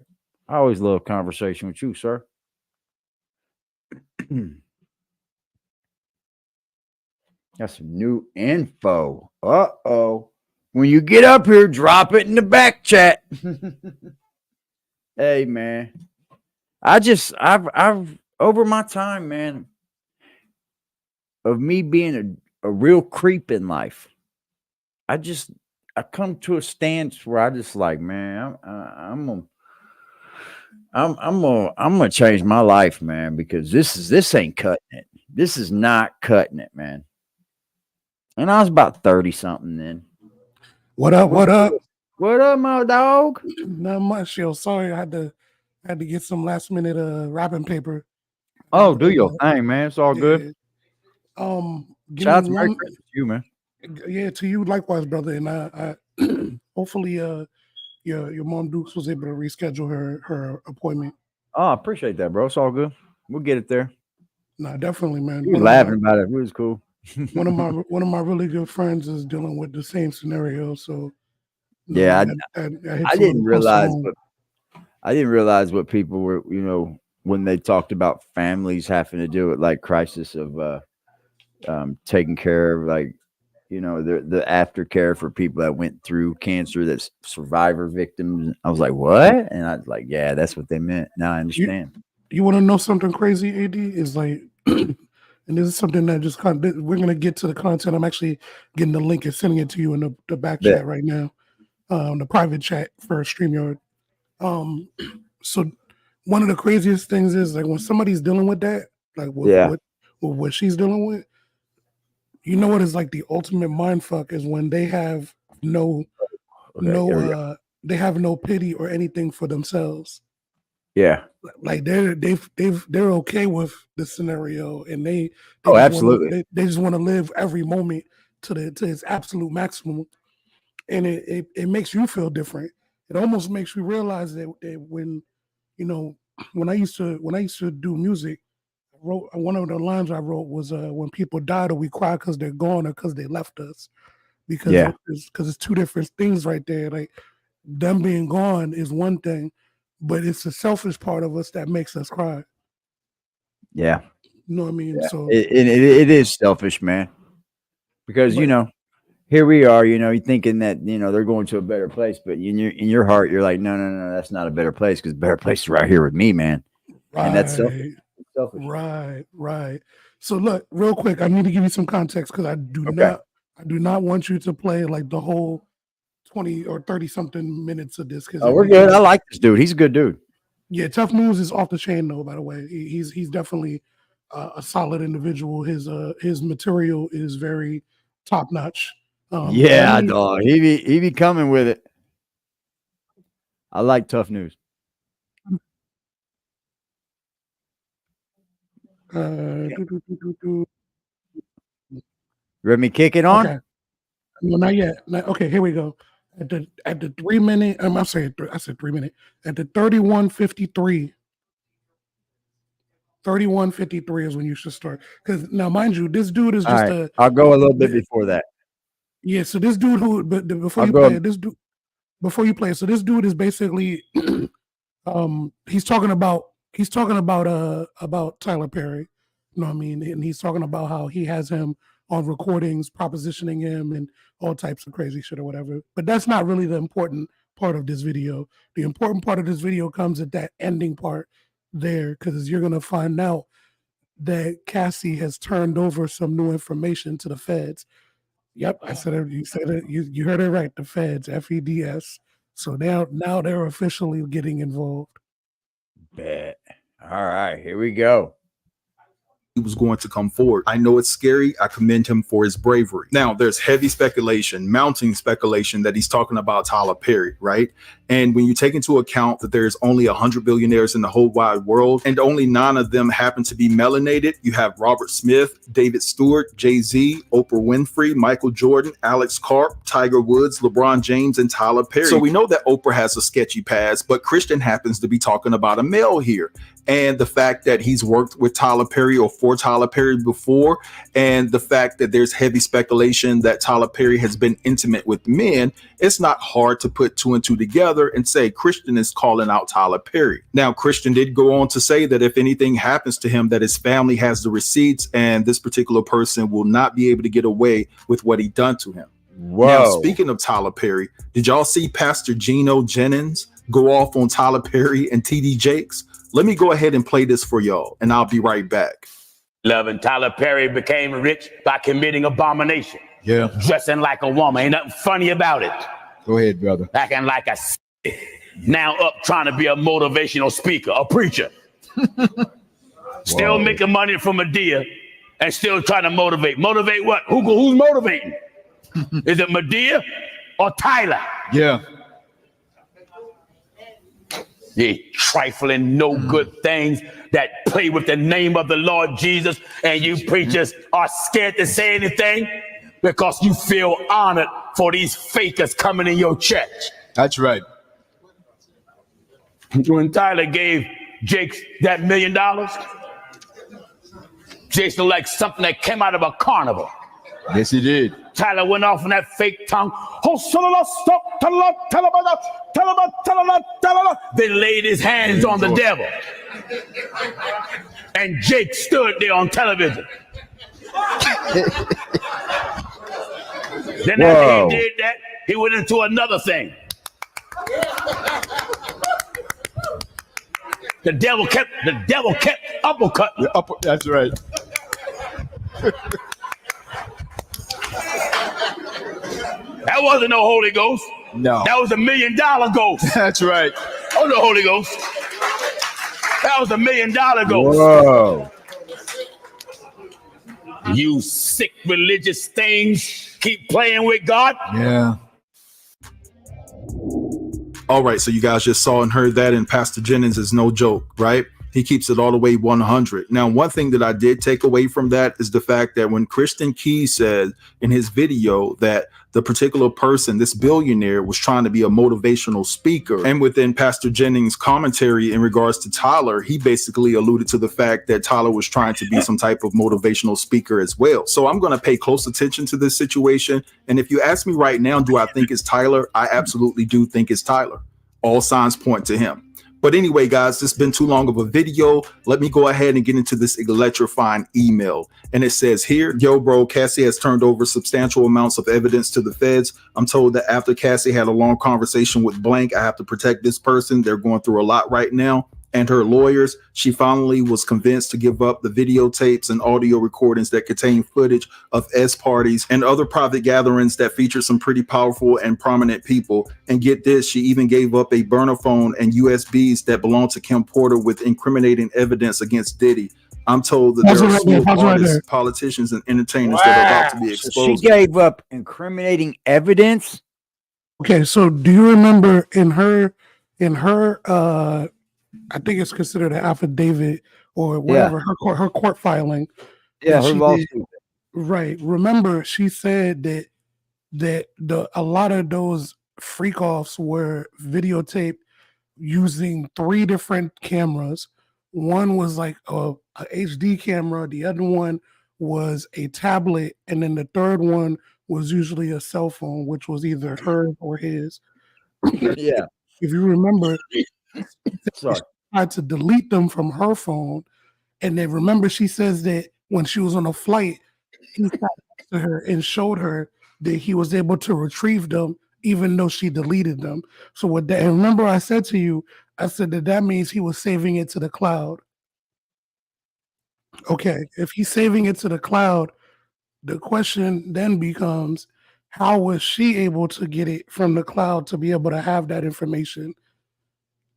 I always love conversation with you, sir. That's some new info. Uh-oh. When you get up here, drop it in the back chat. Hey, man. I've over my time, man, of me being a real creep in life, I come to a stance where I just like, man, I'm gonna change my life, man, because this ain't cutting it. This is not cutting it, man. And I was about 30 something then. What up? What up? What up, my dog? Not much, yo. Sorry, I had to get some last minute wrapping paper. Oh, do your thing, man. It's all good. Give Shout out me to Merry one. Christmas to you, man. Yeah, to you likewise, brother. And I hopefully your mom Dukes was able to reschedule her appointment. Oh, I appreciate that, bro. It's all good. We'll get it there. Nah, definitely, man. He was laughing about it. It was cool. one of my really good friends is dealing with the same scenario. So yeah, I didn't realize, but I didn't realize what people were, when they talked about families having to do with like crisis of taking care of like, the aftercare for people that went through cancer, that's survivor victims. I was like, what? And I was like, yeah, that's what they meant. Now I understand. You want to know something crazy, AD? Is like, and this is something that just we're gonna get to the content. I'm actually getting the link and sending it to you in the back chat right now, the private chat for StreamYard. So one of the craziest things is like when somebody's dealing with that, like what she's dealing with, you know what is like the ultimate mind fuck is when they have they have no pity or anything for themselves. Yeah. Like they're okay with the scenario, and they absolutely they just want to live every moment to its absolute maximum, and it makes you feel different. It almost makes you realize that when when I used to do music, I wrote one of the lines I wrote was when people died or we cry because they're gone or because they left us, because it's two different things right there. Like them being gone is one thing, but it's the selfish part of us that makes us cry. Yeah. You know what I mean? Yeah. So it is selfish, man. Because here we are, you're thinking that they're going to a better place, but in your heart, you're like, no, that's not a better place, because better place is right here with me, man. Right. And that's selfish. Right. So look, real quick, I need to give you some context because I do not want you to play like the whole 20 or 30 something minutes of this. Oh, we're good. I like this dude. He's a good dude. Yeah, Tough News is off the chain though. By the way, he's definitely a solid individual. His material is very top notch. Dog. He be coming with it. I like Tough News. You ready me kick it on? Okay. No, not yet. Okay, here we go. At the 3 minute, I said 3 minute. At the 31:53. 31:53 is when you should start. Because now, mind you, this dude is just I'll go a little bit before that. Yeah, so this dude before you play, so this dude is basically he's talking about Tyler Perry. You know what I mean? And he's talking about how he has him on recordings, propositioning him and all types of crazy shit or whatever. But that's not really the important part of this video. The important part of this video comes at that ending part there, because you're gonna find out that Cassie has turned over some new information to the feds. Yep, I said it. You said it. You heard it right. The feds, FEDS. So now they're officially getting involved. Bet. All right, here we go. he was going to come forward. I know it's scary. I commend him for his bravery. Now, there's heavy speculation, mounting speculation that he's talking about Tyler Perry, right? And when you take into account that there's only 100 billionaires in the whole wide world, and only 9 of them happen to be melanated, you have Robert Smith, David Stewart, Jay-Z, Oprah Winfrey, Michael Jordan, Alex Karp, Tiger Woods, LeBron James, and Tyler Perry. So we know that Oprah has a sketchy past, but Christian happens to be talking about a male here. And the fact that he's worked with Tyler Perry or for Tyler Perry before, and the fact that there's heavy speculation that Tyler Perry has been intimate with men, it's not hard to put 2 and 2 together and say Christian is calling out Tyler Perry. Now, Christian did go on to say that if anything happens to him, that his family has the receipts and this particular person will not be able to get away with what he done to him. Whoa. Now, speaking of Tyler Perry, did y'all see Pastor Geno Jennings go off on Tyler Perry and TD Jakes? Let me go ahead and play this for y'all, and I'll be right back. Loving Tyler Perry became rich by committing abomination. Yeah. Dressing like a woman. Ain't nothing funny about it. Go ahead, brother. Acting like a now up trying to be a motivational speaker, a preacher. Still making money from a deer and still trying to motivate. Motivate what? Who's motivating? Is it Medea or Tyler? Yeah. You trifling, no good things that play with the name of the Lord Jesus, and you preachers are scared to say anything because you feel honored for these fakers coming in your church. That's right. When Tyler gave Jake that $1 million, Jake's like something that came out of a carnival. Yes, he did. Tyler went off on that fake tongue. Then laid his hands on the devil. And Jake stood there on television. Then after he did that, he went into another thing. The devil kept uppercutting. That's right. That wasn't no Holy Ghost. No. That was $1 million ghost. That's right. Oh, no Holy Ghost. That was $1 million ghost. Whoa. You sick religious things keep playing with God. Yeah. All right, so you guys just saw and heard that, and Pastor Jennings is no joke, right? He keeps it all the way 100. Now, one thing that I did take away from that is the fact that when Christian Key said in his video that the particular person, this billionaire, was trying to be a motivational speaker, and within Pastor Jennings' commentary in regards to Tyler, he basically alluded to the fact that Tyler was trying to be some type of motivational speaker as well. So I'm going to pay close attention to this situation. And if you ask me right now, do I think it's Tyler? I absolutely do think it's Tyler. All signs point to him. But anyway, guys, this has been too long of a video. Let me go ahead and get into this electrifying email. And it says here, yo, bro, Cassie has turned over substantial amounts of evidence to the feds. I'm told that after Cassie had a long conversation with blank, I have to protect this person. They're going through a lot right now. And her lawyers, she finally was convinced to give up the videotapes and audio recordings that contain footage of S parties and other private gatherings that feature some pretty powerful and prominent people. And get this, she even gave up a burner phone and USBs that belong to Kim Porter with incriminating evidence against Diddy. I'm told that there are slew of artists, politicians, and entertainers that are about to be exposed. So she gave up incriminating evidence? Okay, so do you remember in her I think it's considered an affidavit or whatever, her court filing. Yeah, her lawsuit. Right. Remember, she said that a lot of those freak offs were videotaped using 3 different cameras. One was like a HD camera, the other one was a tablet, and then the third one was usually a cell phone, which was either hers or his. Yeah. If you remember, Sorry. she tried to delete them from her phone. And then remember, she says that when she was on a flight, he sat next to her and showed her that he was able to retrieve them, even though she deleted them. So with that, and remember I said to you, I said that means he was saving it to the cloud. Okay, if he's saving it to the cloud, the question then becomes, how was she able to get it from the cloud to be able to have that information?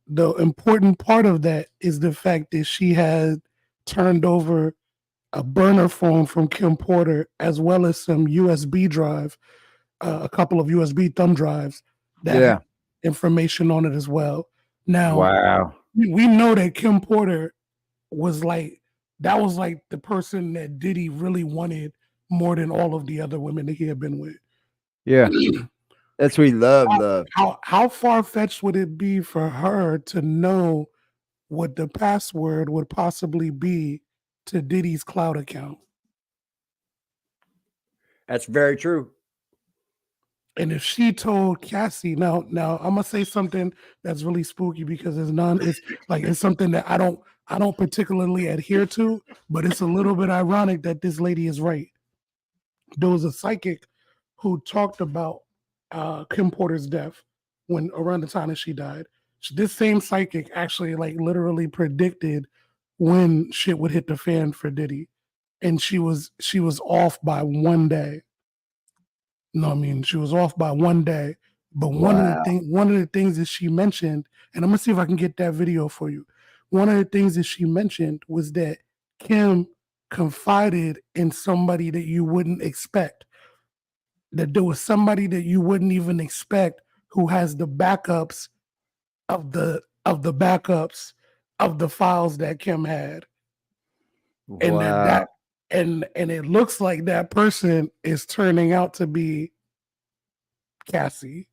The important part of that is the fact that she had turned over a burner phone from Kim Porter, as well as some USB drive, a couple of USB thumb drives that Yeah. have information on it as well. Now, Wow. we know that Kim Porter was like, that was like the person that Diddy really wanted more than all of the other women that he had been with. Yeah. That's what we love. How far fetched would it be for her to know what the password would possibly be to Diddy's cloud account? That's very true. And if she told Cassie, now I'm gonna say something that's really spooky because it's something that I don't particularly adhere to, but it's a little bit ironic that this lady is right. There was a psychic who talked about Kim Porter's death when around the time that she died. This same psychic actually like literally predicted when shit would hit the fan for Diddy, and she was off by one day. No, I mean she was off by one day. But one of the things that she mentioned, and I'm gonna see if I can get that video for you. One of the things that she mentioned was that Kim confided in somebody that you wouldn't expect. That there was somebody that you wouldn't even expect who has the backups of the backups of the files that Kim had. And Wow. and it looks like that person is turning out to be Cassie.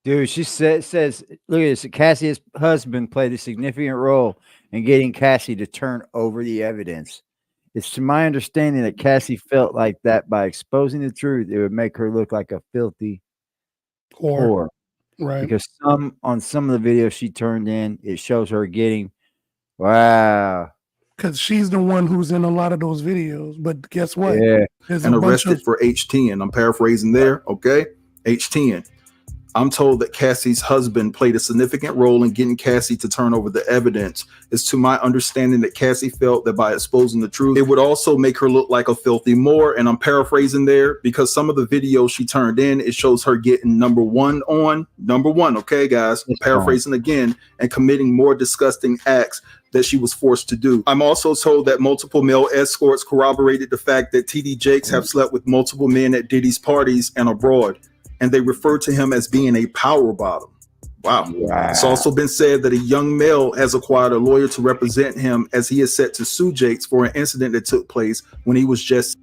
Dude, she says, look at this. Cassie's husband played a significant role in getting Cassie to turn over the evidence. It's to my understanding that Cassie felt like that by exposing the truth, it would make her look like a filthy whore. Right. Because on some of the videos she turned in, it shows her getting, wow. Because she's the one who's in a lot of those videos. But guess what? Yeah. There's And a bunch arrested of for H10. I'm paraphrasing there. Okay. H10. I'm told that Cassie's husband played a significant role in getting Cassie to turn over the evidence. It's to my understanding that Cassie felt that by exposing the truth, it would also make her look like a filthy whore. And I'm paraphrasing there because some of the videos she turned in, it shows her getting number one. Okay, guys, I'm paraphrasing again, and committing more disgusting acts that she was forced to do. I'm also told that multiple male escorts corroborated the fact that TD Jakes have slept with multiple men at Diddy's parties and abroad, and they refer to him as being a power bottom. Wow. It's also been said that a young male has acquired a lawyer to represent him as he is set to sue Jakes for an incident that took place when he was just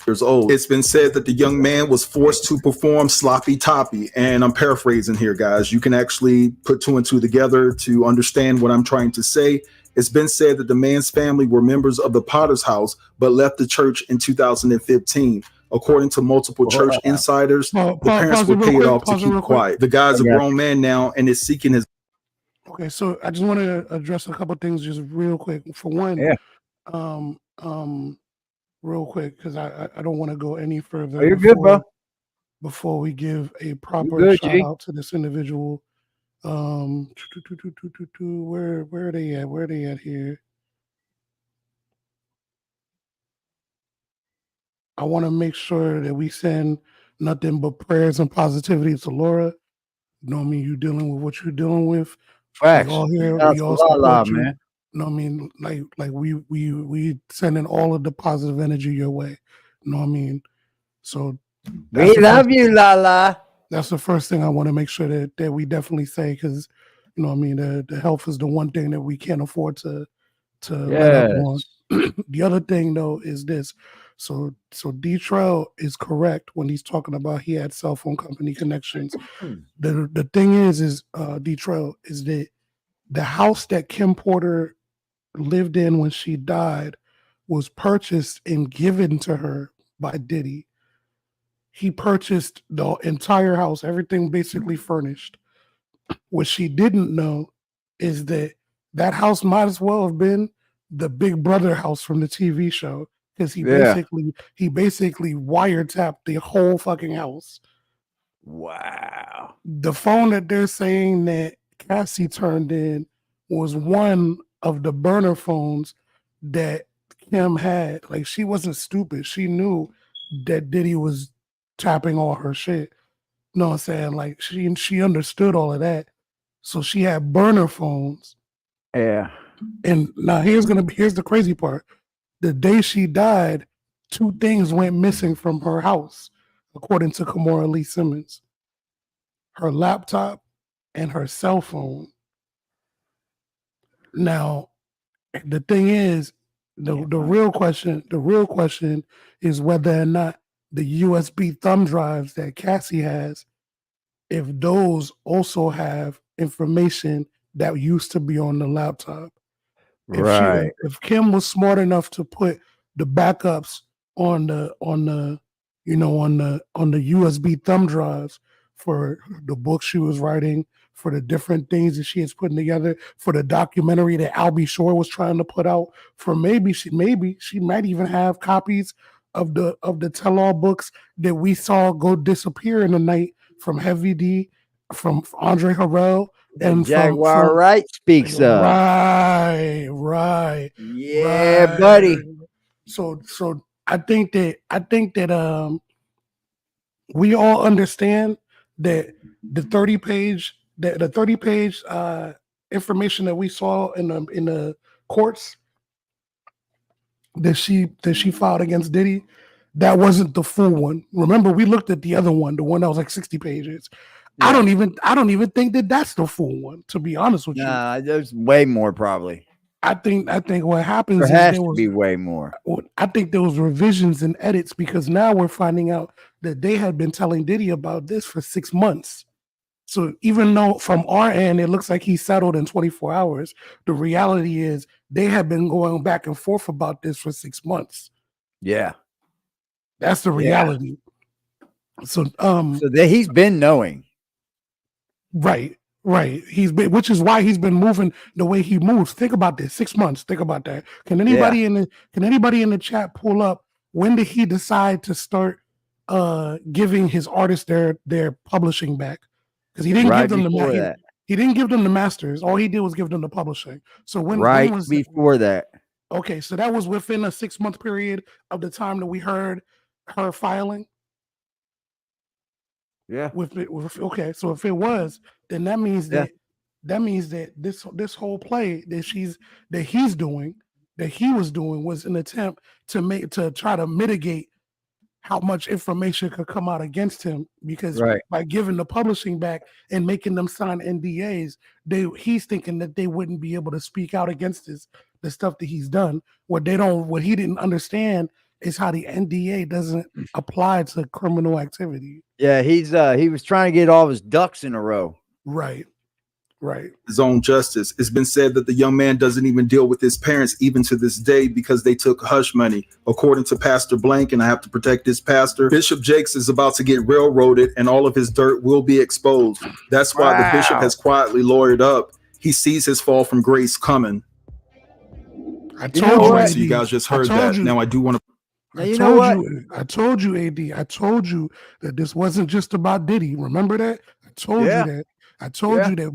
years old. It's been said that the young man was forced to perform sloppy toppy, and I'm paraphrasing here, guys. You can actually put two and two together to understand what I'm trying to say. It's been said that the man's family were members of the Potter's house, but left the church in 2015. According to multiple church insiders, the parents were paid off to keep quiet. The guy's a grown man now and is seeking his. Okay, so I just want to address a couple of things just real quick. For one, real quick, because I don't want to go any further. Oh, you're good, bro. Before we give a proper shout out to this individual. Where are they at? Where are they at here? I want to make sure that we send nothing but prayers and positivity to Laura. You know what I mean? You dealing with what you're dealing with. Facts. We all here. We all support you. Man. You know what I mean? Like we sending all of the positive energy your way. You know what I mean? So we love you, Lala. That's the first thing I want to make sure that we definitely say, because you know what I mean, the health is the one thing that we can't afford to let up on. The other thing though is this. So D-Trail is correct when he's talking about he had cell phone company connections. The thing is D-Trail is that the house that Kim Porter lived in when she died was purchased and given to her by Diddy. He purchased the entire house, everything basically furnished. What she didn't know is that house might as well have been the Big Brother house from the TV show, because he basically wiretapped the whole fucking house. Wow. The phone that they're saying that Cassie turned in was one of the burner phones that Kim had. Like, she wasn't stupid. She knew that Diddy was tapping all her shit. You know what I'm saying? Like, she understood all of that. So she had burner phones. Yeah. And now here's the crazy part. the day she died, 2 things went missing from her house, according to Kamora Lee Simmons: her laptop and her cell phone. Now, the thing is, the real question is whether or not the USB thumb drives that Cassie has, if those also have information that used to be on the laptop. Right. If Kim was smart enough to put the backups on the USB thumb drives for the book she was writing, for the different things that she is putting together, for the documentary that Albie Shore was trying to put out, for maybe she might even have copies of the tell-all books that we saw go disappear in the night from Heavy D, from Andre Harrell, and Jaguar Wright speaks of. Right. Yeah, buddy. So I think that we all understand that the 30-page information that we saw in the courts that she filed against Diddy, that wasn't the full one. Remember, we looked at the other one, the one that was like 60 pages. Yeah. I don't even think that that's the full one, to be honest with you. Nah, there's way more probably. I think what happens there has to be way more. I think there was revisions and edits, because now we're finding out that they had been telling Diddy about this for 6 months. So even though from our end it looks like he settled in 24 hours, the reality is they have been going back and forth about this for 6 months. Yeah, that's the reality. Yeah. So he's been knowing. Right. He's been, which is why he's been moving the way he moves. Think about this. 6 months. Think about that. Can anybody in the chat pull up, when did he decide to start giving his artists their publishing back? Because he didn't give them he didn't give them the masters. All he did was give them the publishing. So when was before that? Okay, so that was within a 6 month period of the time that we heard her filing. Yeah. Okay, so if it was, then that means that this whole play that he was doing was an attempt to try to mitigate how much information could come out against him, because by giving the publishing back and making them sign NDAs, he's thinking that they wouldn't be able to speak out against the stuff that he's done. What he didn't understand is how the NDA doesn't apply to criminal activity. Yeah, he was trying to get all of his ducks in a row. Right. His own justice. It's been said that the young man doesn't even deal with his parents even to this day because they took hush money. According to Pastor Blank, and I have to protect his pastor, Bishop Jakes is about to get railroaded and all of his dirt will be exposed. That's why the bishop has quietly lawyered up. He sees his fall from grace coming. I told you. So you guys just heard that. Now I do want to. I told you, AD. I told you that this wasn't just about Diddy. Remember that? I told you that. I told you that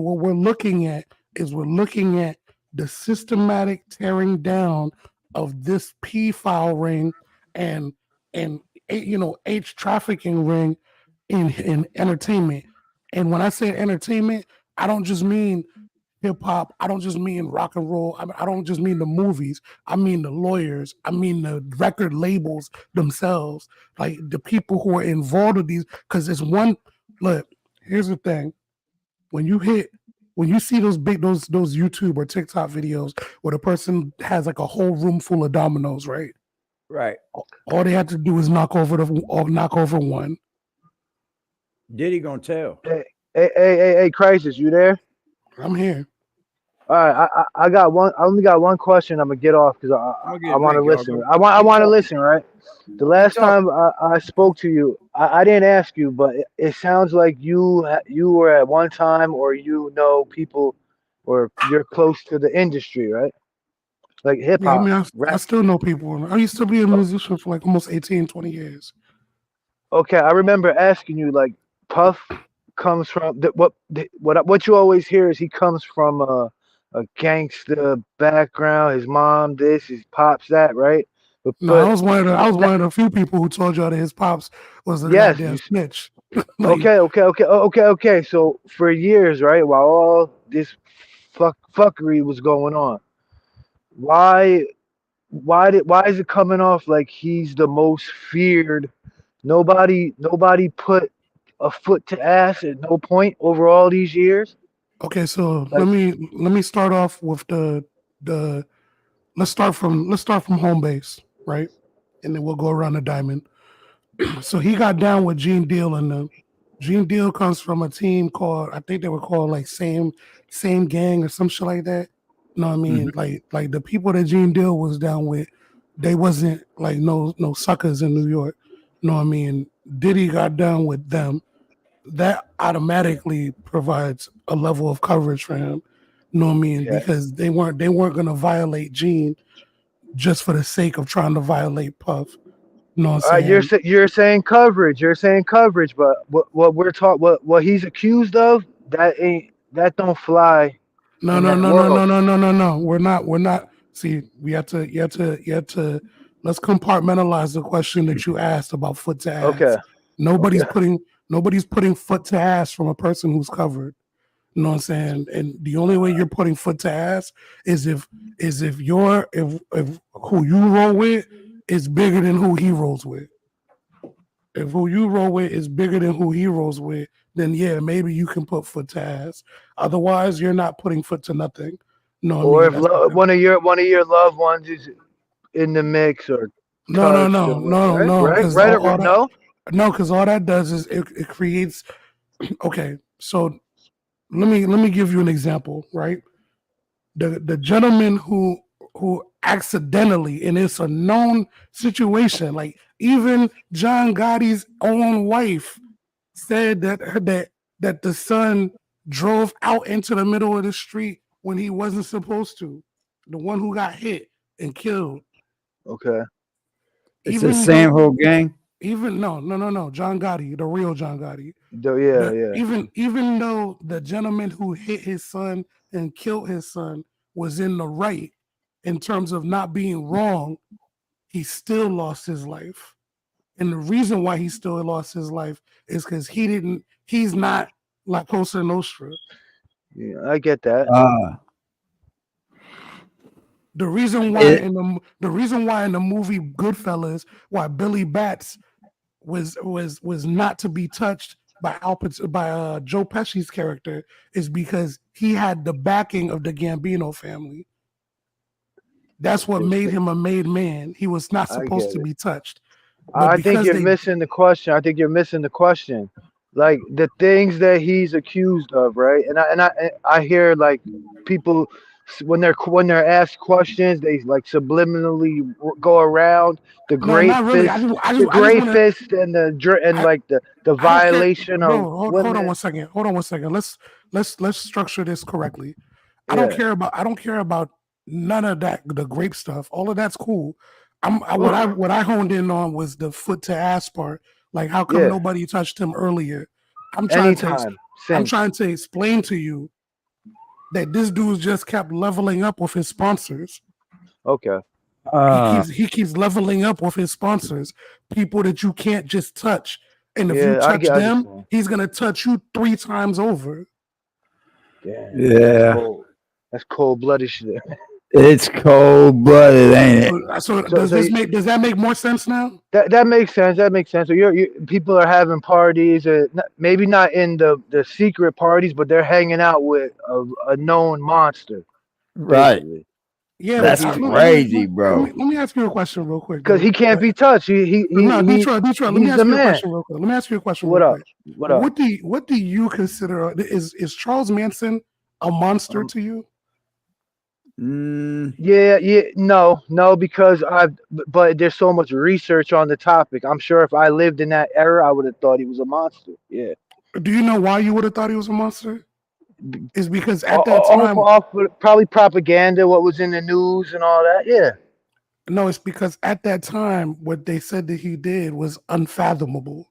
what we're looking at is the systematic tearing down of this P-file ring and H trafficking ring in entertainment. And when I say entertainment, I don't just mean hip hop. I don't just mean rock and roll. I don't just mean the movies. I mean the lawyers. I mean the record labels themselves, like the people who are involved with these. Because it's one. Look, here's the thing: when you see those YouTube or TikTok videos where the person has like a whole room full of dominoes, right? Right. All they have to do is knock over one. Diddy gonna tell? Hey, Crisis, you there? I'm here. All right, I got one. I only got one question. I'm gonna get off because I want to listen. I want to listen. Right. The last time I spoke to you, I didn't ask you, but it sounds like you were at one time, or people, or you're close to the industry, right? Like hip hop. Yeah, I mean, I still know people. I used to be a musician for like almost 18, 20 years. Okay, I remember asking you, like, Puff comes from what you always hear is he comes from a gangster background. His mom this, his pops that, right? I was one of the few people who told y'all that his pops was a goddamn snitch. Okay. So for years, right, while all this fuckery was going on, why why is it coming off like he's the most feared? Nobody put a foot to ass at no point over all these years. Okay, so Like, let me start off with the let's start from home base, right? And then we'll go around the diamond. So he got down with Gene Deal, and Gene Deal comes from a team called, I think they were called like same gang or some shit like that. You know what I mean? Like the people that Gene Deal was down with, they wasn't like no suckers in New York. You know what I mean? Diddy got down with them. That automatically provides a level of coverage for him. You know what I mean? okay. Because they weren't gonna violate Gene just for the sake of trying to violate Puff. You know what All I'm right, saying? you're saying coverage. You're saying coverage, but what we're taught, what he's accused of, that don't fly No, in no, that no, no, world. no, no, no, no, no. We're not. See, you have to. Let's compartmentalize the question that you asked about foot to Okay, ass. okay. Nobody's putting foot to ass from a person who's covered. You know what I'm saying? And the only way you're putting foot to ass is if if who you roll with is bigger than who he rolls with. If who you roll with is bigger than who he rolls with, then yeah, maybe you can put foot to ass. Otherwise, you're not putting foot to nothing. You know what I Or mean? if one of your loved ones is in the mix or No, no, touched no, or what, no, right? no, Right? because Right? all that No? no, because all that does is it creates. Okay, so let me give you an example, right? The gentleman who accidentally, and it's a known situation, like even John Gotti's own wife said that the son drove out into the middle of the street when he wasn't supposed to. The one who got hit and killed. Okay. It's the Even same though, whole gang. even no, John Gotti, the real John Gotti. Yeah, yeah. Even though the gentleman who hit his son and killed his son was in the right in terms of not being wrong, he still lost his life. And the reason why he still lost his life is because he's not La Cosa Nostra. Yeah, I get that. The reason why It, in the movie Goodfellas, why Billy Batts was not to be touched by Joe Pesci's character is because he had the backing of the Gambino family. That's what made him a made man. He was not I supposed get to it. be touched. But I think because you're they missing the question. I think you're missing the question. Like the things that he's accused of, right? And I hear like people when they're asked questions, they like subliminally go around no, not really. the I just gray want to. fist and and like the I don't care, violation of bro. Hold on women. one second. Hold on one second. Let's structure this correctly. Yeah. I don't care about none of that. The grape stuff. All of that's cool. What I honed in on was the foot to ass part. Like, how come Yeah. nobody touched him earlier? Anytime I'm since. trying to explain to you that this dude just kept leveling up with his sponsors. Okay. He keeps leveling up with his sponsors, people that you can't just touch. And if you Yeah, touch I them, understand. he's gonna touch you 3 times over. Damn. yeah, That's cold blooded shit. it's cold blooded, ain't it? So So does does that make more sense now? that makes sense. That makes sense. So you people are having parties, maybe not in the secret parties, but they're hanging out with a known monster, Right. basically. Yeah, That That's he's crazy, bro. let me ask you a question real quick, because he though. can't be touched. No, Detroit. Let me He's the ask you a man. question real quick. Let me ask you a question What real up? quick. What up? What do you consider is Charles Manson a monster to you? Yeah, no, because but there's so much research on the topic. I'm sure if I lived in that era, I would have thought he was a monster. Yeah. Do you know why you would have thought he was a monster? Is because at that Off, time, off, probably propaganda, what was in the news and all that. Yeah. no, it's because at that time, what they said that he did was unfathomable.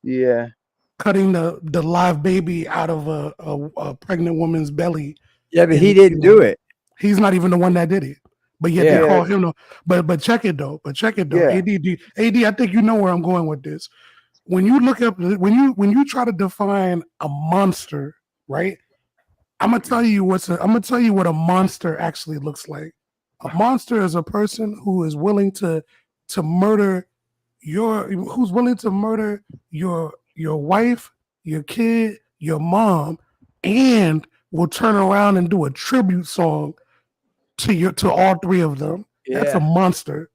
Yeah. Cutting the live baby out of a pregnant woman's belly. Yeah, but And, he didn't do it. He's not even the one that did it. But yet Yeah. they call him. But check it though. Yeah. AD, I think you know where I'm going with this. When you look up, when you try to define a monster, right? I'm gonna tell you what a monster actually looks like. A monster is a person who is willing to murder who's willing to murder your wife, your kid, your mom, and will turn around and do a tribute song to all three of them. That's a monster.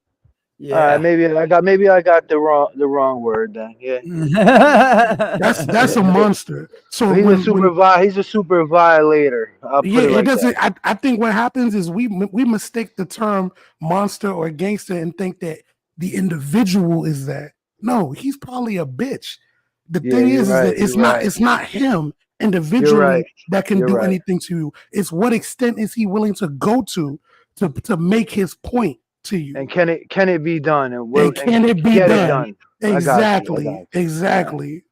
Yeah. Maybe I got the wrong word then. Yeah. That's a monster. So he's a super violator. I'll put it like that. I think what happens is we mistake the term monster or gangster and think that the individual is that. No, he's probably a bitch. The thing is that it's not him individually that can do anything to you. It's what extent is he willing to go to make his point to you. And can it be done? And can it be done? Exactly. Exactly.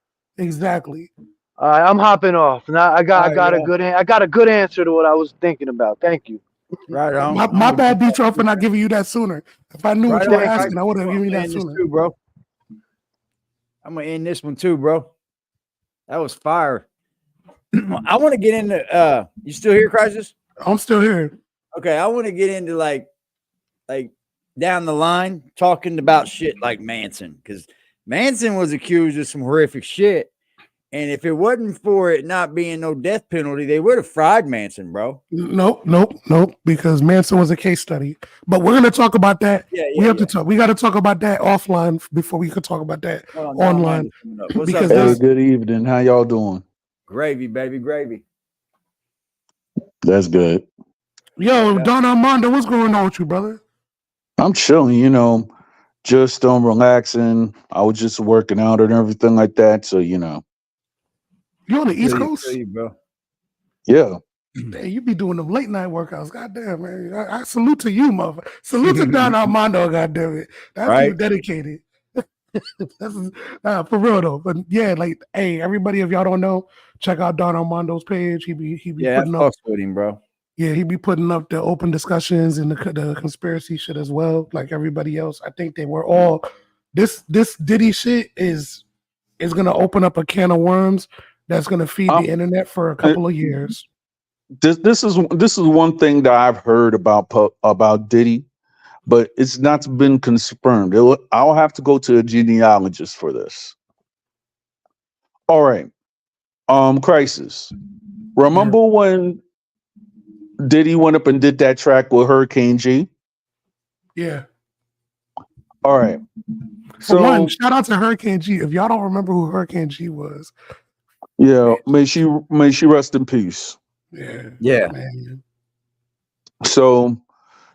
All right, I'm hopping off. Now I got a good answer to what I was thinking about. Thank you. Right on. My bad, Detroit, for not giving you that sooner. If I knew what you were asking, I would have given you that sooner. Too, bro. I'm gonna end this one too, bro. That was fire. I want to get into you still here, Crisis? I'm still here. Okay, I want to get into like down the line talking about shit like Manson, because Manson was accused of some horrific shit. And if it wasn't for it not being no death penalty, they would have fried Manson, bro. Nope. Because Manson was a case study. But we're gonna talk about that. We got to talk about that offline before we could talk about that online. Hey, good evening. How y'all doing? Gravy, baby, gravy. That's good. Yo, Don Armando, what's going on with you, brother? I'm chilling, just relaxing. I was just working out and everything like that. So, You on the East Coast? Bro. Yeah. Hey, you be doing them late night workouts. Goddamn, man. I salute to you, motherfucker. Salute to Don Armando, goddamn it. That's right. Dedicated. That's for real though. But yeah, hey, everybody, if y'all don't know, check out Don Armando's page. He be putting up with him, bro. Yeah, he be putting up the open discussions and the conspiracy shit as well, like everybody else. I think they were all this Diddy shit is gonna open up a can of worms that's gonna feed the internet for a couple of years. This is one thing that I've heard about Diddy, but it's not been confirmed. I'll have to go to a genealogist for this. All right. Crisis. Remember when Diddy went up and did that track with Hurricane G? Yeah. All right. So shout out to Hurricane G. If y'all don't remember who Hurricane G was. Yeah, may she rest in peace. Yeah. Man. So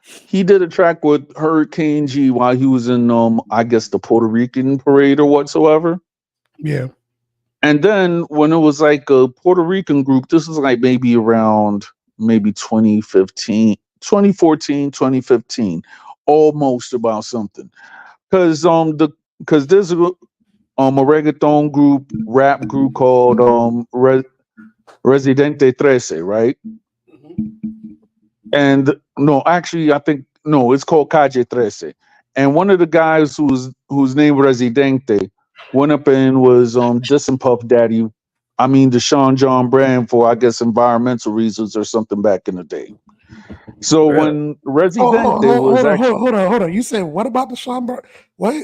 he did a track with Hurricane G while he was in I guess the Puerto Rican parade or whatsoever. Yeah. And then when it was like a Puerto Rican group, this is like maybe around 2014, 2015, almost about something. Because there's a reggaeton group, rap group called Residente 13, right? And no, actually, I think it's called Calle 13. And one of the guys whose name Residente went up and was dissing Puff Daddy. I mean, the Sean John brand for, I guess, environmental reasons or something back in the day. So when Residente was actually... Hold on. You said, what about the Sean Brand? What?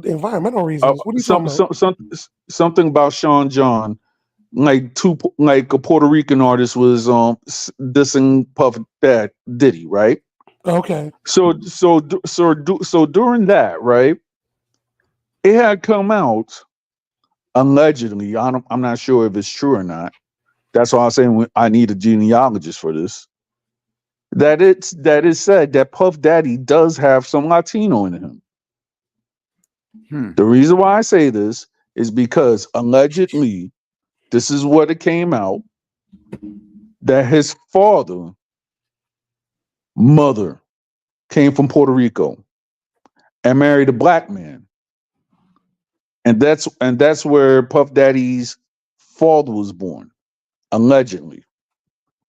The environmental reasons? What are you talking about? Something about Sean John. Like a Puerto Rican artist was dissing Puff Diddy, right? Okay. So during that, right, it had come out allegedly. I'm not sure if it's true or not. That's why I'm saying I need a genealogist for this. That is said that Puff Daddy does have some Latino in him. The reason why I say this is because allegedly, this is what it came out, that his mother came from Puerto Rico and married a black man. And that's where Puff Daddy's father was born, allegedly.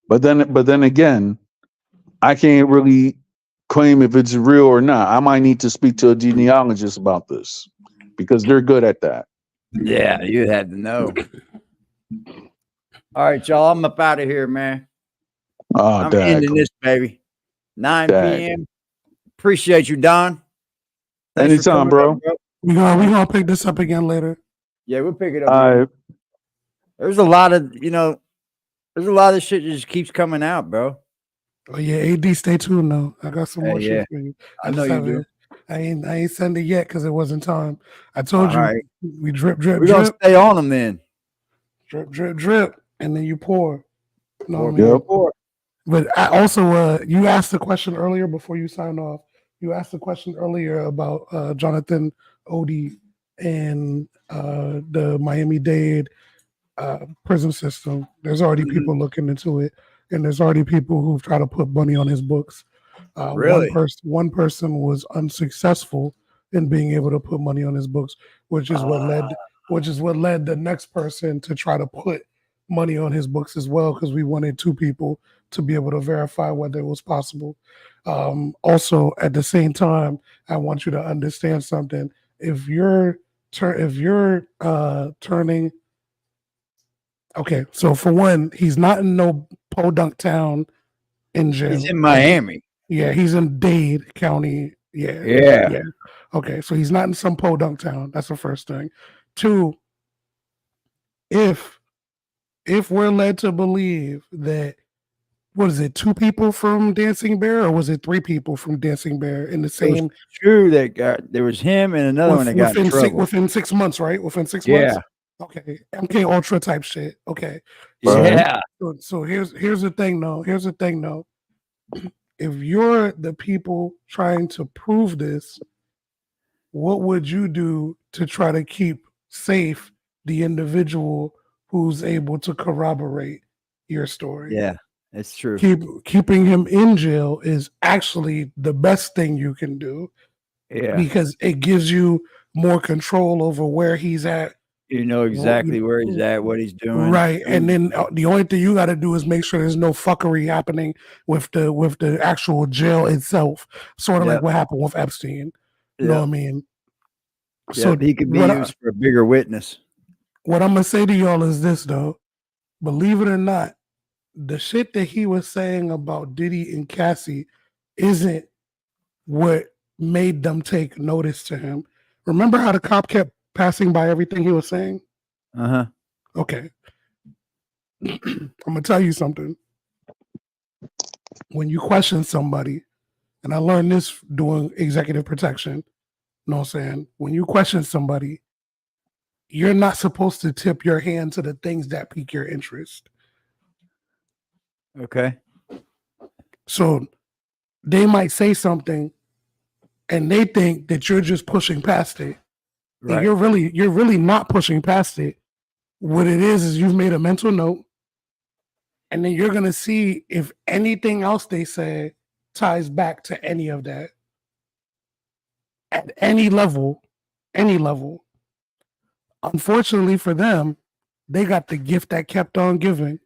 But then again, I can't really claim if it's real or not. I might need to speak to a genealogist about this because they're good at that. Yeah, you had to know. All right, y'all. I'm up out of here, man. I'm ending this, baby. 9 p.m. Appreciate you, Don. Thanks for Anytime, coming bro. up, We gonna pick this up again later. Yeah, we'll pick it up. All right. There's a lot of, there's a lot of shit that just keeps coming out, bro. Oh yeah, AD, stay tuned though. I got some more Yeah. shit for you. I know you do. I ain't send it yet because it wasn't time. I told All you right. we drip, drip, We're gonna drip, stay on them then. drip, drip, drip, and then you pour. You know what I Pour, mean? pour. But I also, you asked the question earlier before you signed off. You asked the question earlier about Jonathan Odie and the Miami-Dade prison system. There's already people looking into it, and there's already people who've tried to put money on his books. Really? One person was unsuccessful in being able to put money on his books, which is what led the next person to try to put money on his books as well, because we wanted two people to be able to verify whether it was possible. Also, at the same time, I want you to understand something. If you're turning, okay, so for one, he's not in no podunk town in jail. He's in Miami. Yeah, he's in Dade County. Yeah. Yeah. Okay, so he's not in some podunk town. That's the first thing. Two, if we're led to believe that, what is it, 2 people from Dancing Bear, or was it 3 people from Dancing Bear in the same? True that there was him and another one that got in trouble. Within 6 months, right? Within 6 months. Okay, MK Ultra type shit. Okay. Yeah. So here's the thing, though. If you're the people trying to prove this, what would you do to try to keep safe the individual who's able to corroborate your story? Yeah, it's true. Keeping him in jail is actually the best thing you can do. Yeah. Because it gives you more control over where he's at. You know exactly where he's at, what he's doing. Right. And then the only thing you got to do is make sure there's no fuckery happening with the actual jail itself. Sort of like what happened with Epstein. You know what I mean? So he could be used for a bigger witness. What I'm going to say to y'all is this, though. Believe it or not, the shit that he was saying about Diddy and Cassie isn't what made them take notice to him. Remember how the cop kept passing by everything he was saying? Uh-huh. Okay. I'm going to tell you something. When you question somebody, and I learned this doing executive protection, you know what I'm saying? When you question somebody, you're not supposed to tip your hand to the things that pique your interest. Okay. So they might say something and they think that you're just pushing past it. Right. And you're really not pushing past it. What it is you've made a mental note, and then you're gonna see if anything else they say ties back to any of that. At any level. Unfortunately for them, they got the gift that kept on giving.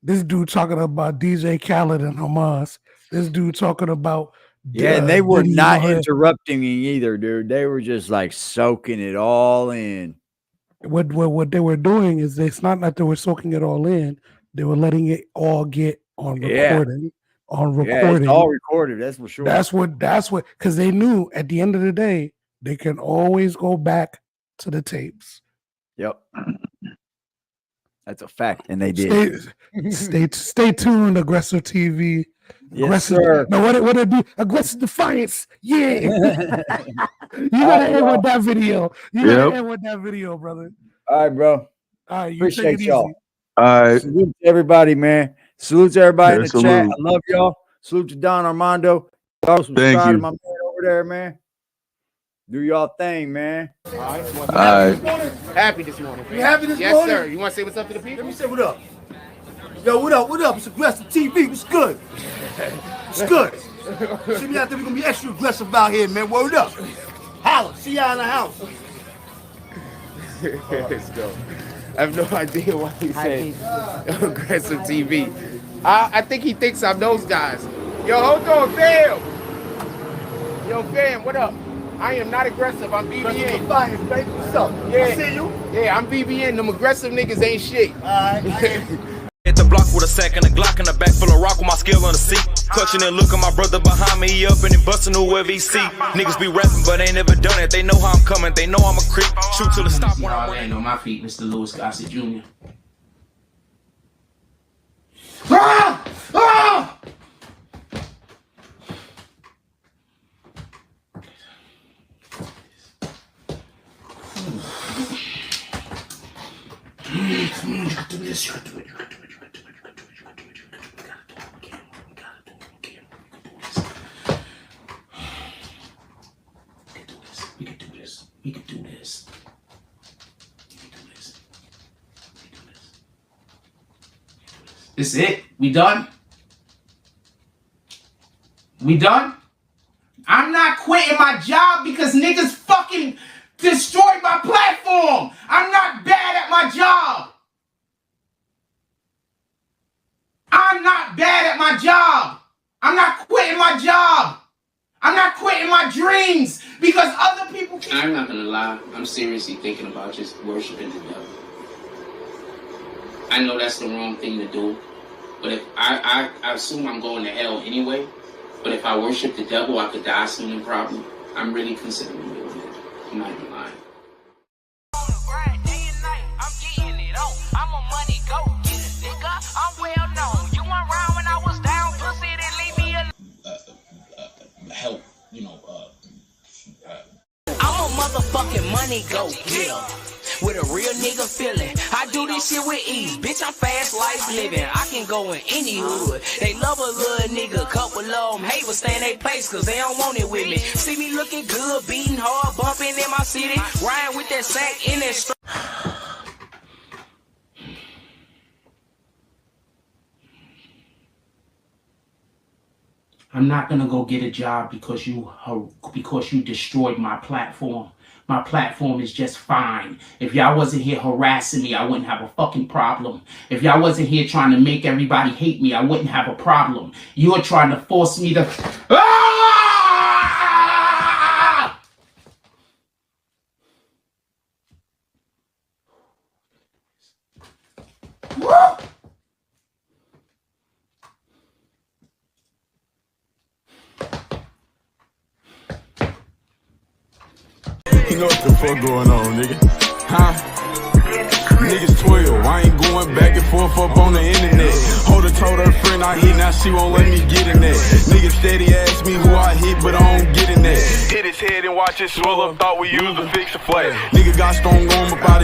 This dude talking about DJ Khaled and Hamas. This dude talking about and they were Diddy not Muhammad. interrupting me either, dude. They were just like soaking it all in. What they were doing is it's not like they were soaking it all in. They were letting it all get on recording. Yeah, it's all recorded. That's for sure. That's what because they knew at the end of the day they can always go back to the tapes. Yep. That's a fact, and they did. Stay tuned, Aggressive TV. Yes, sir. No, what it be? Aggressive Defiance. Yeah. You gotta end with that video. You gotta end with that video, brother. All right, bro. All right, you Appreciate take it y'all. easy. All right. Salute to everybody, man. Salute to everybody in the chat. Salute. I love y'all. Salute to Don Armando. Y'all subscribe to my man over there, man. Do y'all thing, man. All right. Happy this morning. You happy this morning? Yes, sir. You want to say what's up to the people? Let me say what up. Yo, what up? What up? It's Aggressive TV. What's good? What's good? See me out there. We're going to be extra aggressive out here, man. Word up. Holla. See y'all in the house. Let's go. I have no idea why he said Aggressive TV. I think he thinks I'm those guys. Yo, hold on, fam. Yo, fam, what up? I am not aggressive. I'm BBN. Defiance, baby. What's up? Yeah. I see you. Yeah, I'm BBN. Them aggressive niggas ain't shit. All right. At the block with a sack and a Glock in the back full of rock with my skill on the seat. Clutching and looking my brother behind me, he up and he busting whoever he see. Niggas be rapping, but ain't never done it. They know how I'm coming, they know I'm a creep. Shoot till it stop when I land on my feet, Mr. Lewis Gossett Jr. Ah! Ah! Come on, you can do this, you can do it, you can do it, you can do it, you can do it, you can do it, you can do it, we gotta do it, we can do this. We can do this, we can do this. We can do this. We can do this. This is it? We done? We done? I'm not quitting my job because niggas fucking destroyed my platform. I'm not bad at my job. I'm not bad at my job. I'm not quitting my job. I'm not quitting my dreams because other people can. I'm not gonna lie. I'm seriously thinking about just worshiping the devil. I know that's the wrong thing to do, but if I assume I'm going to hell anyway. But if I worship the devil, I could die soon and probably. I'm really considering doing it. I'm not even lying. Help, you know, I'm a motherfucking money go getter with a real nigga feeling. I do this shit with ease, bitch. I'm fast life living. I can go in any hood. They love a little nigga, couple of them hate but stay in their place cause they don't want it with me. See me looking good, beating hard, bumping in my city, riding with that sack in that strap. I'm not gonna go get a job because you destroyed my platform. My platform is just fine. If y'all wasn't here harassing me, I wouldn't have a fucking problem. If y'all wasn't here trying to make everybody hate me, I wouldn't have a problem. You're trying to force me to. You know what the fuck going on, nigga? Huh? Niggas 12, I ain't going back and forth up on the internet. Holder told her friend I hit, now she won't let me get in that. Niggas steady ask me who I hit, but I don't get in that. Hit his head and watch it swell up, thought we used to fix a flat. Nigga got strong on about it.